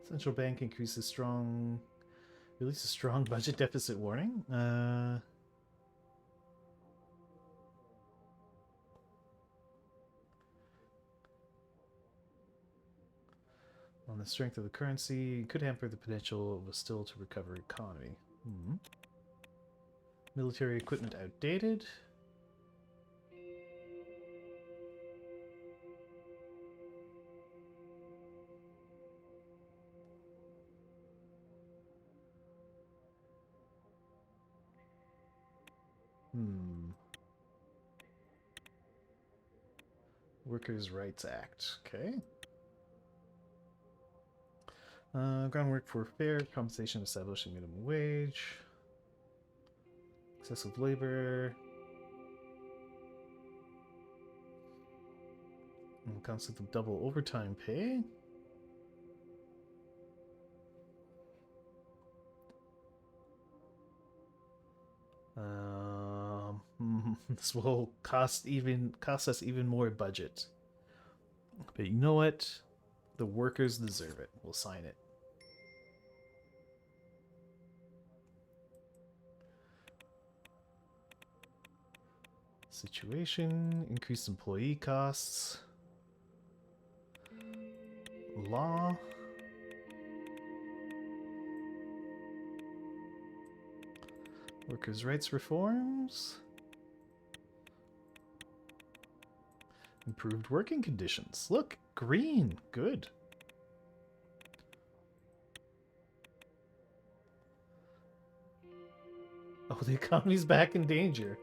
Central bank releases strong budget deficit warning. On the strength of the currency, could hamper the potential of a still to recover economy. Military equipment outdated. Workers' Rights Act. Okay. Groundwork for fair compensation establishing minimum wage. Excessive labor. Concept of double overtime pay. This will cost us even more budget. But you know what? The workers deserve it. We'll sign it. Situation, increased employee costs. Law. Workers' rights reforms. Improved working conditions. Look, green. Good. Oh, the economy's back in danger.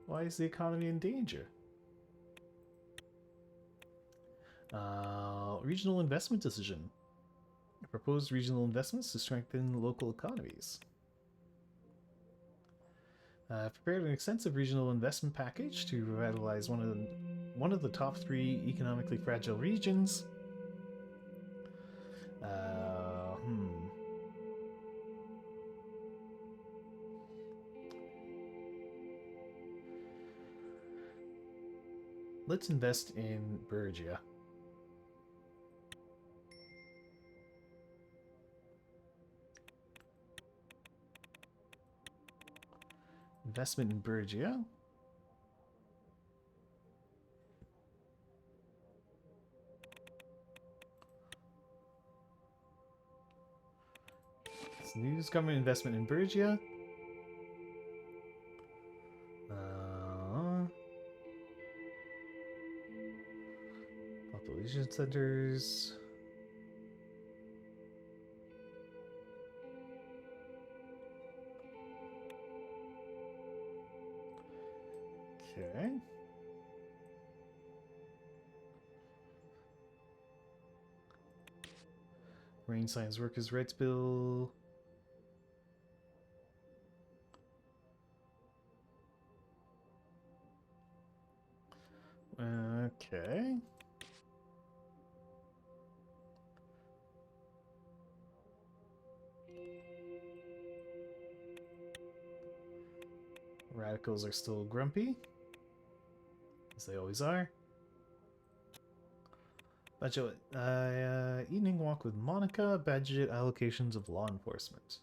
Why is the economy in danger? Regional investment decision. Proposed regional investments to strengthen local economies. Prepared an extensive regional investment package to revitalize one of the top 3 economically fragile regions. Let's invest in Bergia. Investment in Bergia. News government investment in Bergia. Population centers. Okay. Rain Science Workers' Rights Bill. Okay. Radicals are still grumpy, as they always are. Budget, evening walk with Monica, budget allocations of law enforcement.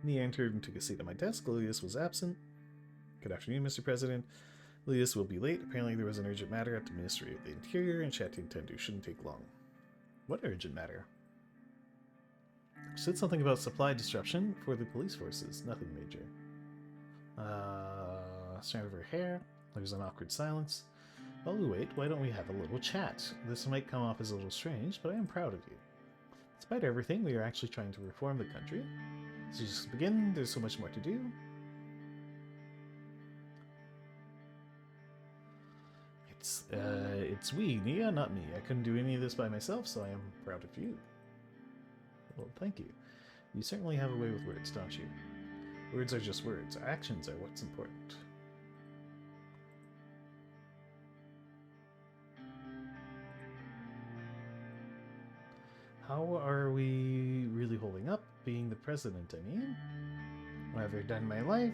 He entered and took a seat at my desk. Lilius was absent. Good afternoon, Mr. President. Lilius will be late. Apparently there was an urgent matter at the Ministry of the Interior, and chatting Tendu shouldn't take long. What urgent matter? She said something about supply disruption for the police forces. Nothing major. Strand of her hair. There's an awkward silence. While we wait, why don't we have a little chat? This might come off as a little strange, but I am proud of you. Despite everything, we are actually trying to reform the country. So just to begin, there's so much more to do. It's we, Nia, not me. I couldn't do any of this by myself, so I am proud of you. Well, thank you. You certainly have a way with words, don't you? Words are just words. Actions are what's important. How are we really holding up? Being the president, I mean. What have I done in my life?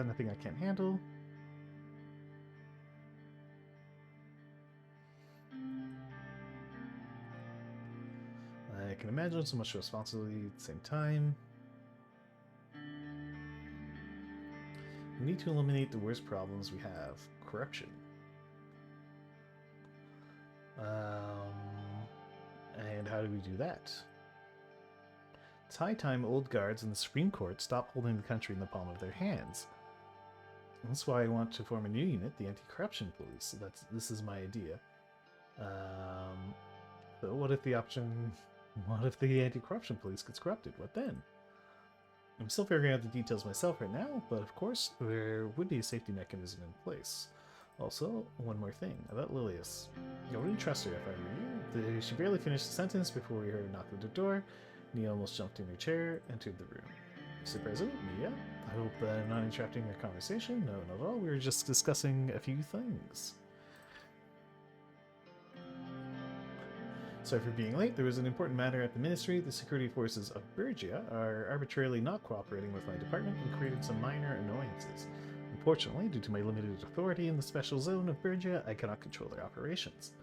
Nothing I can't handle. I can imagine so much responsibility at the same time. We need to eliminate the worst problems we have. Corruption. And how do we do that? It's high time old guards and the Supreme Court stop holding the country in the palm of their hands. That's why I want to form a new unit, the Anti-Corruption Police. This is my idea. But what if the Anti-Corruption Police gets corrupted? What then? I'm still figuring out the details myself right now, but of course, there would be a safety mechanism in place. Also, one more thing about Lilius. I wouldn't trust her if I were you. She barely finished the sentence before we heard a knock at the door. Nia almost jumped in her chair, entered the room. Mr. President, Mia, I hope I'm not interrupting your conversation. No, not at all. We were just discussing a few things. Sorry for being late. There was an important matter at the Ministry. The security forces of Bergia are arbitrarily not cooperating with my department and created some minor annoyances. Unfortunately, due to my limited authority in the special zone of Bergia, I cannot control their operations.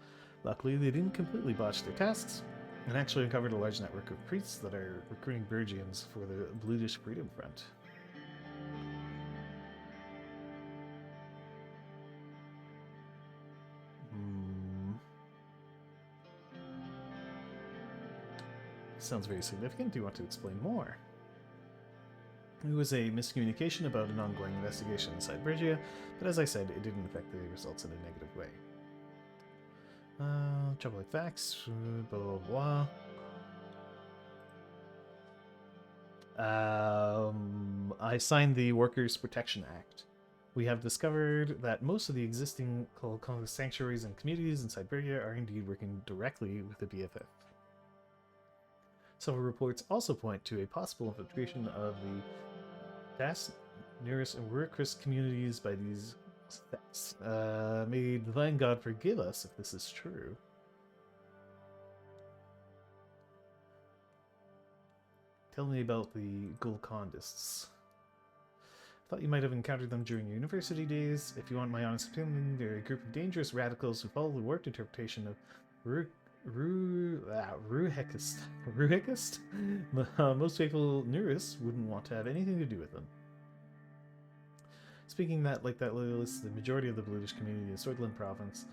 Luckily, they didn't completely botch their tasks, and actually uncovered a large network of priests that are recruiting Bergians for the Bluish Freedom Front. Sounds very significant. Do you want to explain more? It was a miscommunication about an ongoing investigation inside Bergia, but as I said, it didn't affect the results in a negative way. Troubling facts, blah blah blah. I signed the Workers' Protection Act. We have discovered that most of the existing sanctuaries and communities inside Bergia are indeed working directly with the BFF. Several reports also point to a possible infiltration of the Das, Nearest, and Ruhrkreis communities by these sects. May the divine God forgive us if this is true. Tell me about the Gulkondists. I thought you might have encountered them during your university days. If you want my honest opinion, they're a group of dangerous radicals who follow the warped interpretation of Ruhekist. Ruhekist? Most faithful Nurists wouldn't want to have anything to do with them. Speaking like that loyalists, the majority of the Bluish community in Sordland province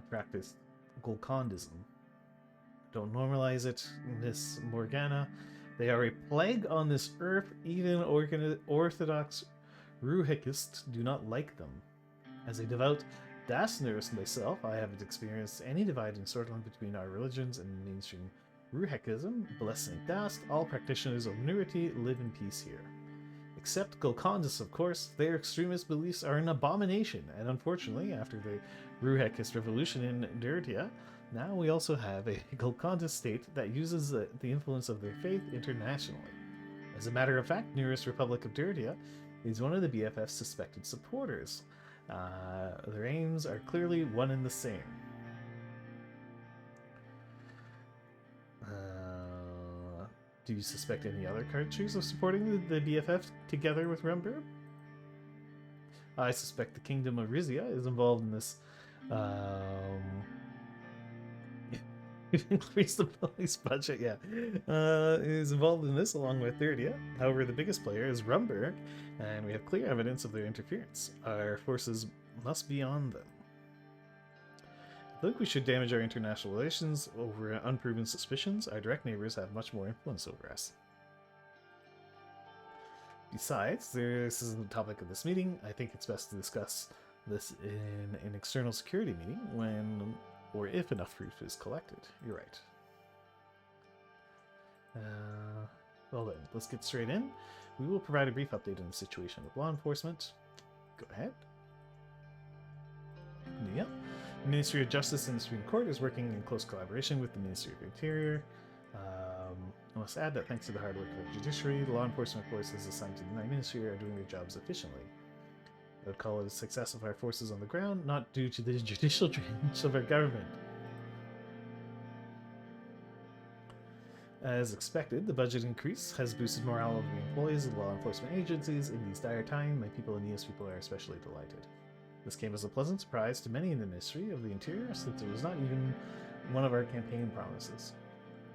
practice Golkondism. Don't normalize it, Miss Morgana. They are a plague on this earth. Even Orthodox Ruhekists do not like them. As a devout Das Nurist myself, I haven't experienced any divide in Sordland between our religions and mainstream Ruhekism. Bless Saint Dast, all practitioners of Nurity live in peace here. Except Golkondists, of course. Their extremist beliefs are an abomination, and unfortunately, after the Ruhekist revolution in Dirtia, now we also have a Golkondist state that uses the influence of their faith internationally. As a matter of fact, Nearest Republic of Dirtia is one of the BFF's suspected supporters. Their aims are clearly one and the same. Do you suspect any other countries of supporting the BFF together with Rumber? I suspect the Kingdom of Rizia is involved in this. Increase the police budget, yeah. Is involved in this along with Thirdia. However, the biggest player is Rumberg, and we have clear evidence of their interference. Our forces must be on them. I think we should damage our international relations over unproven suspicions. Our direct neighbors have much more influence over us. Besides, this isn't the topic of this meeting. I think it's best to discuss this in an external security meeting when or if enough proof is collected. You're right. Well then, let's get straight in. We will provide a brief update on the situation with law enforcement. Go ahead. Yeah. The Ministry of Justice and the Supreme Court is working in close collaboration with the Ministry of Interior. I must add that thanks to the hard work of the judiciary, the law enforcement forces assigned to the Ministry are doing their jobs efficiently. I would call it a success of our forces on the ground, not due to the judicial drainage of our government. As expected, the budget increase has boosted morale of the employees of the law enforcement agencies. In these dire times, my people and NEOS people are especially delighted. This came as a pleasant surprise to many in the Ministry of the Interior, since it was not even one of our campaign promises.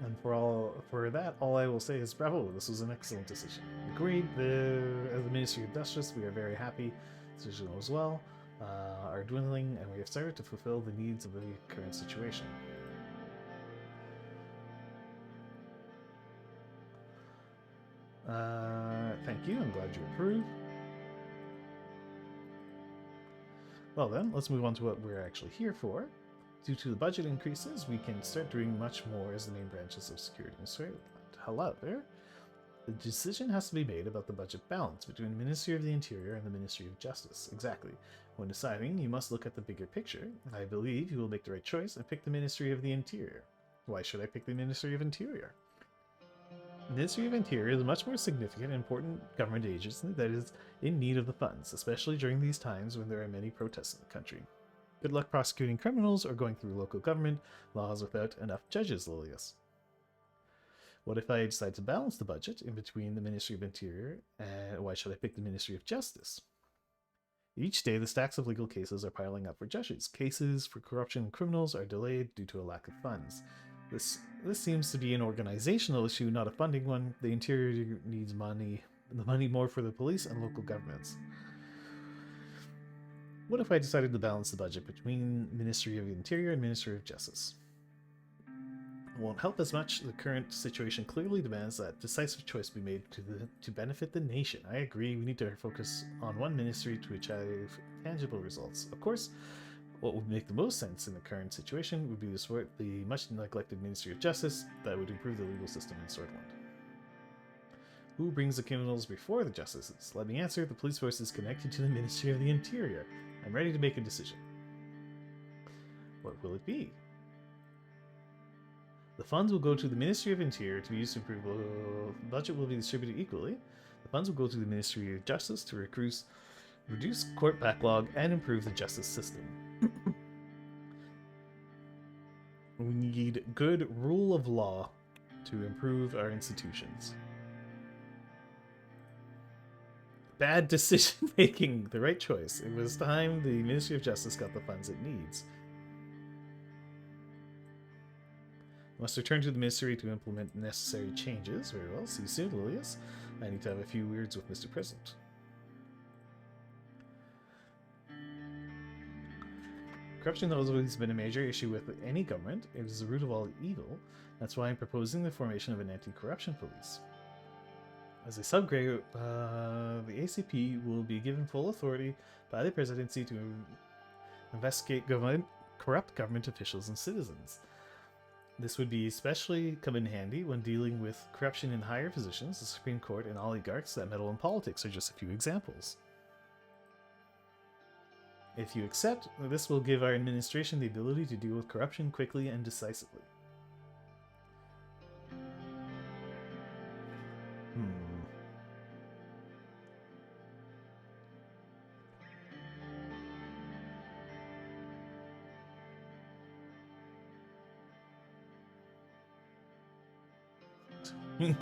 And for that, all I will say is bravo, this was an excellent decision. Agreed, as the Ministry of Justice, we are very happy. Decision as well are dwindling, and we have started to fulfill the needs of the current situation. Thank you, I'm glad you approve. Well then, let's move on to what we're actually here for. Due to the budget increases, we can start doing much more as the main branches of security in Switzerland. However, the decision has to be made about the budget balance between the Ministry of the Interior and the Ministry of Justice. Exactly. When deciding, you must look at the bigger picture. I believe you will make the right choice and pick the Ministry of the Interior. Why should I pick the Ministry of Interior? Ministry of Interior is a much more significant and important government agency that is in need of the funds, especially during these times when there are many protests in the country. Good luck prosecuting criminals or going through local government laws without enough judges, Lilius. What if I decide to balance the budget in between the Ministry of Interior and why should I pick the Ministry of Justice? Each day, the stacks of legal cases are piling up for judges. Cases for corruption and criminals are delayed due to a lack of funds. This seems to be an organizational issue, not a funding one. The Interior needs money, the money more for the police and local governments. What if I decided to balance the budget between Ministry of Interior and Ministry of Justice? It won't help as much. The current situation clearly demands that decisive choice be made to benefit the nation. I agree, we need to focus on one ministry to achieve tangible results. Of course, what would make the most sense in the current situation would be to support the much neglected Ministry of Justice that would improve the legal system in Swordland. Who brings the criminals before the justices? Let me answer. The police force is connected to the Ministry of the Interior. I'm ready to make a decision. What will it be? The funds will go to the Ministry of Interior to be used to improve. The budget will be distributed equally. The funds will go to the Ministry of Justice to reduce court backlog and improve the justice system. We need good rule of law to improve our institutions. Bad decision making, the right choice. It was time the Ministry of Justice got the funds it needs. Must return to the Ministry to implement necessary changes. Very well. See you soon, Lilius. I need to have a few words with Mr. President. Corruption has always been a major issue with any government. It is the root of all evil. That's why I'm proposing the formation of an anti-corruption police. As a subgrade, the ACP will be given full authority by the presidency to investigate corrupt government officials and citizens. This would be especially come in handy when dealing with corruption in higher positions. The Supreme Court and oligarchs that meddle in politics are just a few examples. If you accept, this will give our administration the ability to deal with corruption quickly and decisively.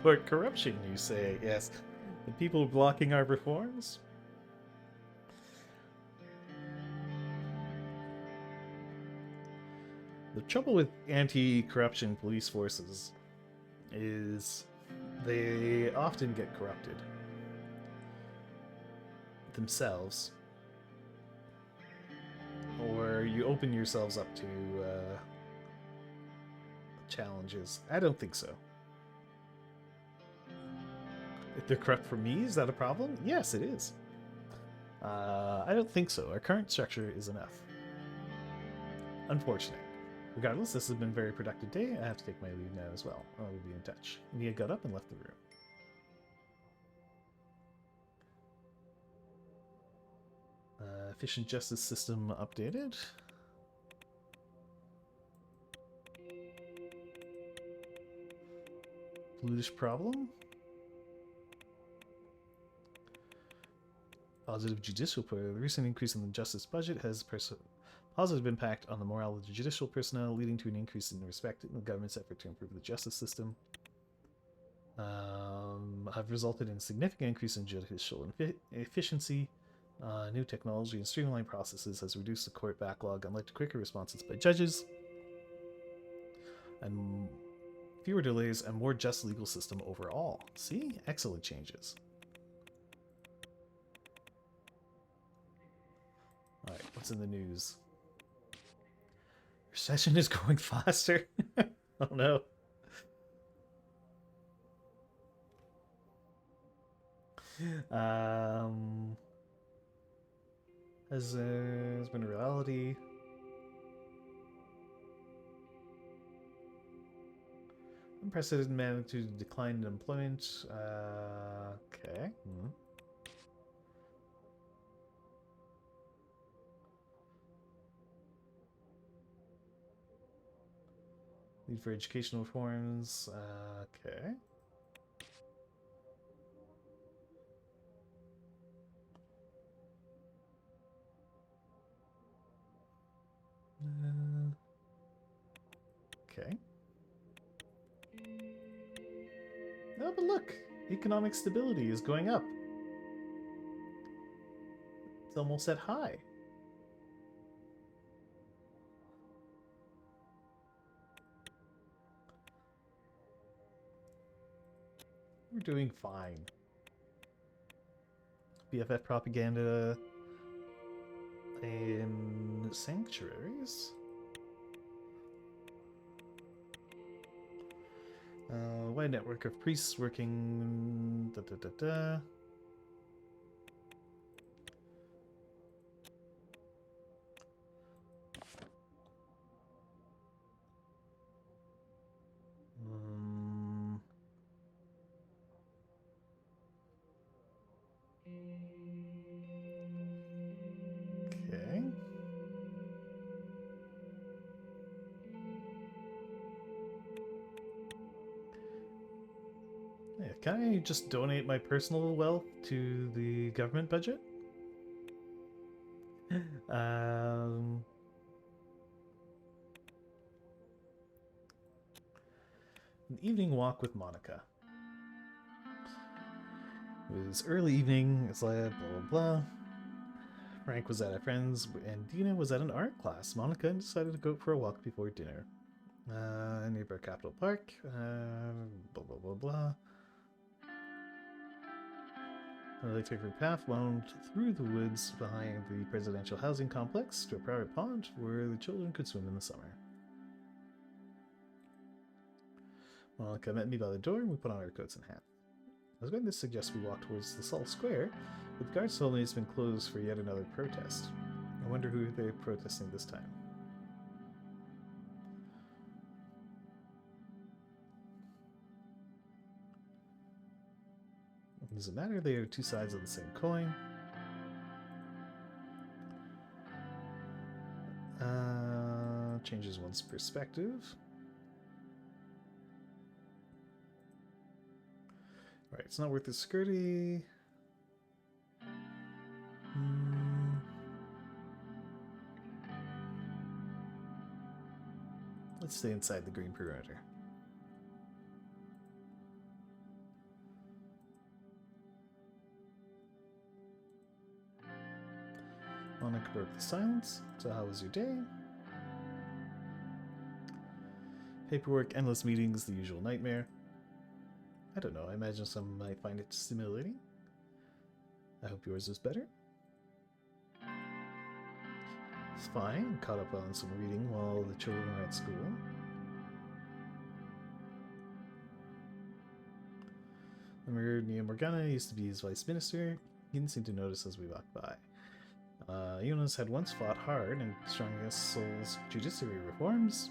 Court corruption, you say? Yes. The people blocking our reforms? The trouble with anti-corruption police forces is they often get corrupted themselves, or you open yourselves up to challenges. I don't think so. If they're corrupt for me, is that a problem? Yes, it is. I don't think so. Our current structure is enough. Unfortunate. Regardless, this has been a very productive day. I have to take my leave now as well. I will be in touch. Nia got up and left the room. Efficient justice system updated. Bluish problem. Positive judicial player. The recent increase in the justice budget has positive impact on the morale of the judicial personnel, leading to an increase in respect in the government's effort to improve the justice system. Have resulted in a significant increase in judicial efficiency. New technology and streamlined processes has reduced the court backlog and led to quicker responses by judges, and fewer delays and more just legal system overall. See? Excellent changes. Alright, what's in the news? Recession is going faster. Oh no. Has been a reality. Unprecedented magnitude of decline in employment. Okay. Need for educational reforms. Okay. Okay. Oh, but look! Economic stability is going up. It's almost at high. We're doing fine. BFF propaganda in sanctuaries. Wide network of priests working. Da, da, da, da. Okay. Yeah, can I just donate my personal wealth to the government budget? An evening walk with Monica. It was early evening. It's like blah blah blah. Frank was at a friend's, and Dina was at an art class. Monica decided to go out for a walk before dinner. Nearby Capitol Park. Blah blah blah blah. They took her path wound through the woods behind the presidential housing complex to a private pond where the children could swim in the summer. Monica met me by the door and we put on our coats and hats. I was going to suggest we walk towards the Salt Square, but the guards told me it's been closed for yet another protest. I wonder who they're protesting this time. Does it matter? They are two sides of the same coin. Changes one's perspective. Alright, it's not worth the security. Let's stay inside the green perimeter. Monica broke the silence. So how was your day? Paperwork, endless meetings, the usual nightmare. I don't know, I imagine some might find it stimulating. I hope yours is better. It's fine, caught up on some reading while the children were at school. Remember, Nia Morgana used to be his vice minister. He didn't seem to notice as we walked by. Jonas had once fought hard and strong against Seoul's judiciary reforms.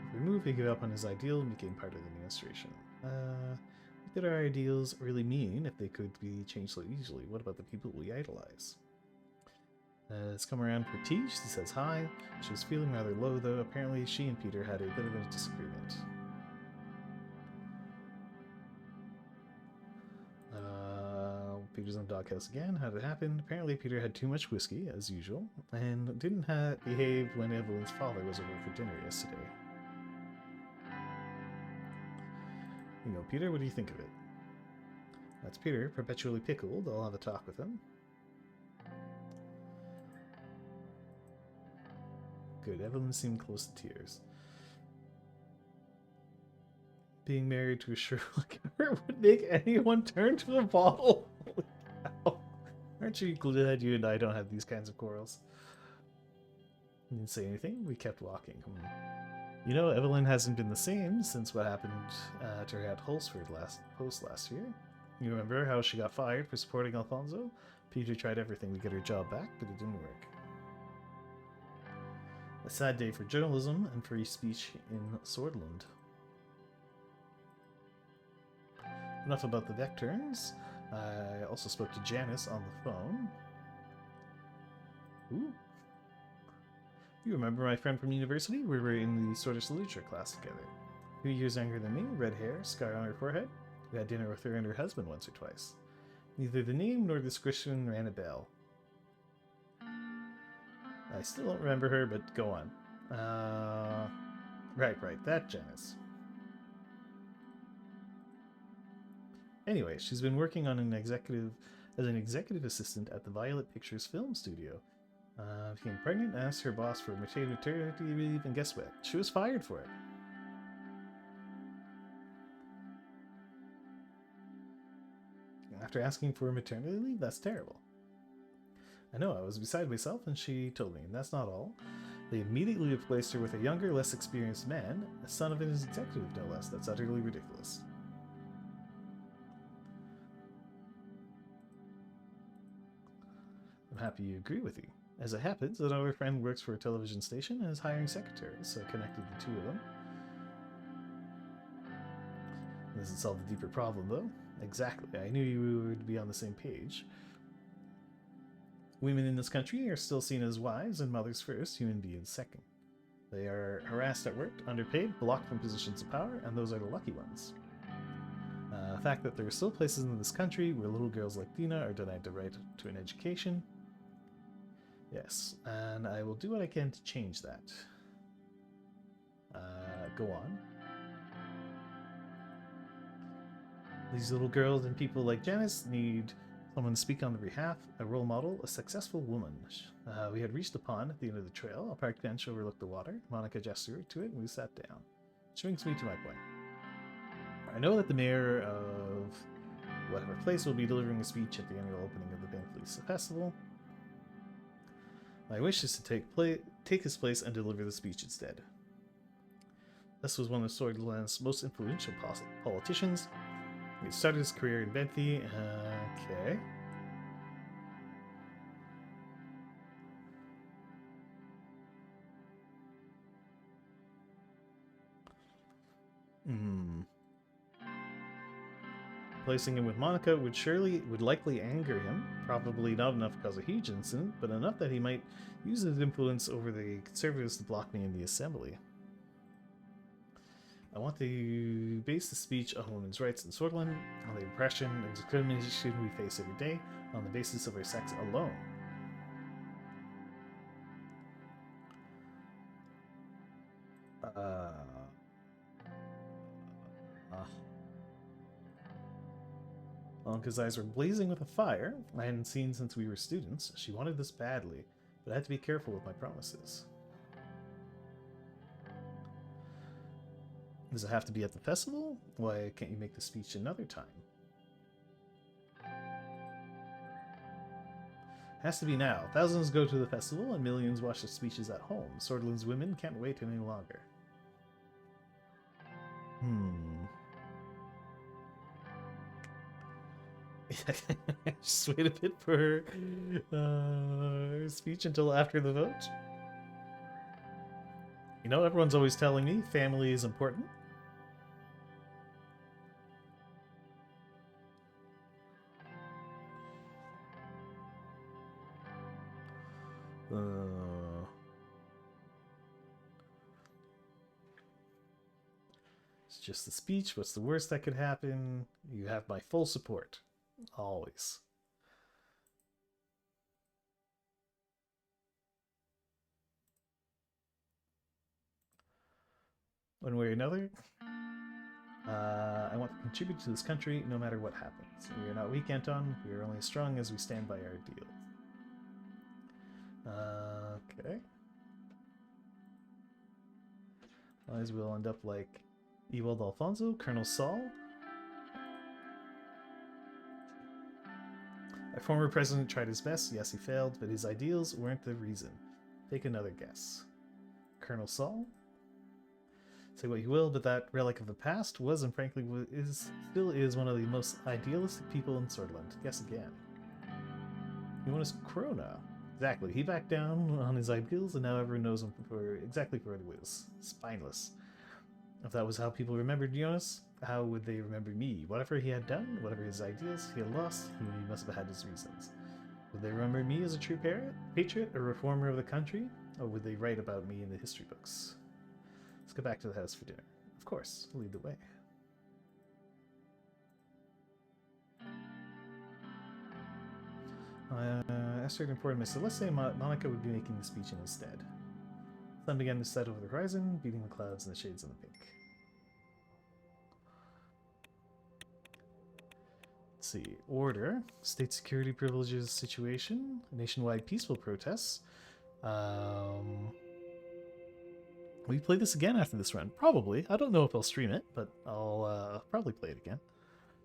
If we moved, he gave up on his ideal and became part of the administration. What did our ideals really mean if they could be changed so easily? What about the people we idolize? Let's come around for tea. She says hi. She was feeling rather low, though. Apparently, she and Peter had a bit of a disagreement. Peter's in the doghouse again. How did it happen? Apparently, Peter had too much whiskey, as usual, and didn't behave when Evelyn's father was over for dinner yesterday. You know, Peter, what do you think of it? That's Peter, perpetually pickled. I'll have a talk with him. Good. Evelyn seemed close to tears. Being married to a Sherlock would make anyone turn to a bottle. Holy cow. Aren't you glad you and I don't have these kinds of quarrels? He didn't say anything. We kept walking. You know, Evelyn hasn't been the same since what happened to her at Holsford last year. You remember how she got fired for supporting Alfonso? Peter tried everything to get her job back, but it didn't work. A sad day for journalism and free speech in Swordland. Enough about the Vecturns. I also spoke to Janice on the phone. Ooh. You remember my friend from university? We were in the Swordfish Literature class together. 2 years younger than me, red hair, scar on her forehead. We had dinner with her and her husband once or twice. Neither the name nor the description rang a bell. I still don't remember her, but go on. Right, that Janice. Anyway, she's been working on as an executive assistant at the Violet Pictures film studio. Became pregnant and asked her boss for maternity leave, and guess what? She was fired for it. After asking for maternity leave? That's terrible. I know, I was beside myself and she told me, and that's not all. They immediately replaced her with a younger, less experienced man, a son of an executive, no less. That's utterly ridiculous. I'm happy you agree with you. As it happens, another friend works for a television station and is hiring secretaries, so I connected the two of them. It doesn't solve the deeper problem, though. Exactly. I knew you would be on the same page. Women in this country are still seen as wives and mothers first, human beings second. They are harassed at work, underpaid, blocked from positions of power, and those are the lucky ones. The fact that there are still places in this country where little girls like Dina are denied the right to an education. Yes, and I will do what I can to change that. Go on. These little girls and people like Janice need someone to speak on their behalf, a role model, a successful woman. We had reached the pond at the end of the trail. A park bench overlooked the water. Monica gestured to it, and we sat down. Which brings me to my point. I know that the mayor of whatever place will be delivering a speech at the annual opening of the Bentley Festival. My wish is to take his place and deliver the speech instead. This was one of Swordland's most influential politicians. He started his career in Bentley. Okay. Placing him with Monica would likely anger him. Probably not enough to cause a huge incident, but enough that he might use his influence over the Conservatives to block me in the assembly. I want to base the speech on women's rights in Swordland, on the oppression and discrimination we face every day, on the basis of our sex alone. Monica's eyes were blazing with a fire I hadn't seen since we were students. She wanted this badly, but I had to be careful with my promises. Does it have to be at the festival? Why can't you make the speech another time? Has to be now. Thousands go to the festival and millions watch the speeches at home. Swordland's women can't wait any longer. Just wait a bit for her speech until after the vote. You know, everyone's always telling me family is important. It's just a speech. What's the worst that could happen? You have my full support. Always. One way or another, I want to contribute to this country no matter what happens. We are not weak, Anton. We are only strong as we stand by our deal. Okay. Otherwise, we'll end up like Ewald Alfonso, Colonel Saul. Our former president tried his best. Yes, he failed, but his ideals weren't the reason. Take another guess. Colonel Saul? Say what you will, but that relic of the past was, and frankly still is one of the most idealistic people in Swordland. Guess again. He won his Corona. Exactly. He backed down on his ideals, and now everyone knows him for exactly what it was. Spineless. If that was how people remembered Jonas, how would they remember me? Whatever he had done, whatever his ideals he had lost, he must have had his reasons. Would they remember me as a true patriot, a reformer of the country, or would they write about me in the history books? Let's go back to the house for dinner. Of course, lead the way. Esther informed me, so let's say Monica would be making the speech in his stead. Sun began to set over the horizon, beating the clouds and the shades in the pink. Let's see. Order. State security privileges situation. Nationwide peaceful protests. We play this again after this run. Probably. I don't know if I'll stream it, but I'll probably play it again.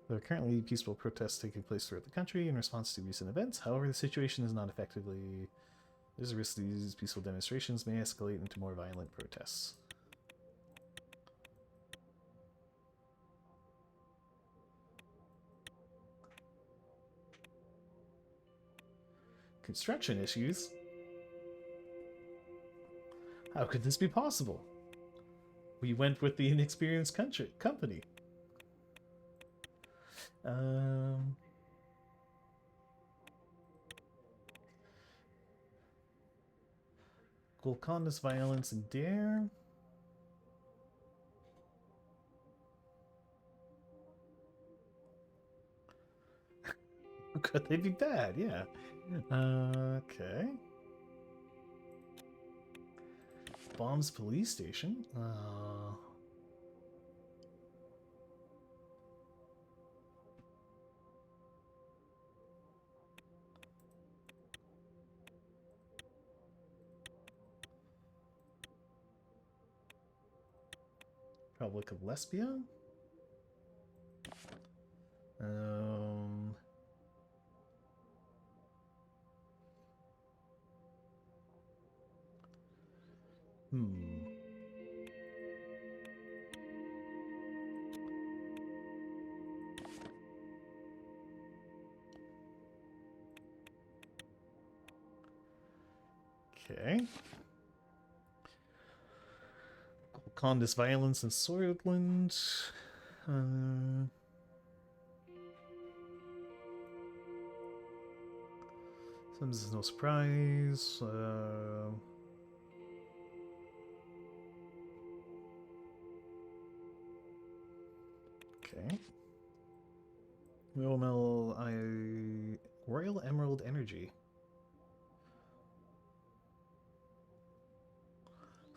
There are currently peaceful protests taking place throughout the country in response to recent events. However, the situation is not effectively... There's a risk these peaceful demonstrations may escalate into more violent protests. Construction issues? How could this be possible? We went with the inexperienced company. Golconda's violence and dare. Could they be bad? Yeah. Okay. Bombs police station. Republic of Lesbia. Okay. Golconda's violence in Soilland. This is no surprise. Okay. Royal Emerald Energy.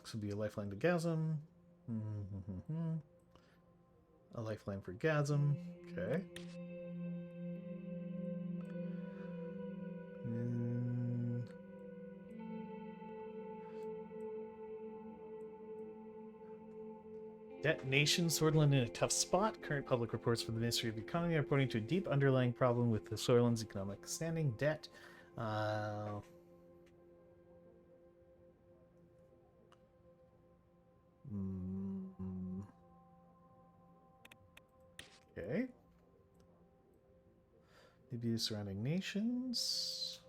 This would be a lifeline to Gasm. A lifeline for Gasm. Okay. Detonation. Swordland in a tough spot. Current public reports from the Ministry of the Economy are pointing to a deep underlying problem with the Swordland's economic standing. Debt. Okay. Maybe surrounding nations.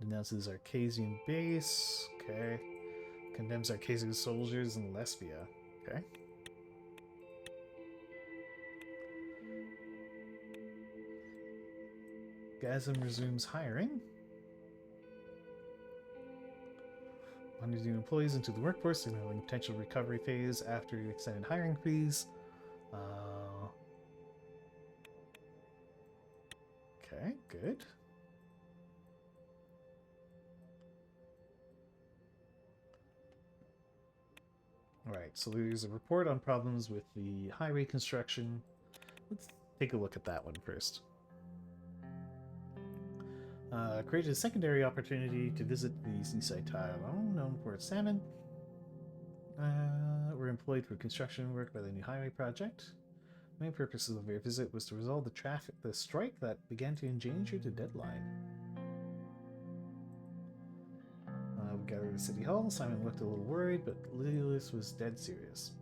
Denounces Arcasian base. Okay. Condemns Arcasian soldiers in Lesbia. Okay. Gasm resumes hiring. 100 new employees into the workforce, signaling potential recovery phase after extended hiring freeze. Okay, good. Alright, so there's a report on problems with the highway construction. Let's take a look at that one first. Created a secondary opportunity to visit the seaside tile known for its salmon. Were employed for construction work by the new highway project. The main purpose of their visit was to resolve the strike that began to endanger the deadline. We gathered at City Hall. Simon looked a little worried, but Lilius was dead serious.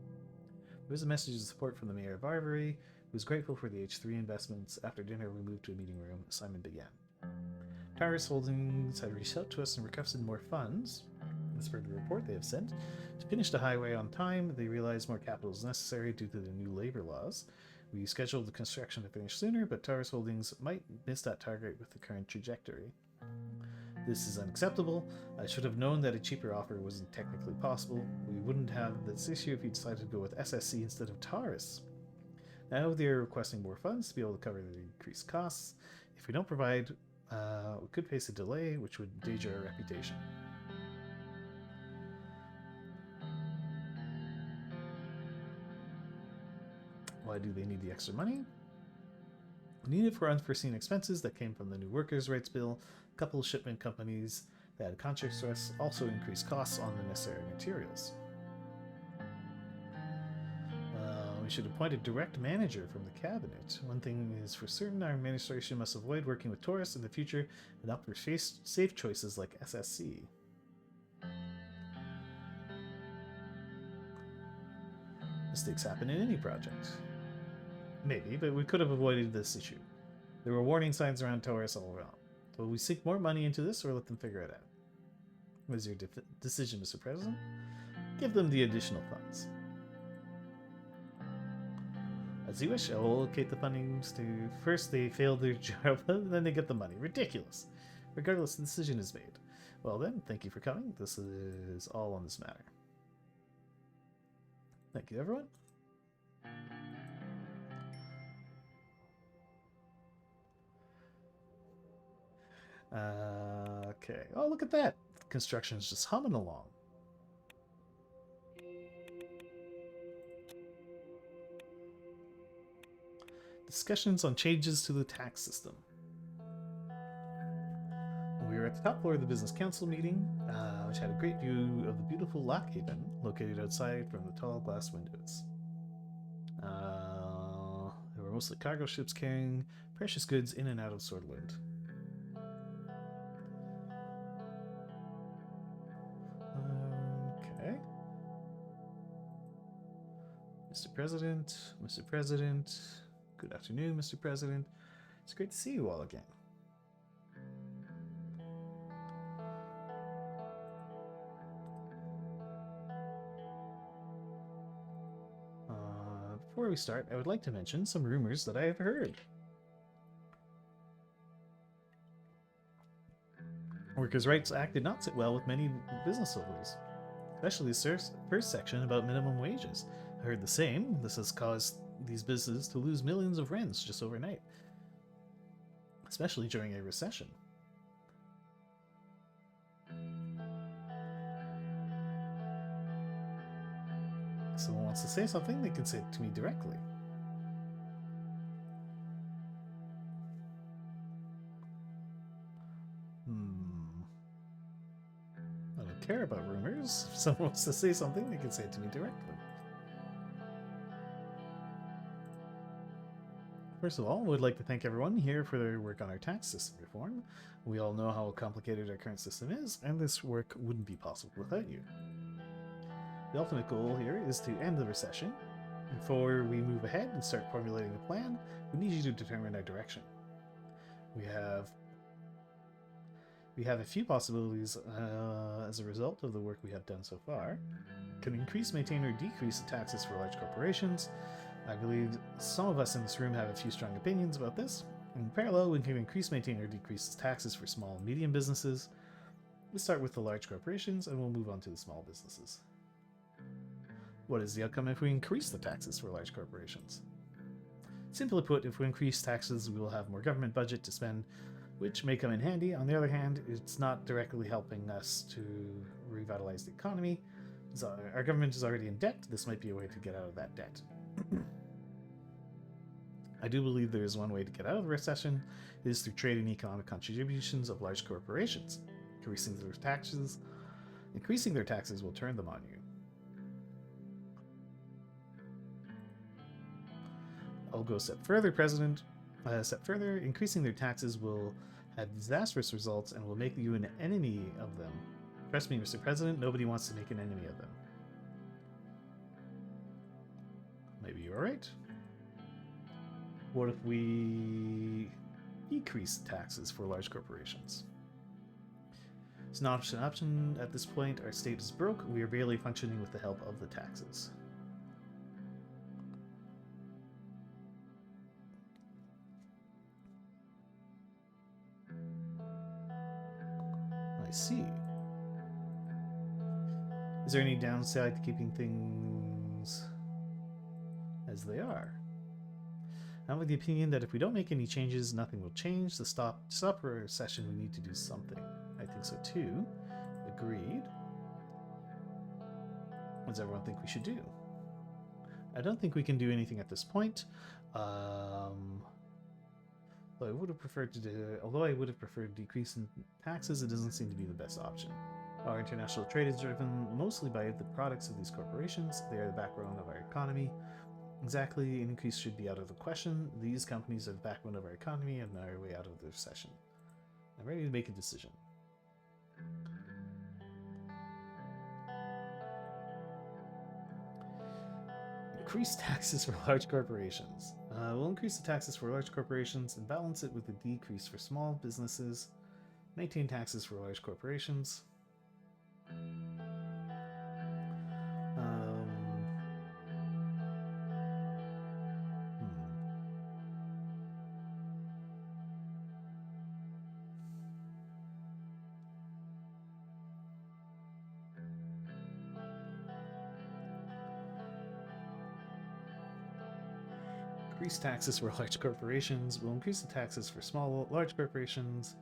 There was a message of support from the mayor of Arvery, who was grateful for the H3 investments. After dinner, we moved to a meeting room. Simon began. Tyrus Holdings had reached out to us and requested more funds. As per the report they have sent, to finish the highway on time, they realized more capital is necessary due to the new labor laws. We scheduled the construction to finish sooner, but Tyrus Holdings might miss that target with the current trajectory. This is unacceptable. I should have known that a cheaper offer wasn't technically possible. We wouldn't have this issue if you decided to go with SSC instead of Taurus. Now they are requesting more funds to be able to cover the increased costs. If we don't provide, we could face a delay, which would endanger our reputation. Why do they need the extra money? They need it for unforeseen expenses that came from the new workers' rights bill. A couple of shipment companies that had contract stress also increased costs on the necessary materials. We should appoint a direct manager from the cabinet. One thing is for certain, our administration must avoid working with tourists in the future and opt for safe choices like SSC. Mistakes happen in any project. Maybe, but we could have avoided this issue. There were warning signs around tourists all around. Will we sink more money into this or let them figure it out? What is your decision, Mr. President? Give them the additional funds. As you wish, I will allocate the fundings to... First they fail their job, then they get the money. Ridiculous. Regardless, the decision is made. Well then, thank you for coming. This is all on this matter. Thank you, everyone. Okay. Oh, look at that. Construction is just humming along. Discussions on changes to the tax system. We were at the top floor of the Business Council meeting, which had a great view of the beautiful Lock Haven located outside from the tall glass windows. There were mostly cargo ships carrying precious goods in and out of Swordland. Okay. Mr. President. Good afternoon, Mr. President. It's great to see you all again. Before we start, I would like to mention some rumors that I have heard. Workers' Rights Act did not sit well with many business owners, especially the first section about minimum wages. I heard the same. This has caused these businesses to lose millions of rents just overnight, especially during a recession. If someone wants to say something, they can say it to me directly. I don't care about rumors. If someone wants to say something, they can say it to me directly. First of all, I would like to thank everyone here for their work on our tax system reform. We all know how complicated our current system is, and this work wouldn't be possible without you. The ultimate goal here is to end the recession. Before we move ahead and start formulating a plan, we need you to determine our direction. We have a few possibilities as a result of the work we have done so far. Can increase, maintain, or decrease the taxes for large corporations. I believe some of us in this room have a few strong opinions about this. In parallel, we can increase, maintain, or decrease taxes for small and medium businesses. We'll start with the large corporations, and we'll move on to the small businesses. What is the outcome if we increase the taxes for large corporations? Simply put, if we increase taxes, we will have more government budget to spend, which may come in handy. On the other hand, it's not directly helping us to revitalize the economy. So our government is already in debt. This might be a way to get out of that debt. I do believe there is one way to get out of the recession. It is through trade and economic contributions of large corporations. Increasing their taxes will turn them on you. I'll go a step further, increasing their taxes will have disastrous results and will make you an enemy of them. Trust me, Mr. President, nobody wants to make an enemy of them. Maybe you're right. What if we decrease taxes for large corporations? It's not an option at this point. Our state is broke. We are barely functioning with the help of the taxes. I see. Is there any downside to keeping things as they are? I'm of the opinion that if we don't make any changes, nothing will change. To stop a recession, we need to do something. I think so too. Agreed. What does everyone think we should do? I don't think we can do anything at this point. Though I would have preferred to although I would have preferred decrease in taxes, it doesn't seem to be the best option. Our international trade is driven mostly by the products of these corporations. They are the backbone of our economy. Exactly, an increase should be out of the question. These companies are the backbone of our economy and our way out of the recession. I'm ready to make a decision. Increase taxes for large corporations. We'll increase the taxes for large corporations and balance it with a decrease for small businesses. Maintain taxes for large corporations. Increase taxes for large corporations. We'll increase the taxes for large corporations.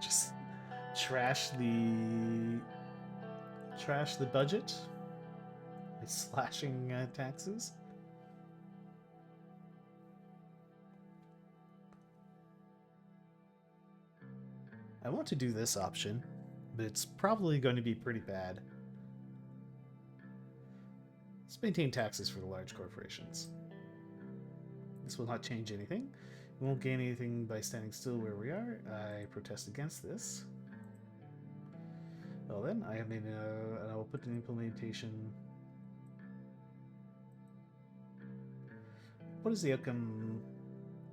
Just trash the budget by slashing taxes. I want to do this option, but it's probably going to be pretty bad. Let's maintain taxes for the large corporations. This will not change anything. We won't gain anything by standing still where we are. I protest against this. Well then, I have made and I will put an implementation. What is the outcome?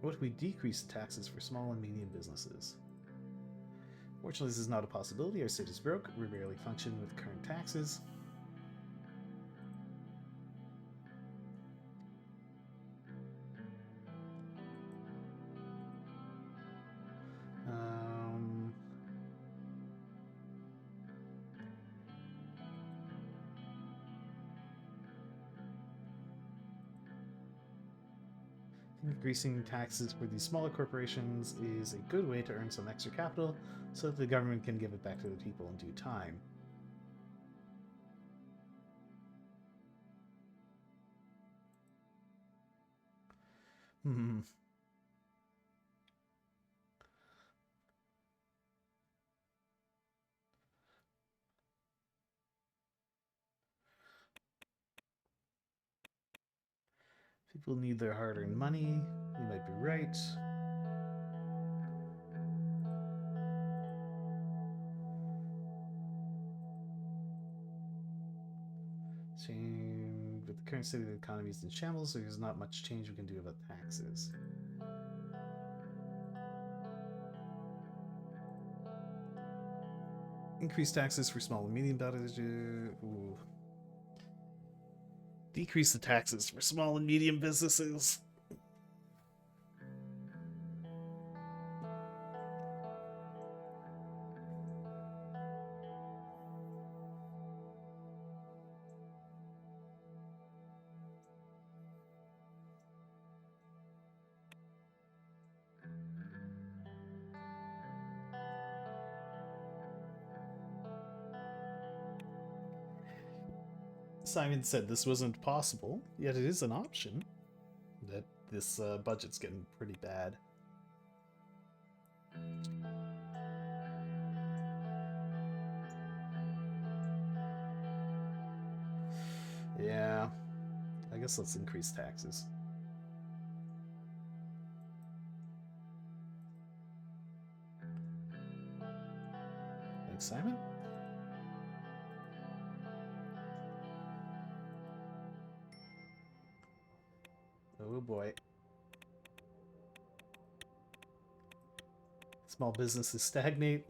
What if we decrease the taxes for small and medium businesses? Fortunately, this is not a possibility. Our state is broke. We barely function with current taxes. Increasing taxes for these smaller corporations is a good way to earn some extra capital so that the government can give it back to the people in due time. People need their hard-earned money. You might be right. With the current state of the economy is in shambles, there's not much change we can do about taxes. Increase taxes for small and medium businesses. Decrease the taxes for small and medium businesses. Simon said this wasn't possible, yet it is an option. That this budget's getting pretty bad. Yeah, I guess let's increase taxes. Thanks, Simon. Oh boy. Small businesses stagnate.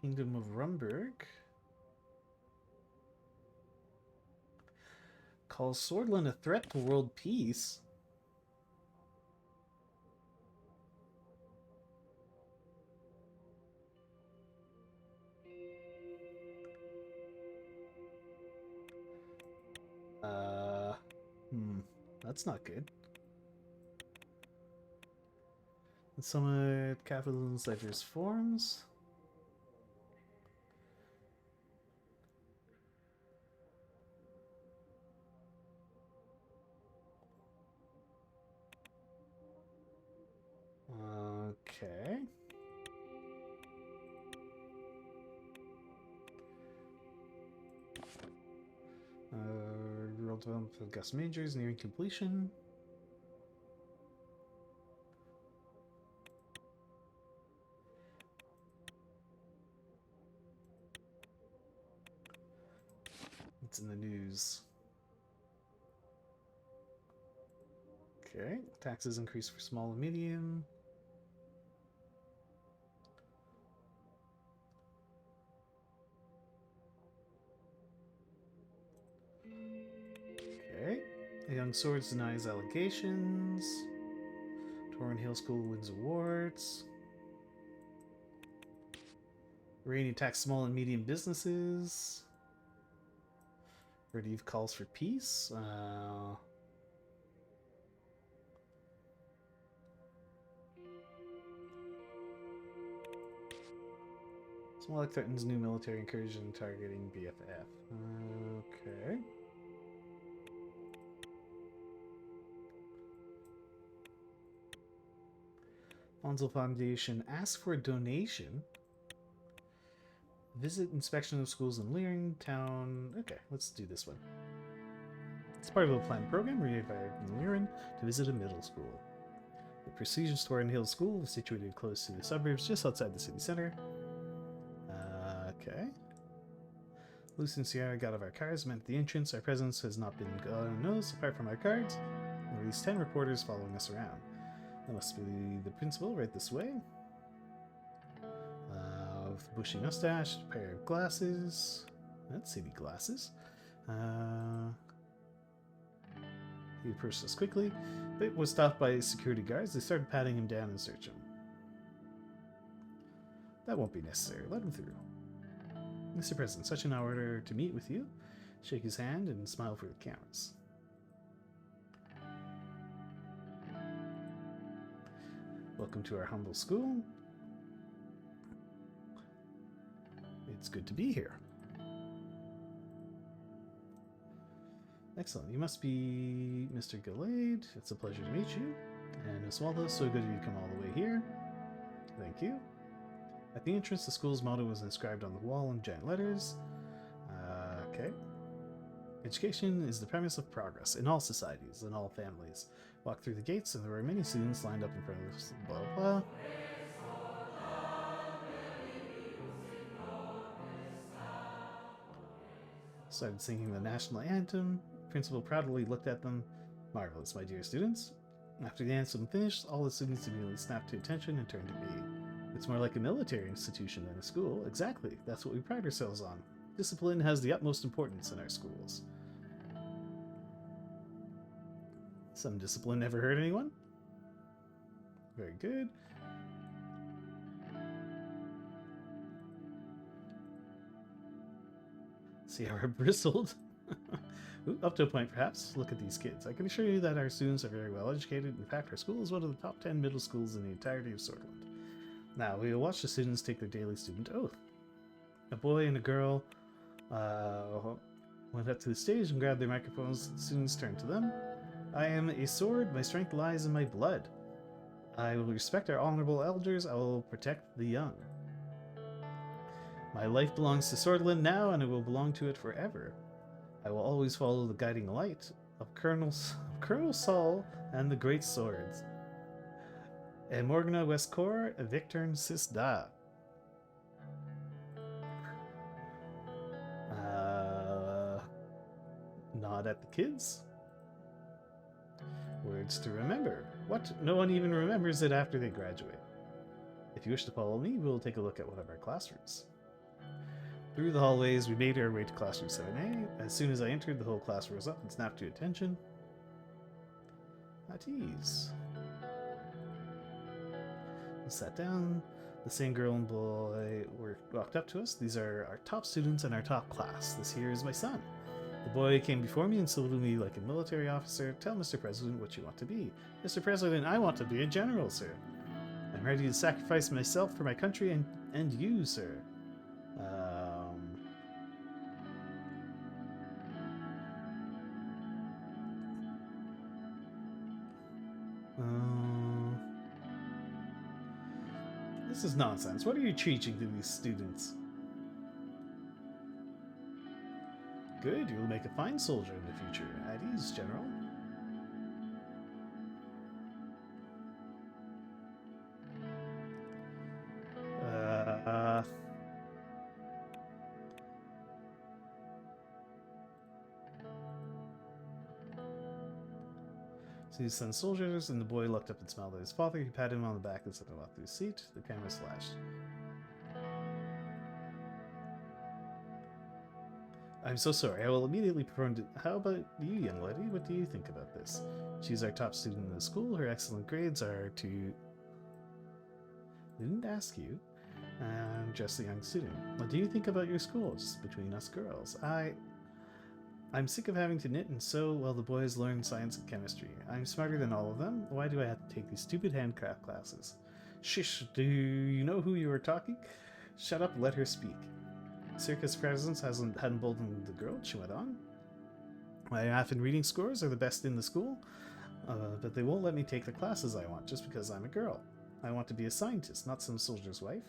Kingdom of Rumburg. Calls Swordland a threat to world peace. That's not good. Summit capitalism's diverse forms. Okay. World development of Gus Majors nearing completion. It's in the news. Okay. Taxes increase for small and medium. Okay. A Young Swords denies allegations. Torn Hill School wins awards. Rainy attacks small and medium businesses. Redive calls for peace. Smollett threatens new military incursion targeting BFF. Okay. Fonzel Foundation asks for a donation. Visit inspection of schools in Leering Town. Okay, let's do this one. It's part of a planned program reviewed by Leering to visit a middle school. The prestigious Torrin Hill School is situated close to the suburbs, just outside the city center. Okay. Lucy and Sierra got out of our cars, met at the entrance. Our presence has not been unnoticed apart from our cards. There are at least 10 reporters following us around. That must be the principal right this way. With a bushy mustache, a pair of glasses. That's city glasses. He approached us quickly, but was stopped by security guards. They started patting him down and searching him. That won't be necessary. Let him through. Mr. President, such an honor to meet with you. Shake his hand and smile for the cameras. Welcome to our humble school. It's good to be here. Excellent. You must be Mr. Gallade. It's a pleasure to meet you. And Miss Waldo, so good of you to come all the way here. Thank you. At the entrance, the school's motto was inscribed on the wall in giant letters. Okay. Education is the premise of progress in all societies, in all families. Walk through the gates, and there were many students lined up in front of us. Blah, blah. Started singing the national anthem. Principal proudly looked at them. Marvelous, my dear students. After the anthem finished, all the students immediately snapped to attention and turned to me. It's more like a military institution than a school. Exactly. That's what we pride ourselves on. Discipline has the utmost importance in our schools. Some discipline never hurt anyone. Very good. Sierra bristled. Up to a point, perhaps. Look at these kids. I can assure you that our students are very well educated. In fact, our school is one of the top 10 middle schools in the entirety of Swordland. Now, we will watch the students take their daily student oath. A boy and a girl went up to the stage and grabbed their microphones. The students turned to them. I am a sword. My strength lies in my blood. I will respect our honorable elders. I will protect the young. My life belongs to Swordland now, and it will belong to it forever. I will always follow the guiding light of Colonel Saul and the great swords. E Morgana Westcor, Victorn Sisda. Nod at the kids. Words to remember. What? No one even remembers it after they graduate. If you wish to follow me, we'll take a look at one of our classrooms. Through the hallways, we made our way to classroom 7A. As soon as I entered, the whole class rose up and snapped to attention. At ease. We sat down. The same girl and boy walked up to us. These are our top students and our top class. This here is my son. The boy came before me and saluted me like a military officer. Tell Mr. President what you want to be. Mr. President, I want to be a general, sir. I'm ready to sacrifice myself for my country and you, sir. This is nonsense. What are you teaching to these students? Good, you'll make a fine soldier in the future. At ease, General. So he sent soldiers, and the boy looked up and smiled at his father. He patted him on the back and sent him off to his seat. The camera slashed. I'm so sorry. I will immediately perform to... How about you, young lady? What do you think about this? She's our top student in the school. Her excellent grades are to... I didn't ask you. I'm just a young student. What do you think about your school? Just between us girls. I'm sick of having to knit and sew while the boys learn science and chemistry. I'm smarter than all of them. Why do I have to take these stupid handcraft classes? Shish, do you know who you are talking? Shut up, let her speak. Circus presence hadn't emboldened the girl, she went on. My math and reading scores are the best in the school, but they won't let me take the classes I want just because I'm a girl. I want to be a scientist, not some soldier's wife.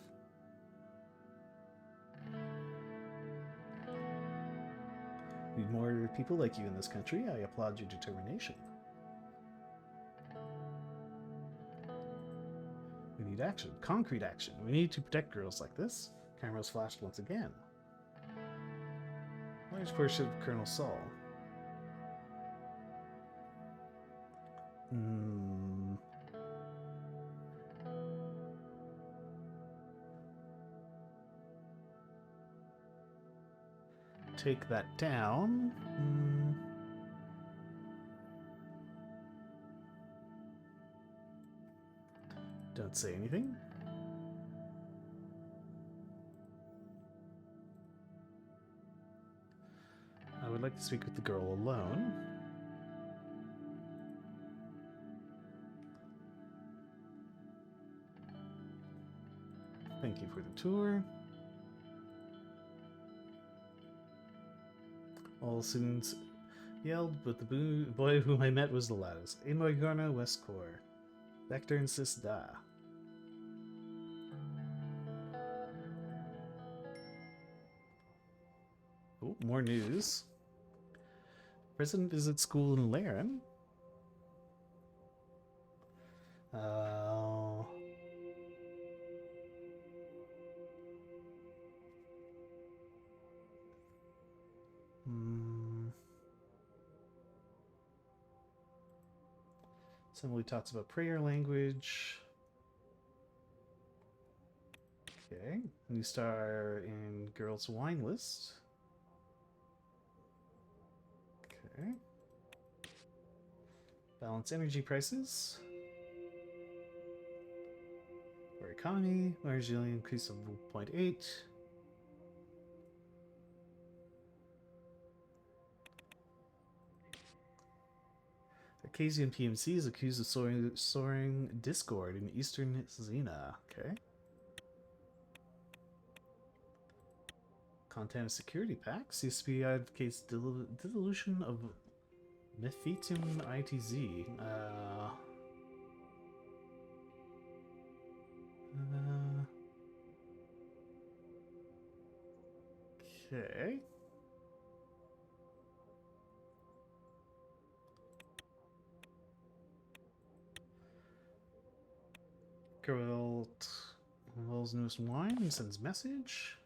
We need more people like you in this country. I applaud your determination. We need action, concrete action. We need to protect girls like this. Cameras flashed once again. Large portion of Colonel Saul. Take that down. Don't say anything. I would like to speak with the girl alone. Thank you for the tour. All students yelled, but the boy whom I met was the loudest. Imoigorna West Corps. Vector insists da. Oh, more news. President visits school in Laren. Assembly talks about prayer language. Okay. New star in girls' wine list. Okay. Balance energy prices. For economy, marginally increase of 0.8. Arcasian PMC is accused of soaring discord in eastern Xena. Okay. Content of security pack. CSP advocates dissolution of Mephitum ITZ. Okay. World's newest wine sends message.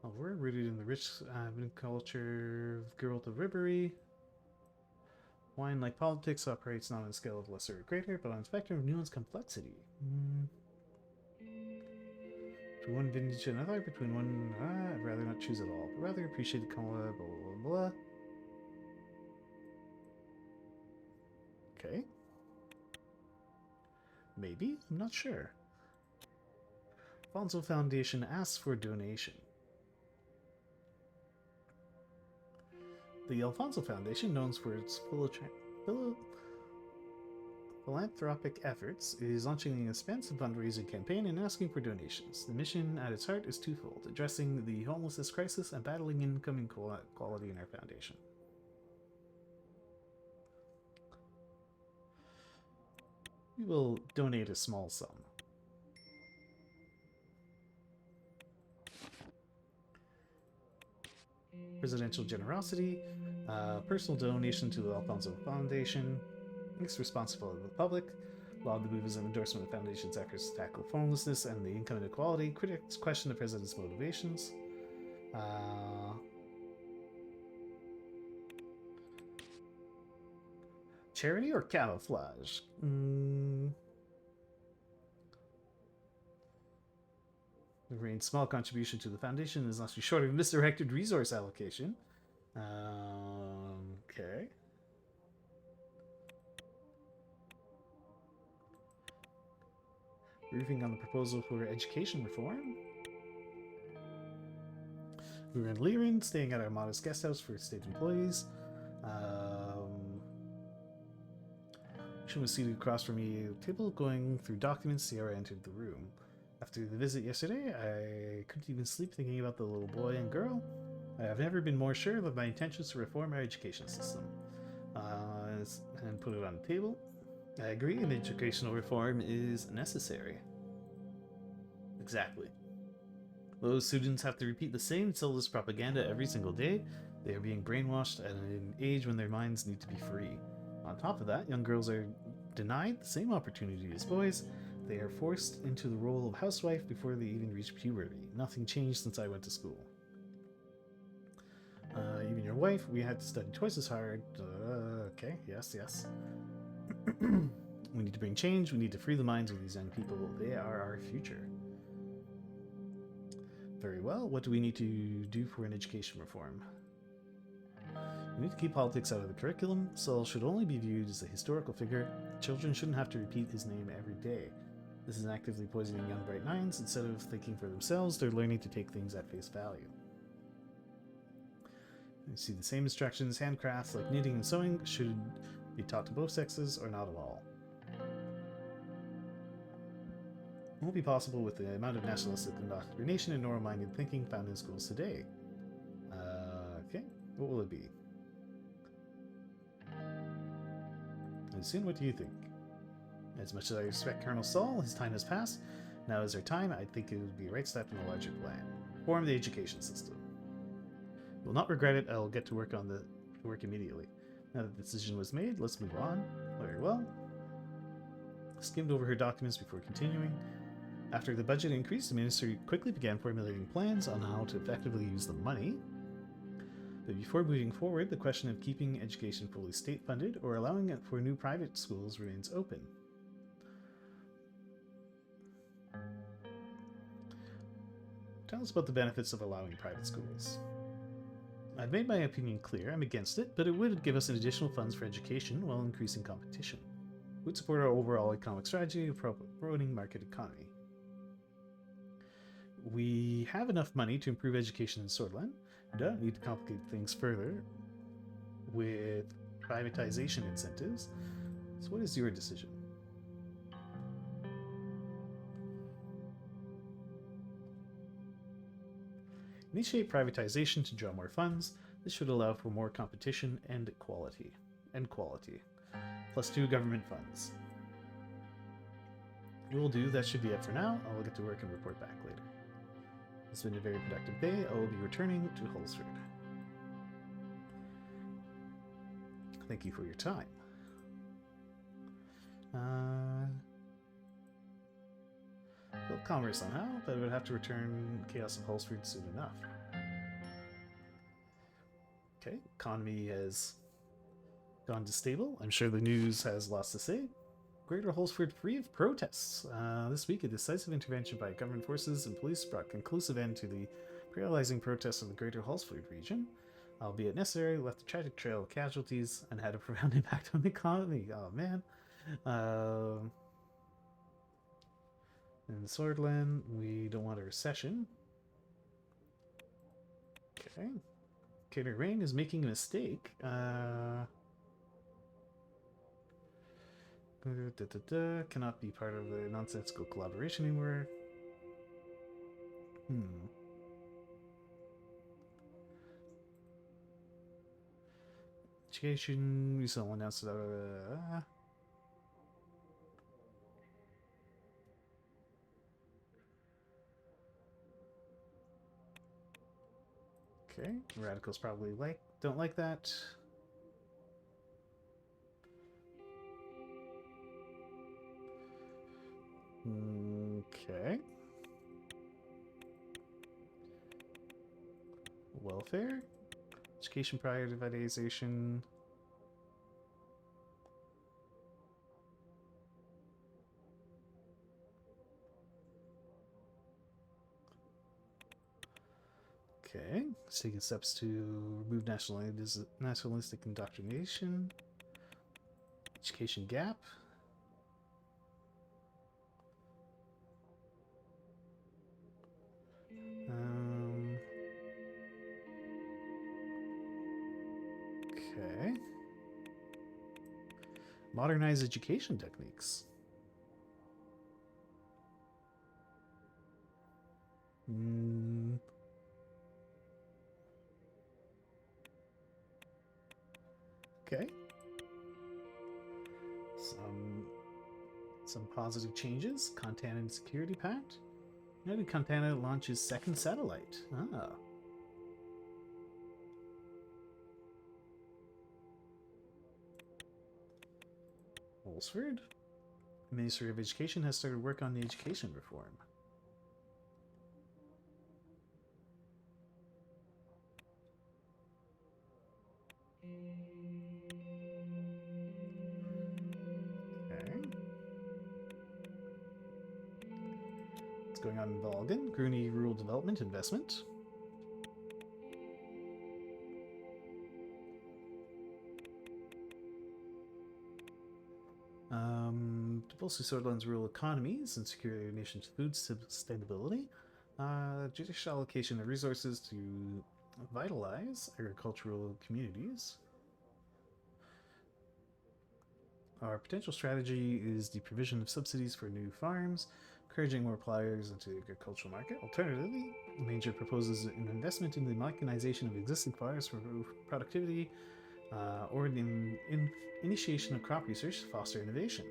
Oh, we're rooted in the rich culture of Geralt of Ribery. Wine, like politics, operates not on a scale of lesser or greater, but on a spectrum of nuance complexity. Between one vintage and another, between one... I'd rather not choose at all, but rather appreciate the color, blah, blah, blah, blah. Okay. Maybe? I'm not sure. Alfonso Foundation asks for a donation. The Alfonso Foundation, known for its philanthropic efforts, is launching an expansive fundraising campaign and asking for donations. The mission at its heart is twofold: addressing the homelessness crisis and battling income inequality in our foundation. We will donate a small sum. Presidential generosity, personal donation to the Alfonso Foundation, mixed responsibility of the public. Laud the move as an endorsement of the Foundation's efforts to tackle homelessness and the income inequality. Critics question the president's motivations. Charity or camouflage? The rain's small contribution to the foundation is not too short of a misdirected resource allocation. Okay. Briefing on the proposal for education reform. We were in Liren, staying at our modest guest house for state employees. She was seated across from me at a table, going through documents. Sierra entered the room. After the visit yesterday, I couldn't even sleep thinking about the little boy and girl. I have never been more sure of my intentions to reform our education system. And put it on the table. I agree, an educational reform is necessary. Exactly. Those students have to repeat the same syllabus propaganda every single day. They are being brainwashed at an age when their minds need to be free. On top of that, young girls are denied the same opportunity as boys. They are forced into the role of housewife before they even reach puberty. Nothing changed since I went to school. Even your wife, we had to study twice as hard. Okay, yes. We need to bring change. We need to free the minds of these young people. They are our future. Very well. What do we need to do for an education reform? We need to keep politics out of the curriculum. Saul should only be viewed as a historical figure. Children shouldn't have to repeat his name every day. This is actively poisoning young bright minds. Instead of thinking for themselves, they're learning to take things at face value. You see the same instructions. Handcrafts like knitting and sewing should be taught to both sexes or not at all. It won't be possible with the amount of nationalistic indoctrination and narrow-minded thinking found in schools today. Okay, what will it be? And soon, what do you think? As much as I respect Colonel Saul, his time has passed. Now is our time. I think it would be a right step in a larger plan. Reform the education system. Will not regret it. I'll get to work on the work immediately. Now that the decision was made, let's move on. Very well. Skimmed over her documents before continuing. After the budget increased, the ministry quickly began formulating plans on how to effectively use the money. But before moving forward, the question of keeping education fully state-funded or allowing it for new private schools remains open. Tell us about the benefits of allowing private schools. I've made my opinion clear. I'm against it, but it would give us additional funds for education while increasing competition. It would support our overall economic strategy of promoting market economy. We have enough money to improve education in Swordsland. We don't need to complicate things further with privatization incentives. So what is your decision? Initiate privatization to draw more funds. This should allow for more competition and quality. Plus 2 government funds. We will do. That should be it for now. I will get to work and report back later. It's been a very productive day. I will be returning to Hullsford. Thank you for your time. We'll converse somehow, but I would have to return Chaos of Hullsford soon enough. Okay, economy has gone to stable. I'm sure the news has lots to say. Greater Holsford free of protests. This week, a decisive intervention by government forces and police brought conclusive end to the paralyzing protests of the Greater Holsford region. Albeit necessary, left a tragic trail of casualties and had a profound impact on the economy. Oh man. In Swordland, we don't want a recession. Okay. Kater Rain is making a mistake. Cannot be part of the nonsensical collaboration anymore. Education, we saw one announced okay, radicals probably don't like that. Okay. Welfare, education privatization. Okay, it's taking steps to remove nationalistic indoctrination. Education gap. Okay. Modernize education techniques. Okay. Some positive changes. Contana and Security Pact. United Contana launches second satellite. Ah. Holsford. Ministry of Education has started work on the education reform. Going on in Volgan, Groony Rural Development Investment. To bolster Swordland's rural economies and secure the nation's food sustainability, judicial allocation of resources to vitalize agricultural communities. Our potential strategy is the provision of subsidies for new farms, encouraging more players into the agricultural market. Alternatively, the Major proposes an investment in the mechanization of existing farms for productivity or the initiation of crop research to foster innovation.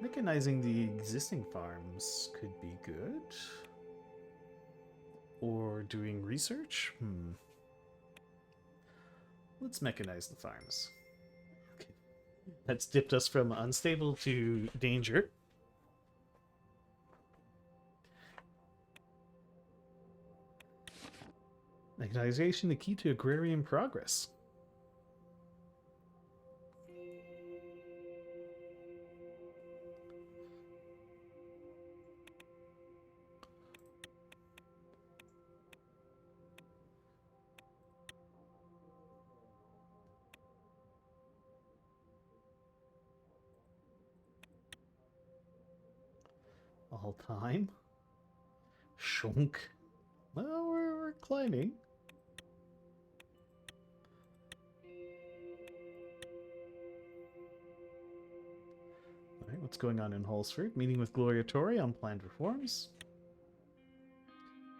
Mechanizing the existing farms could be good. Or doing research? Let's mechanize the farms. Okay. That's dipped us from unstable to danger. Mechanization, the key to agrarian progress. All time. Shunk. Well, we're climbing. Alright, what's going on in Holsford? Meeting with Gloria Torre on planned reforms.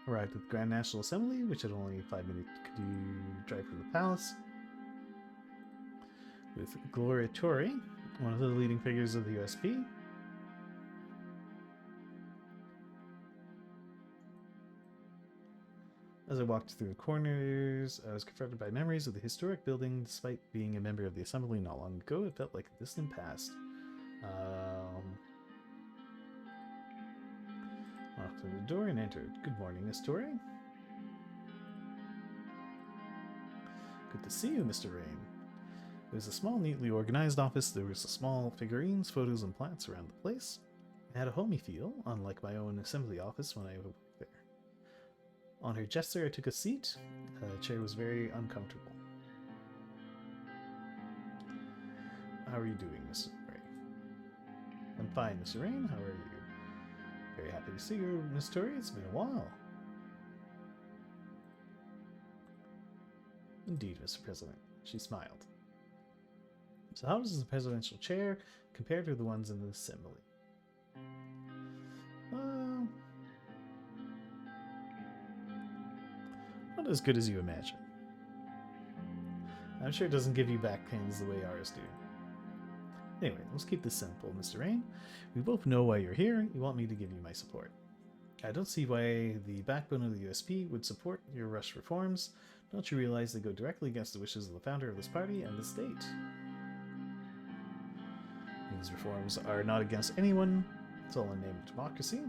Arrived at the Grand National Assembly, which had only 5 minutes to drive from the palace. With Gloria Torre, one of the leading figures of the USP. As I walked through the corners, I was confronted by memories of the historic building. Despite being a member of the assembly not long ago, it felt like a distant past. Walked through the door and entered. Good morning, Miss Torre. Good to see you, Mr. Rain. It was a small, neatly organized office. There was small figurines, photos, and plants around the place. It had a homey feel, unlike my own assembly office when I worked there. On her gesture, I took a seat. The chair was very uncomfortable. How are you doing, Mr. Rain? I'm fine, Mr. Rain. How are you? Very happy to see you, Miss Tori. It's been a while. Indeed, Mr. President. She smiled. So how does the presidential chair compare to the ones in the assembly? Not as good as you imagine. I'm sure it doesn't give you back pains the way ours do. Anyway, let's keep this simple, Mr. Rain. We both know why you're here. You want me to give you my support. I don't see why the backbone of the USP would support your rush reforms. Don't you realize they go directly against the wishes of the founder of this party and the state? These reforms are not against anyone. It's all in the name of democracy.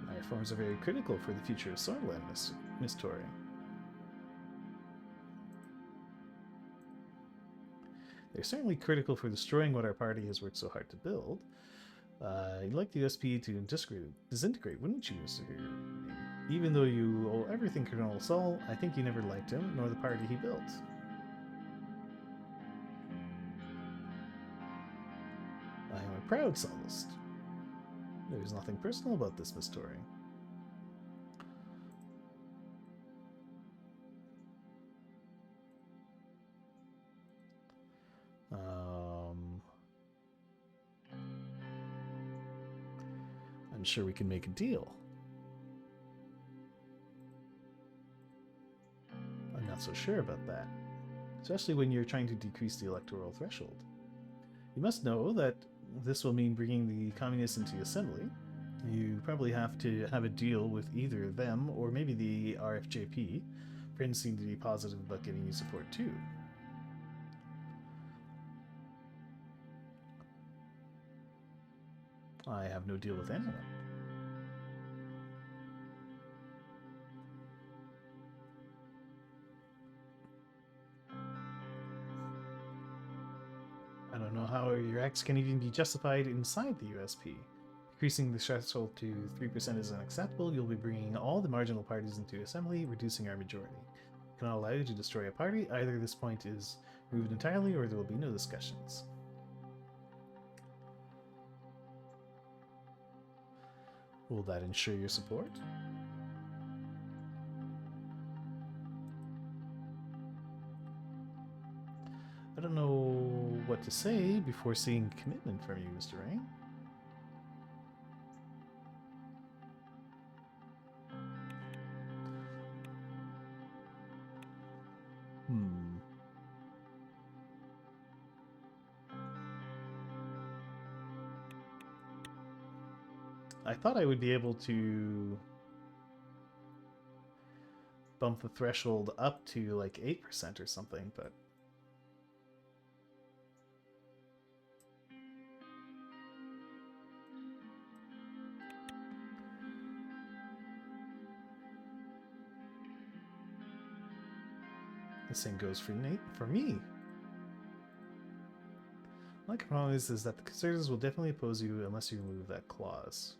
My reforms are very critical for the future of Suzerain, Miss Tori. They're certainly critical for destroying what our party has worked so hard to build. You'd like the USP to disintegrate, wouldn't you, Mr. Even though you owe everything to Colonel Saul, I think you never liked him, nor the party he built. I am a proud Saulist. There's nothing personal about this, Miss Tori. I'm sure we can make a deal. I'm not so sure about that, especially when you're trying to decrease the electoral threshold. You must know that this will mean bringing the communists into the assembly. You probably have to have a deal with either them or maybe the RFJP. Friends seem to be positive about giving you support too. I have no deal with anyone. I don't know how your acts can even be justified inside the USP. Decreasing the threshold to 3% is unacceptable. You'll be bringing all the marginal parties into assembly, reducing our majority. I cannot allow you to destroy a party. Either this point is removed entirely or there will be no discussions. Will that ensure your support? I don't know what to say before seeing commitment from you, Mr. Rain. I thought I would be able to bump the threshold up to like 8% or something, but the same goes for me. My compromise is that the Conservatives will definitely oppose you unless you remove that clause.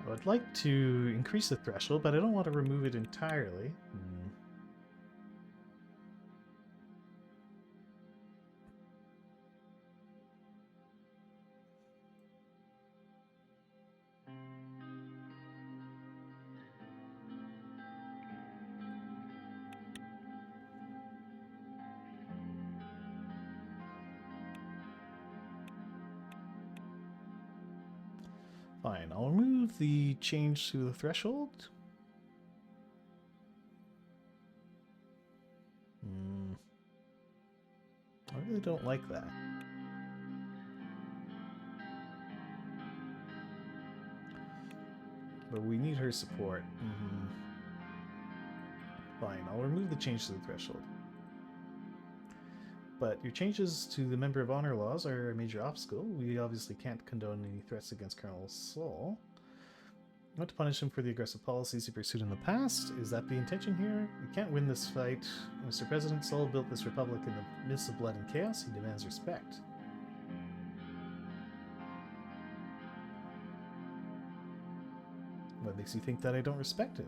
I would like to increase the threshold, but I don't want to remove it entirely. Fine, I'll remove the change to the threshold. I really don't like that. But we need her support. Fine, I'll remove the change to the threshold. But your changes to the Member of Honor laws are a major obstacle. We obviously can't condone any threats against Colonel Sol. I want to punish him for the aggressive policies he pursued in the past. Is that the intention here? We can't win this fight. Mr. President, Sol built this republic in the midst of blood and chaos. He demands respect. What makes you think that I don't respect him?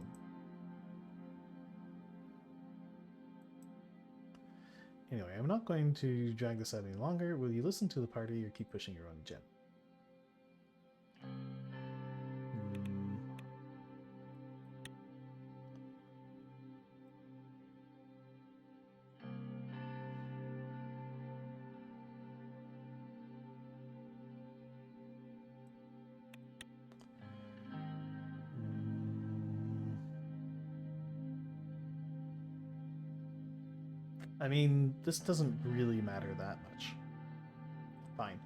Anyway, I'm not going to drag this out any longer. Will you listen to the party or keep pushing your own agenda? I mean, this doesn't really matter that much. Fine.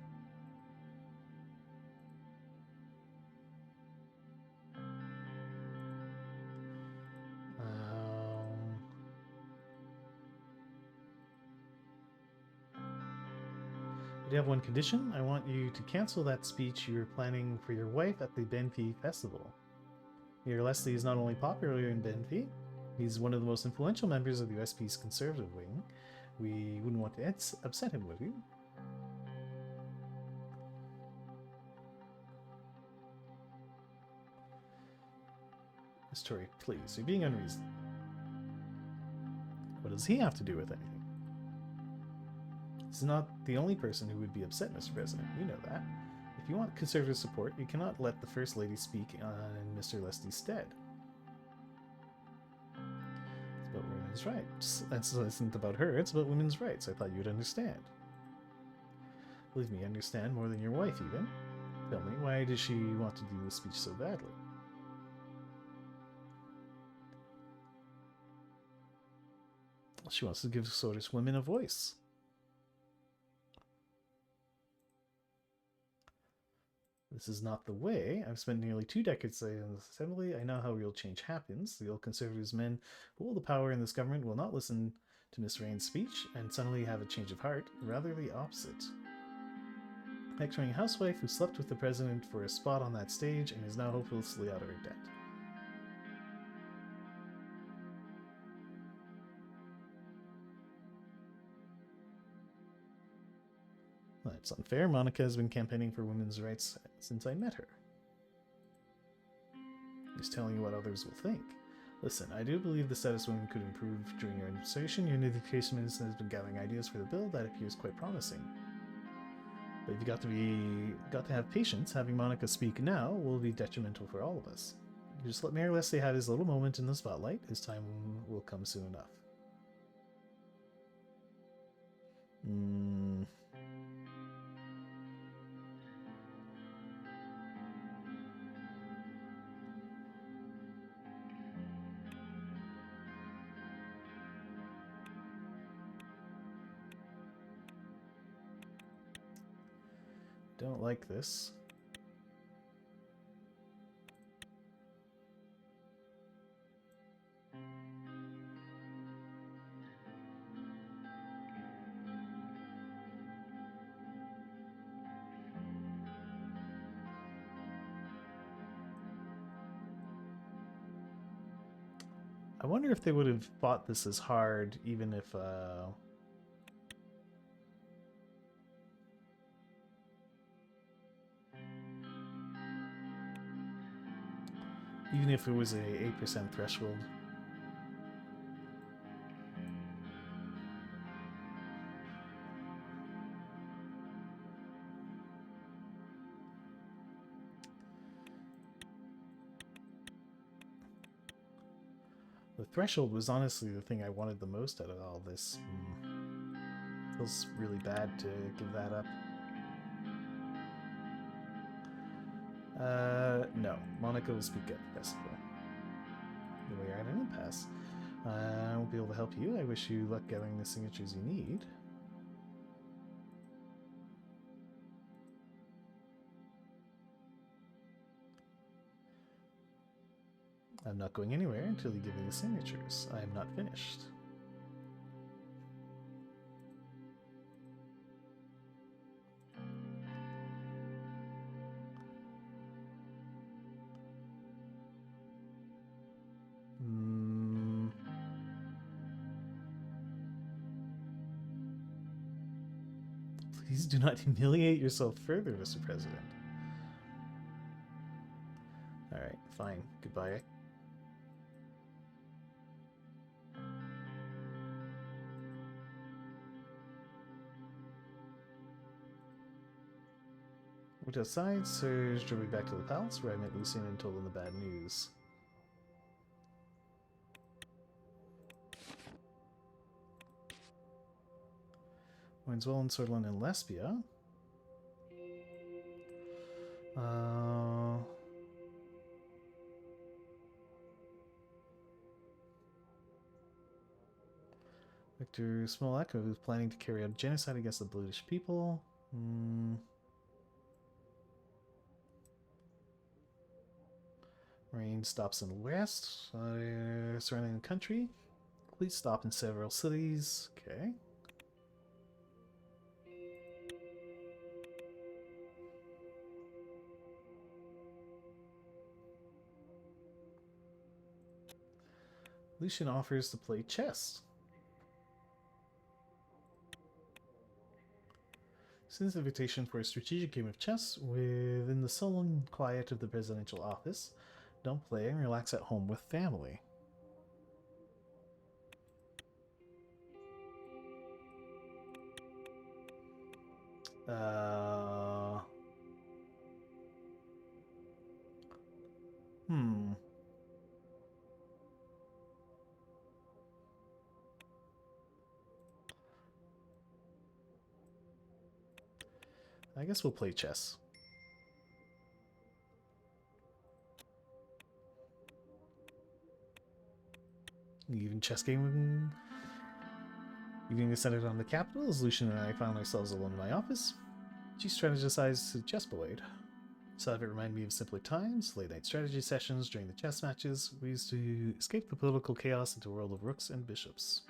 I do have one condition. I want you to cancel that speech you were planning for your wife at the Benfi festival. Your Leslie is not only popular in Benfi, he's one of the most influential members of the USP's conservative wing. We wouldn't want to upset him, would we? Miss Tori, please, you're being unreasonable. What does he have to do with anything? He's not the only person who would be upset, Mr. President. You know that. If you want conservative support, you cannot let the First Lady speak in Mr. Leslie's stead. It's about women's rights. That isn't about her, it's about women's rights. I thought you'd understand. Believe me, I understand more than your wife, even. Tell me, why does she want to do this speech so badly? She wants to give Scottish women a voice. This is not the way. I've spent nearly 2 decades in this assembly. I know how real change happens. The old conservatives men who hold the power in this government will not listen to Miss Rain's speech and suddenly have a change of heart. Rather the opposite. Lecturing a housewife who slept with the president for a spot on that stage and is now hopelessly out of her debt. That's unfair. Monica has been campaigning for women's rights since I met her. He's telling you what others will think. Listen, I do believe the status of women could improve during your administration. Your new education minister has been gathering ideas for the bill that appears quite promising. But you've got to have patience. Having Monica speak now will be detrimental for all of us. You just let Mayor Leslie have his little moment in the spotlight. His time will come soon enough. Don't like this. I wonder if they would have fought this as hard even if it was a 8% threshold. The threshold was honestly the thing I wanted the most out of all this. Feels really bad to give that up. No. Monica will speak at the festival. We are at an impasse. I won't be able to help you. I wish you luck gathering the signatures you need. I'm not going anywhere until you give me the signatures. I am not finished. Please do not humiliate yourself further, Mr. President. Alright, fine. Goodbye. Went outside, Serge drove me back to the palace where I met Lucien and told him the bad news. Mine's well in Sordland and Lesbia. Victor Smolak, who was planning to carry out genocide against the British people. Rain stops in the west, surrounding the country. Police stop in several cities. Okay. Lucien offers to play chess. Sends invitation for a strategic game of chess within the sullen quiet of the presidential office. Don't play and relax at home with family. I guess we'll play chess. Even chess game. Evening descended on the capital as Lucien and I found ourselves alone in my office. She strategized the chessboard. Some of it reminded me of simpler times, late night strategy sessions during the chess matches. We used to escape the political chaos into a world of rooks and bishops.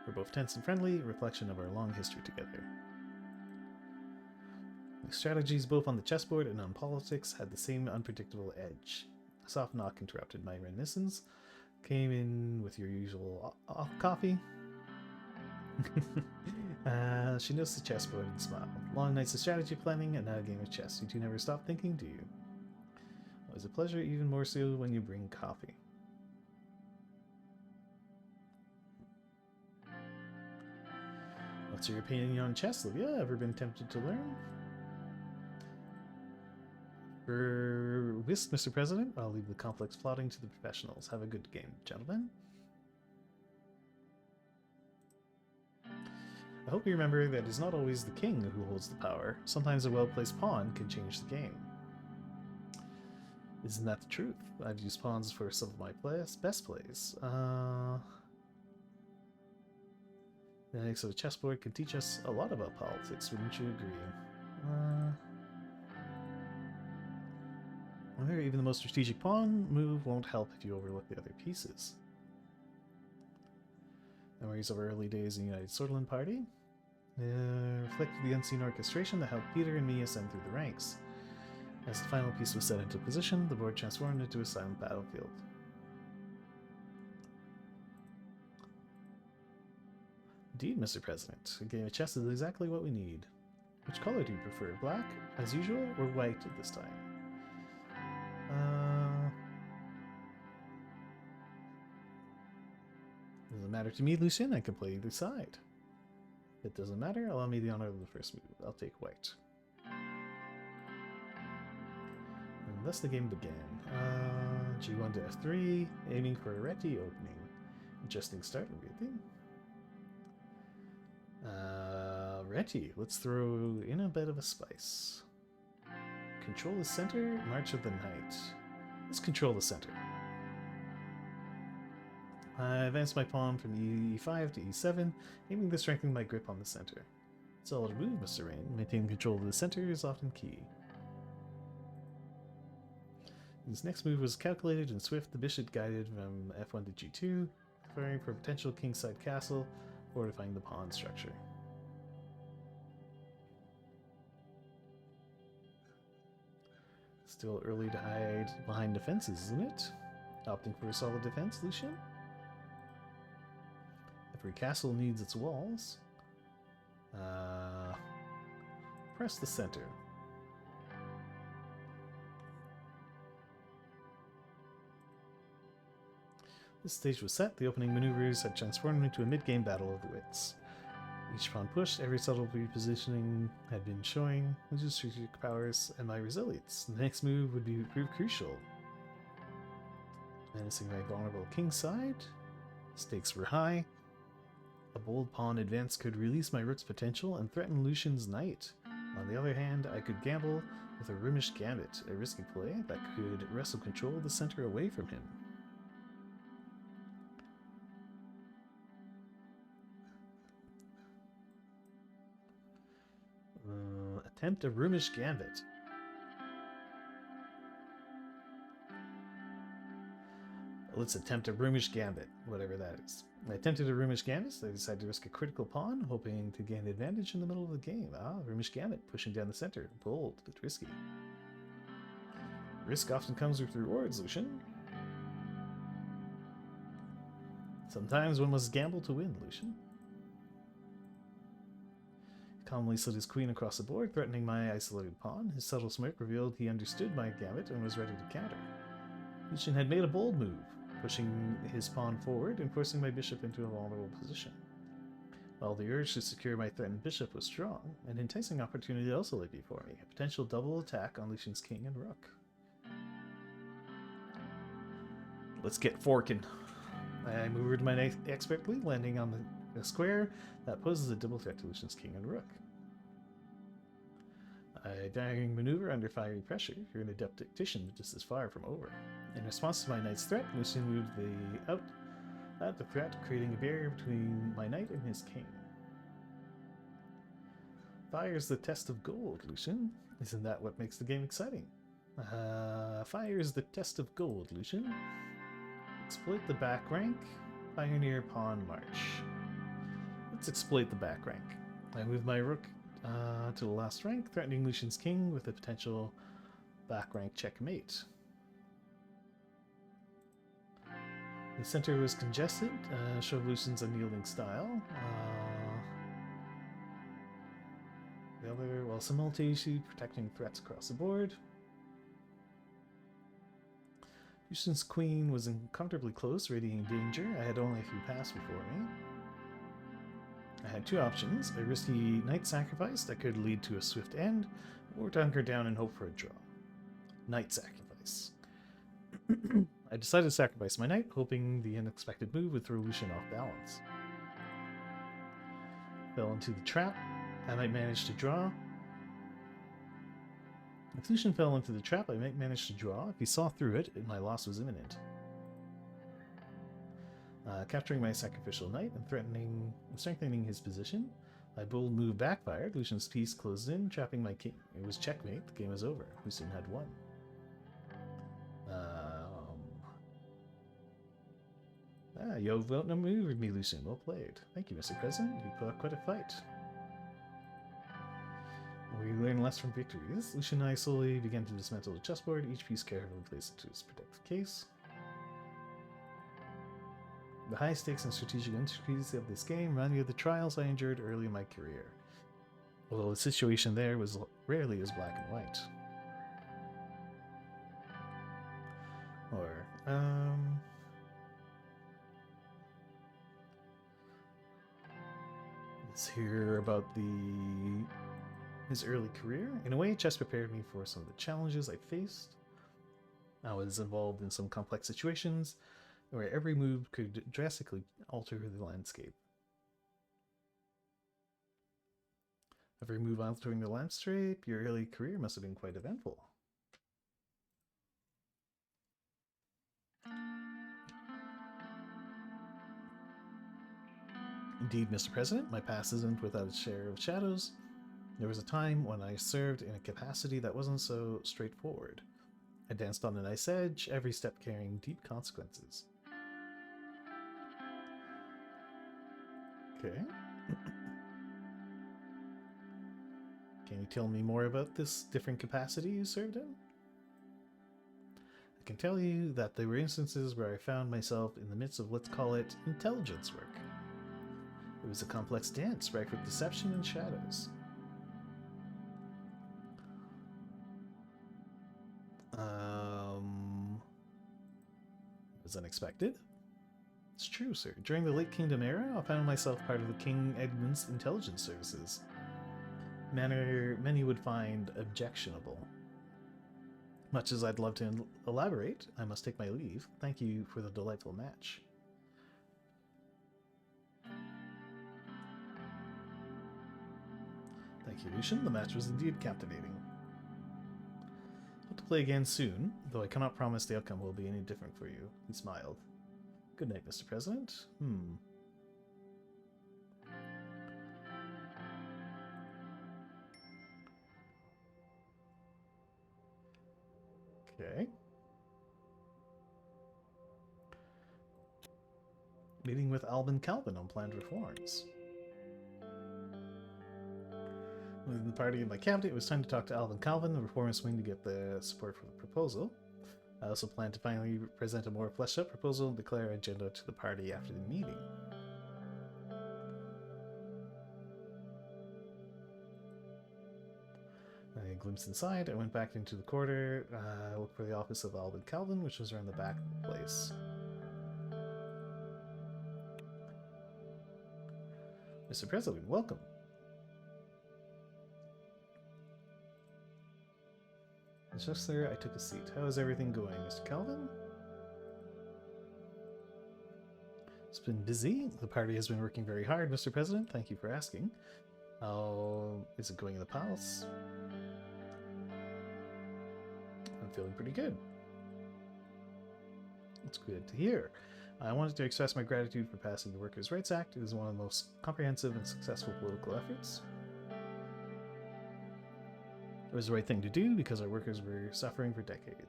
We're both tense and friendly, a reflection of our long history together. The strategies both on the chessboard and on politics had the same unpredictable edge. A soft knock interrupted my reminiscence. Came in with your usual coffee. She noticed the chessboard and smiled. Long nights of strategy planning and now a game of chess. You two never stop thinking, do you? Always a pleasure, even more so when you bring coffee. What's your opinion on chess, Livia? Ever been tempted to learn? For whist, Mr. President, I'll leave the complex plotting to the professionals. Have a good game, gentlemen. I hope you remember that it is not always the king who holds the power. Sometimes a well-placed pawn can change the game. Isn't that the truth? I've used pawns for some of my best plays. The dynamics of a chessboard can teach us a lot about politics, wouldn't you agree? Even the most strategic pawn move won't help if you overlook the other pieces. Memories of our early days in the United Sordland Party reflected the unseen orchestration that helped Peter and me ascend through the ranks. As the final piece was set into position, the board transformed into a silent battlefield. Indeed, Mr. President, a game of chess is exactly what we need. Which color do you prefer, black, as usual, or white at this time? Doesn't matter to me, Lucien. I can play either side. If it doesn't matter, allow me the honor of the first move. I'll take white. And thus the game began. G1 to F3, aiming for a Reti opening. Interesting start, really. Reti, let's throw in a bit of a spice. Control the center, March of the Knight. Let's control the center. I advance my pawn from e5 to e7, aiming to strengthen my grip on the center. Solid move, Suzerain. Maintaining control of the center is often key. His next move was calculated and swift. The bishop guided from f1 to g2, preparing for a potential kingside castle, fortifying the pawn structure. Still early to hide behind defenses, isn't it? Opting for a solid defense, Lucian? Every castle needs its walls. Press the center. This stage was set. The opening maneuvers had transformed into a mid-game battle of the wits. Each pawn pushed, every subtle repositioning had been showing my strategic powers and my resilience. The next move would prove crucial. Menacing my vulnerable kingside. Stakes were high. A bold pawn advance could release my rook's potential and threaten Lucian's knight. On the other hand, I could gamble with a Romish gambit, a risky play that could wrestle control of the center away from him. Attempt a Romish gambit. Let's attempt a Romish gambit, whatever that is. I attempted a Romish gambit, so I decided to risk a critical pawn, hoping to gain advantage in the middle of the game. Romish gambit, pushing down the center. Bold, but risky. Risk often comes with rewards, Lucian. Sometimes one must gamble to win, Lucian. He calmly slid his queen across the board, threatening my isolated pawn. His subtle smirk revealed he understood my gambit and was ready to counter. Lucian had made a bold move, pushing his pawn forward and forcing my bishop into a vulnerable position. While the urge to secure my threatened bishop was strong, an enticing opportunity also lay before me, a potential double attack on Lucian's king and rook. Let's get forking. I maneuvered my knight expertly, landing on the square that poses a double threat to Lucian's king and rook. A daring maneuver under fiery pressure, you're an adept tactician, but just as far from over. In response to my knight's threat, Lucian moved out the threat, creating a barrier between my knight and his king. Fire's the test of gold, Lucian. Isn't that what makes the game exciting? Fire's the test of gold, Lucian. Exploit the back rank. Pioneer pawn march. Let's exploit the back rank. I move my rook to the last rank, threatening Lucian's king with a potential back rank checkmate. The center was congested, showed Lucian's unyielding style. The other, while simultaneously protecting threats across the board. Lucian's queen was uncomfortably close, radiating danger. I had only a few passes before me. I had two options, a risky knight sacrifice that could lead to a swift end, or to hunker down and hope for a draw. Knight sacrifice. I decided to sacrifice my knight, hoping the unexpected move would throw Lucian off balance. Fell into the trap. I might manage to draw. If Lucian fell into the trap, I might manage to draw. If he saw through it, my loss was imminent. Capturing my sacrificial knight and strengthening his position, my bold move backfired. Lucian's piece closed in, trapping my king. It was checkmate. The game was over. Lucian had won. You outmaneuvered me, Lucian. Well played. Thank you, Mr. President. You put up quite a fight. We learn less from victories. Lucian and I slowly began to dismantle the chessboard, each piece carefully placed into its protective case. The high stakes and strategic intricacies of this game remind me of the trials I endured early in my career, although the situation there was rarely as black and white. Let's hear about his early career. In a way, chess prepared me for some of the challenges I faced. I was involved in some complex situations where every move could drastically alter the landscape. Every move altering the landscape, your early career must have been quite eventful. Indeed, Mr. President, my past isn't without its share of shadows. There was a time when I served in a capacity that wasn't so straightforward. I danced on a nice edge, every step carrying deep consequences. Okay. Can you tell me more about this different capacity you served in? I can tell you that there were instances where I found myself in the midst of, let's call it, intelligence work. It was a complex dance, rife with deception and shadows. It was unexpected? It's true, sir. During the late Kingdom era, I found myself part of the King Edmund's intelligence services. Manner many would find objectionable. Much as I'd love to elaborate, I must take my leave. Thank you for the delightful match. Thank you, Lucian. The match was indeed captivating. Hope to play again soon, though I cannot promise the outcome will be any different for you. He smiled. Good night, Mr. President. Okay. Meeting with Albin Calvin on planned reforms. Within the party in my cabinet, it was time to talk to Alvin Calvin, the reformist wing, to get the support for the proposal. I also plan to finally present a more fleshed out proposal and declare an agenda to the party after the meeting. I glimpsed inside. I went back into the corridor, looked for the office of Alvin Calvin, which was around the back of the place. Mr. President, welcome. Just there, I took a seat. How is everything going, Mr. Calvin? It's been busy. The party has been working very hard, Mr. President. Thank you for asking. How is it going in the palace? I'm feeling pretty good. It's good to hear. I wanted to express my gratitude for passing the Workers' Rights Act. It is one of the most comprehensive and successful political efforts. It was the right thing to do because our workers were suffering for decades.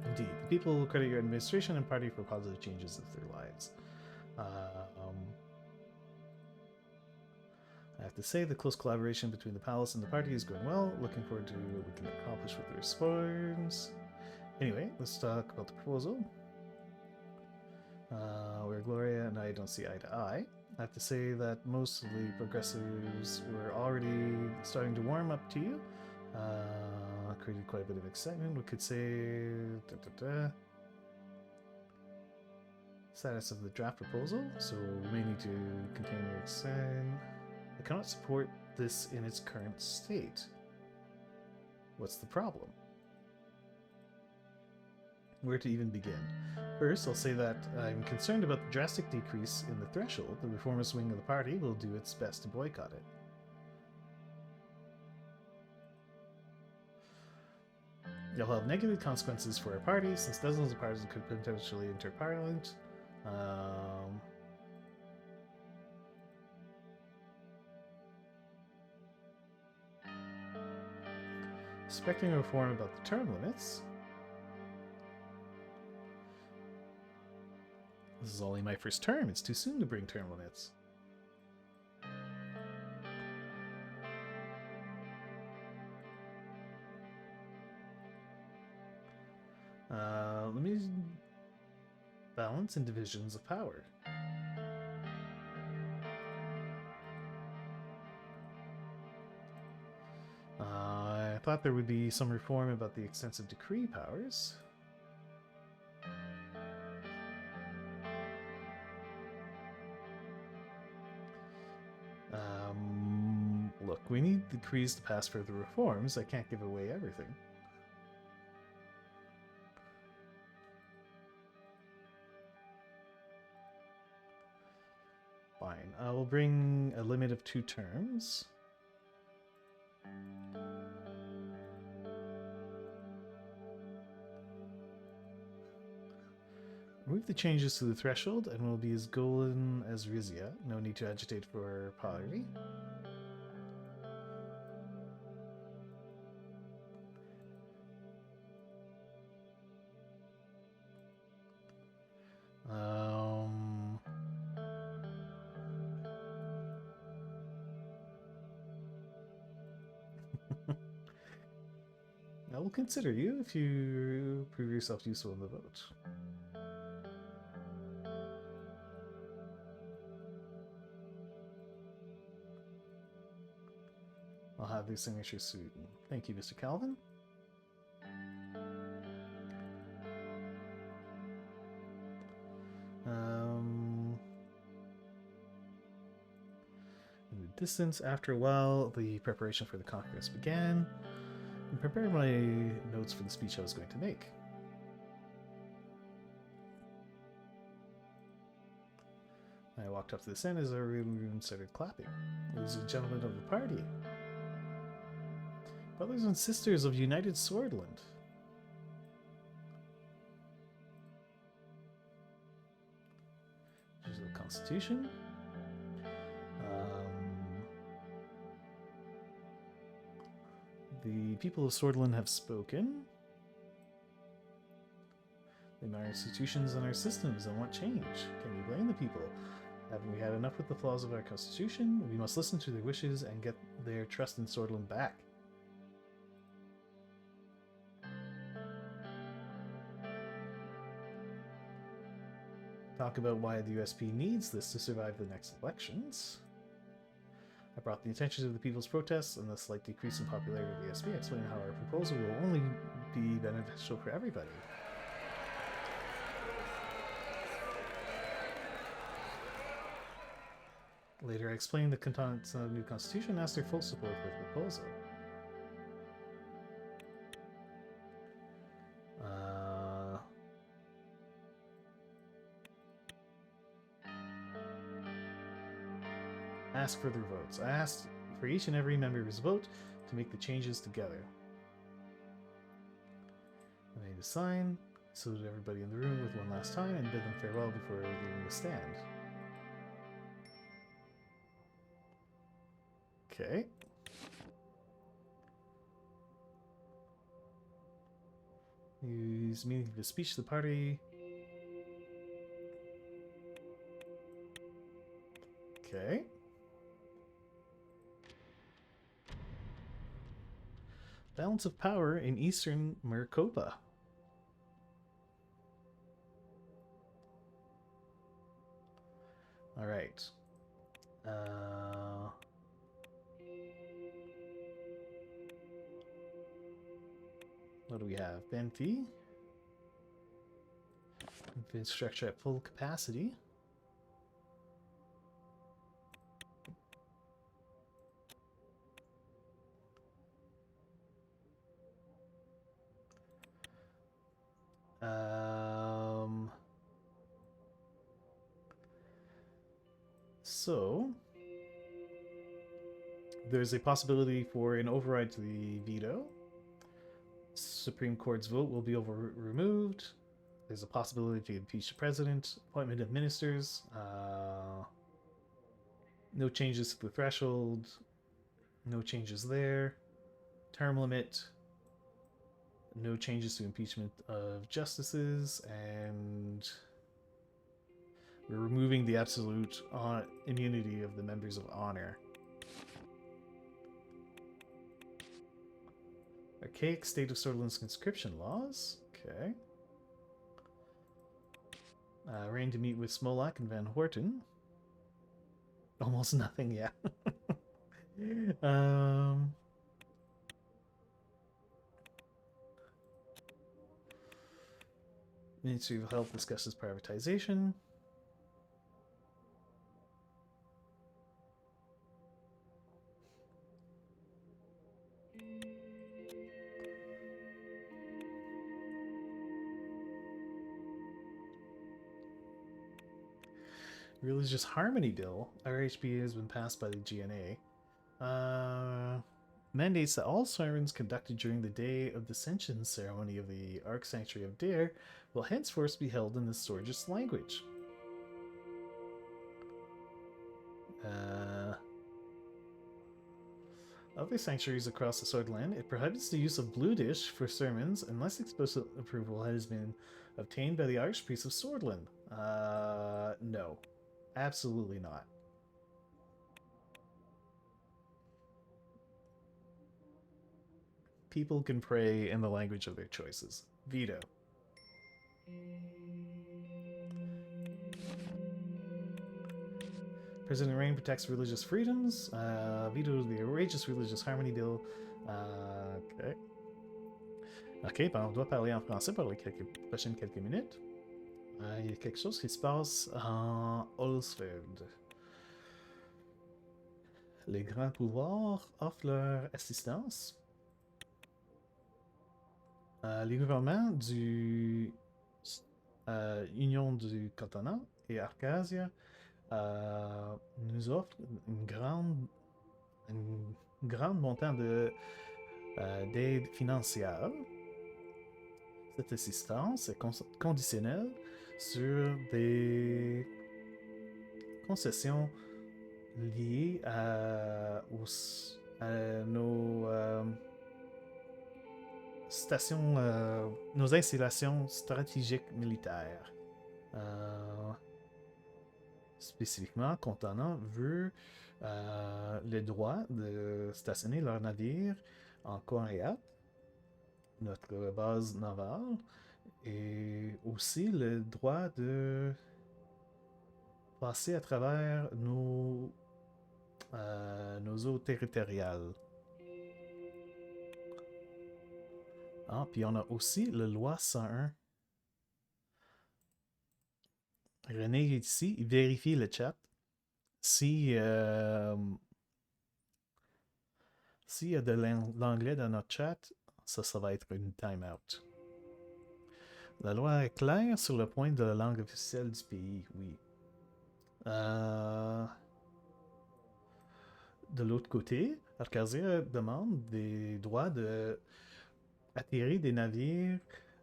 Indeed, the people will credit your administration and party for positive changes of their lives. I have to say the close collaboration between the palace and the party is going well. Looking forward to what we can accomplish with the reforms. Anyway, let's talk about the proposal. Where Gloria and I don't see eye to eye. I have to say that most of the progressives were already starting to warm up to you. Created quite a bit of excitement. We could say... Status of the draft proposal. So we may need to contain your extent. I cannot support this in its current state. What's the problem? Where to even begin? First, I'll say that I'm concerned about the drastic decrease in the threshold. The reformist wing of the party will do its best to boycott it. You'll have negative consequences for our party, since dozens of parties could potentially enter Parliament. Expecting a reform about the term limits. This is only my first term. It's too soon to bring term limits. Let me balance and divisions of power. I thought there would be some reform about the extensive decree powers. Look, we need decrees to pass further reforms. I can't give away everything. Fine. I will bring a limit of 2 terms. Remove the changes to the threshold and will be as golden as Rizia. No need to agitate for poverty. I will consider you if you prove yourself useful in the vote. I'll have the signature soon. Thank you, Mr. Calvin. In the distance, after a while, the preparation for the conquest began. I prepared my notes for the speech I was going to make. I walked up to the stand as everyone started clapping. Ladies and gentlemen of the party, brothers and sisters of United Swordland. Here's the Constitution. The people of Swordland have spoken. They admire institutions and our systems and want change. Can you blame the people? Haven't we had enough with the flaws of our constitution? We must listen to their wishes and get their trust in Swordland back. Talk about why the USP needs this to survive the next elections. I brought the attention to the people's protests and the slight decrease in popularity of the USP. I explained how our proposal will only be beneficial for everybody. Later, I explained the contents of the new constitution and asked their full support for the proposal. Ask for their votes. I asked for each and every member's vote to make the changes together. I made a sign, saluted everybody in the room with one last time, and bid them farewell before leaving the stand. Okay. Use meaning of a speech to the party. Okay. Balance of power in Eastern Maricopa. All right. What do we have? Benfi. Infrastructure at full capacity. So there's a possibility for an override to the veto. Supreme Court's vote will be removed. There's a possibility to impeach the president. Appointment of ministers. No changes to the threshold. No changes there. Term limit. No changes to impeachment of justices. And we're removing the absolute immunity of the members of honor. Archaic state of Swordland's conscription laws. Okay. Arranged to meet with Smolak and Van Horten. Almost nothing, yeah. Ministry of Health discusses privatization. Religious Harmony Bill, RHB, has been passed by the GNA. mandates that all sermons conducted during the day of the Ascension ceremony of the Ark Sanctuary of Dare will henceforth be held in the Storgis language. Other sanctuaries across the Swordland, it prohibits the use of Blue Dish for sermons unless explicit approval has been obtained by the Archpriest of Swordland. No. Absolutely not. People can pray in the language of their choices. Veto. President Rain protects religious freedoms. Veto the outrageous religious harmony bill. Ok. Ok, ben on doit parler en français pour les prochaines quelques minutes. Il y a quelque chose qui se passe en Olsfeld. Les grands pouvoirs offrent leur assistance. Les gouvernements du Union du Continent et Arcasia nous offrent une grande montant d'aide financière. Cette assistance est conditionnelle sur des concessions liées à nos stations, nos installations stratégiques militaires. Spécifiquement, Continent veut le droit de stationner leurs navires en Coréat, notre base navale, et aussi le droit de passer à travers nos eaux territoriales. Puis on a aussi la loi 101. René est ici, il vérifie le chat. S'il y a de l'anglais dans notre chat, ça va être une time-out. La loi est claire sur le point de la langue officielle du pays, oui. De l'autre côté, Arcasia demande des droits d'atterrir des navires,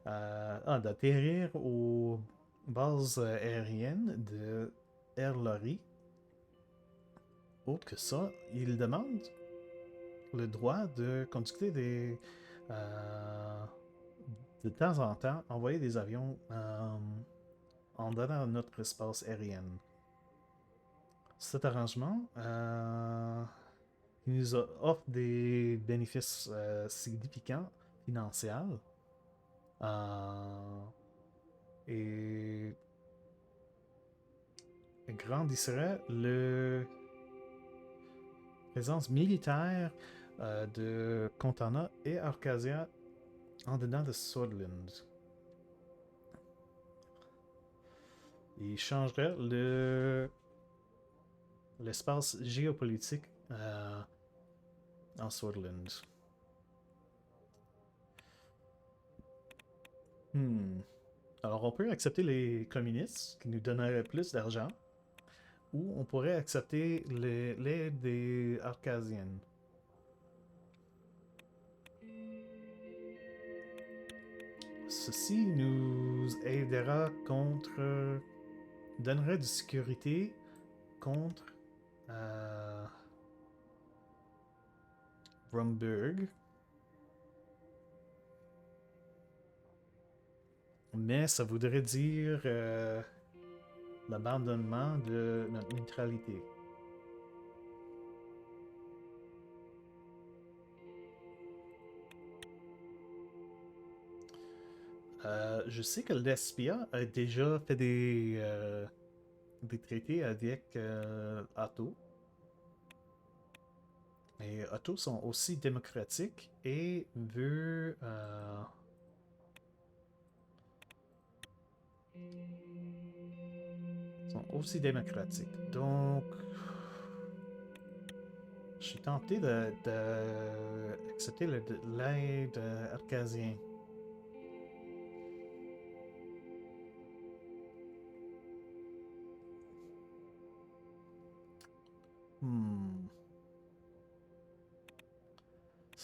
d'atterrir aux bases aériennes de Erlori. Autre que ça, il demande le droit de conducter de temps en temps, envoyer des avions en donnant notre espace aérien. Cet arrangement nous offre des bénéfices significants financiers et grandisserait la présence militaire de Contana et Arcasia en dedans de Swordland. Il changerait l'espace géopolitique en Swordland. Alors on peut accepter les communistes qui nous donneraient plus d'argent, ou on pourrait accepter l'aide des Arcasiennes. Ceci nous aidera donnerait de sécurité contre Brumberg. Mais ça voudrait dire l'abandonnement de notre neutralité. Je sais que l'Espia a déjà fait des traités avec Otto. Et Otto sont aussi démocratiques et veut sont aussi démocratiques. Donc, je suis tenté d'accepter l'aide arcasien.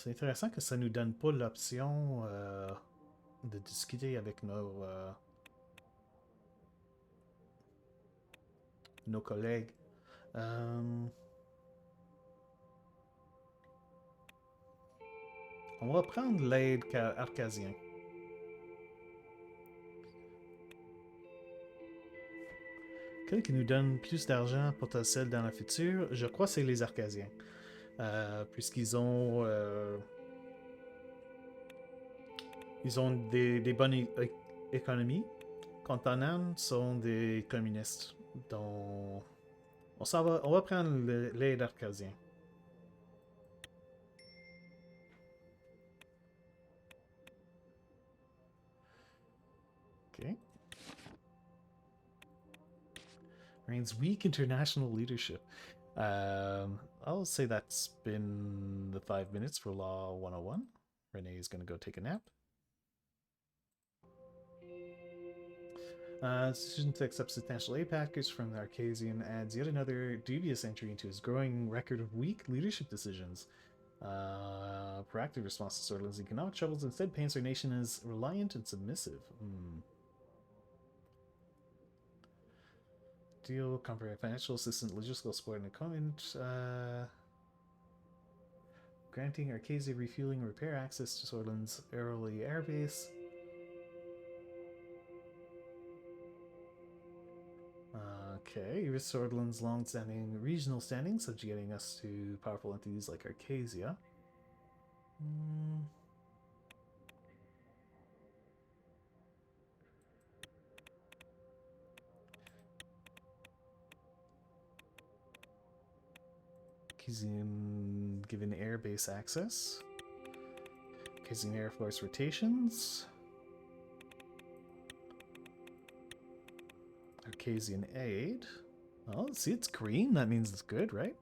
C'est intéressant que ça nous donne pas l'option de discuter avec nos collègues. On va prendre l'aide arcasien. Quel qui nous donne plus d'argent potentiel dans le futur? Je crois que c'est les arcasiens. Puisqu'ils ont des bonnes économies. Contanan sont des communistes. Donc, on va prendre l'aide arcasien. Okay. Reigns weak international leadership. I'll say that's been the 5 minutes for Law 101. Renee is going to go take a nap. Decision to accept substantial aid package from the Arcasian adds yet another dubious entry into his growing record of weak leadership decisions. Proactive response to Sorlin's economic troubles instead paints our nation as reliant and submissive. Deal, comprehensive financial assistance, logistical support, and equipment. Granting Arcasia refueling repair access to Sorlin's early airbase. Okay, erase Sorlin's long-standing regional standing, subjugating us to powerful entities like Arcasia. Arcasian given airbase access. Arcasian Air Force rotations. Arcasian aid. Oh, see, it's green. That means it's good, right?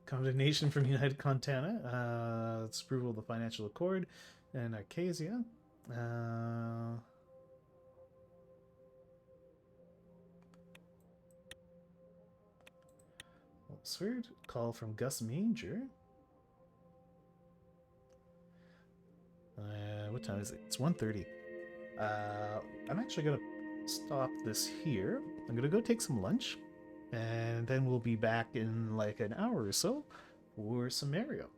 Condemnation from United Contana. It's approval of the financial accord and Arcasia. Oxford. Call from Gus Manger. What time is it? It's 1:30. I'm actually gonna stop this here. I'm gonna go take some lunch, and then we'll be back in like an hour or so for some Mario.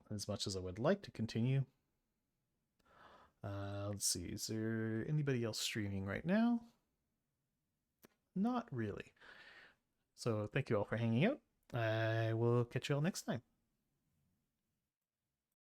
As much as I would like to continue. Let's see, is there anybody else streaming right now? Not really. So thank you all for hanging out. I will catch you all next time.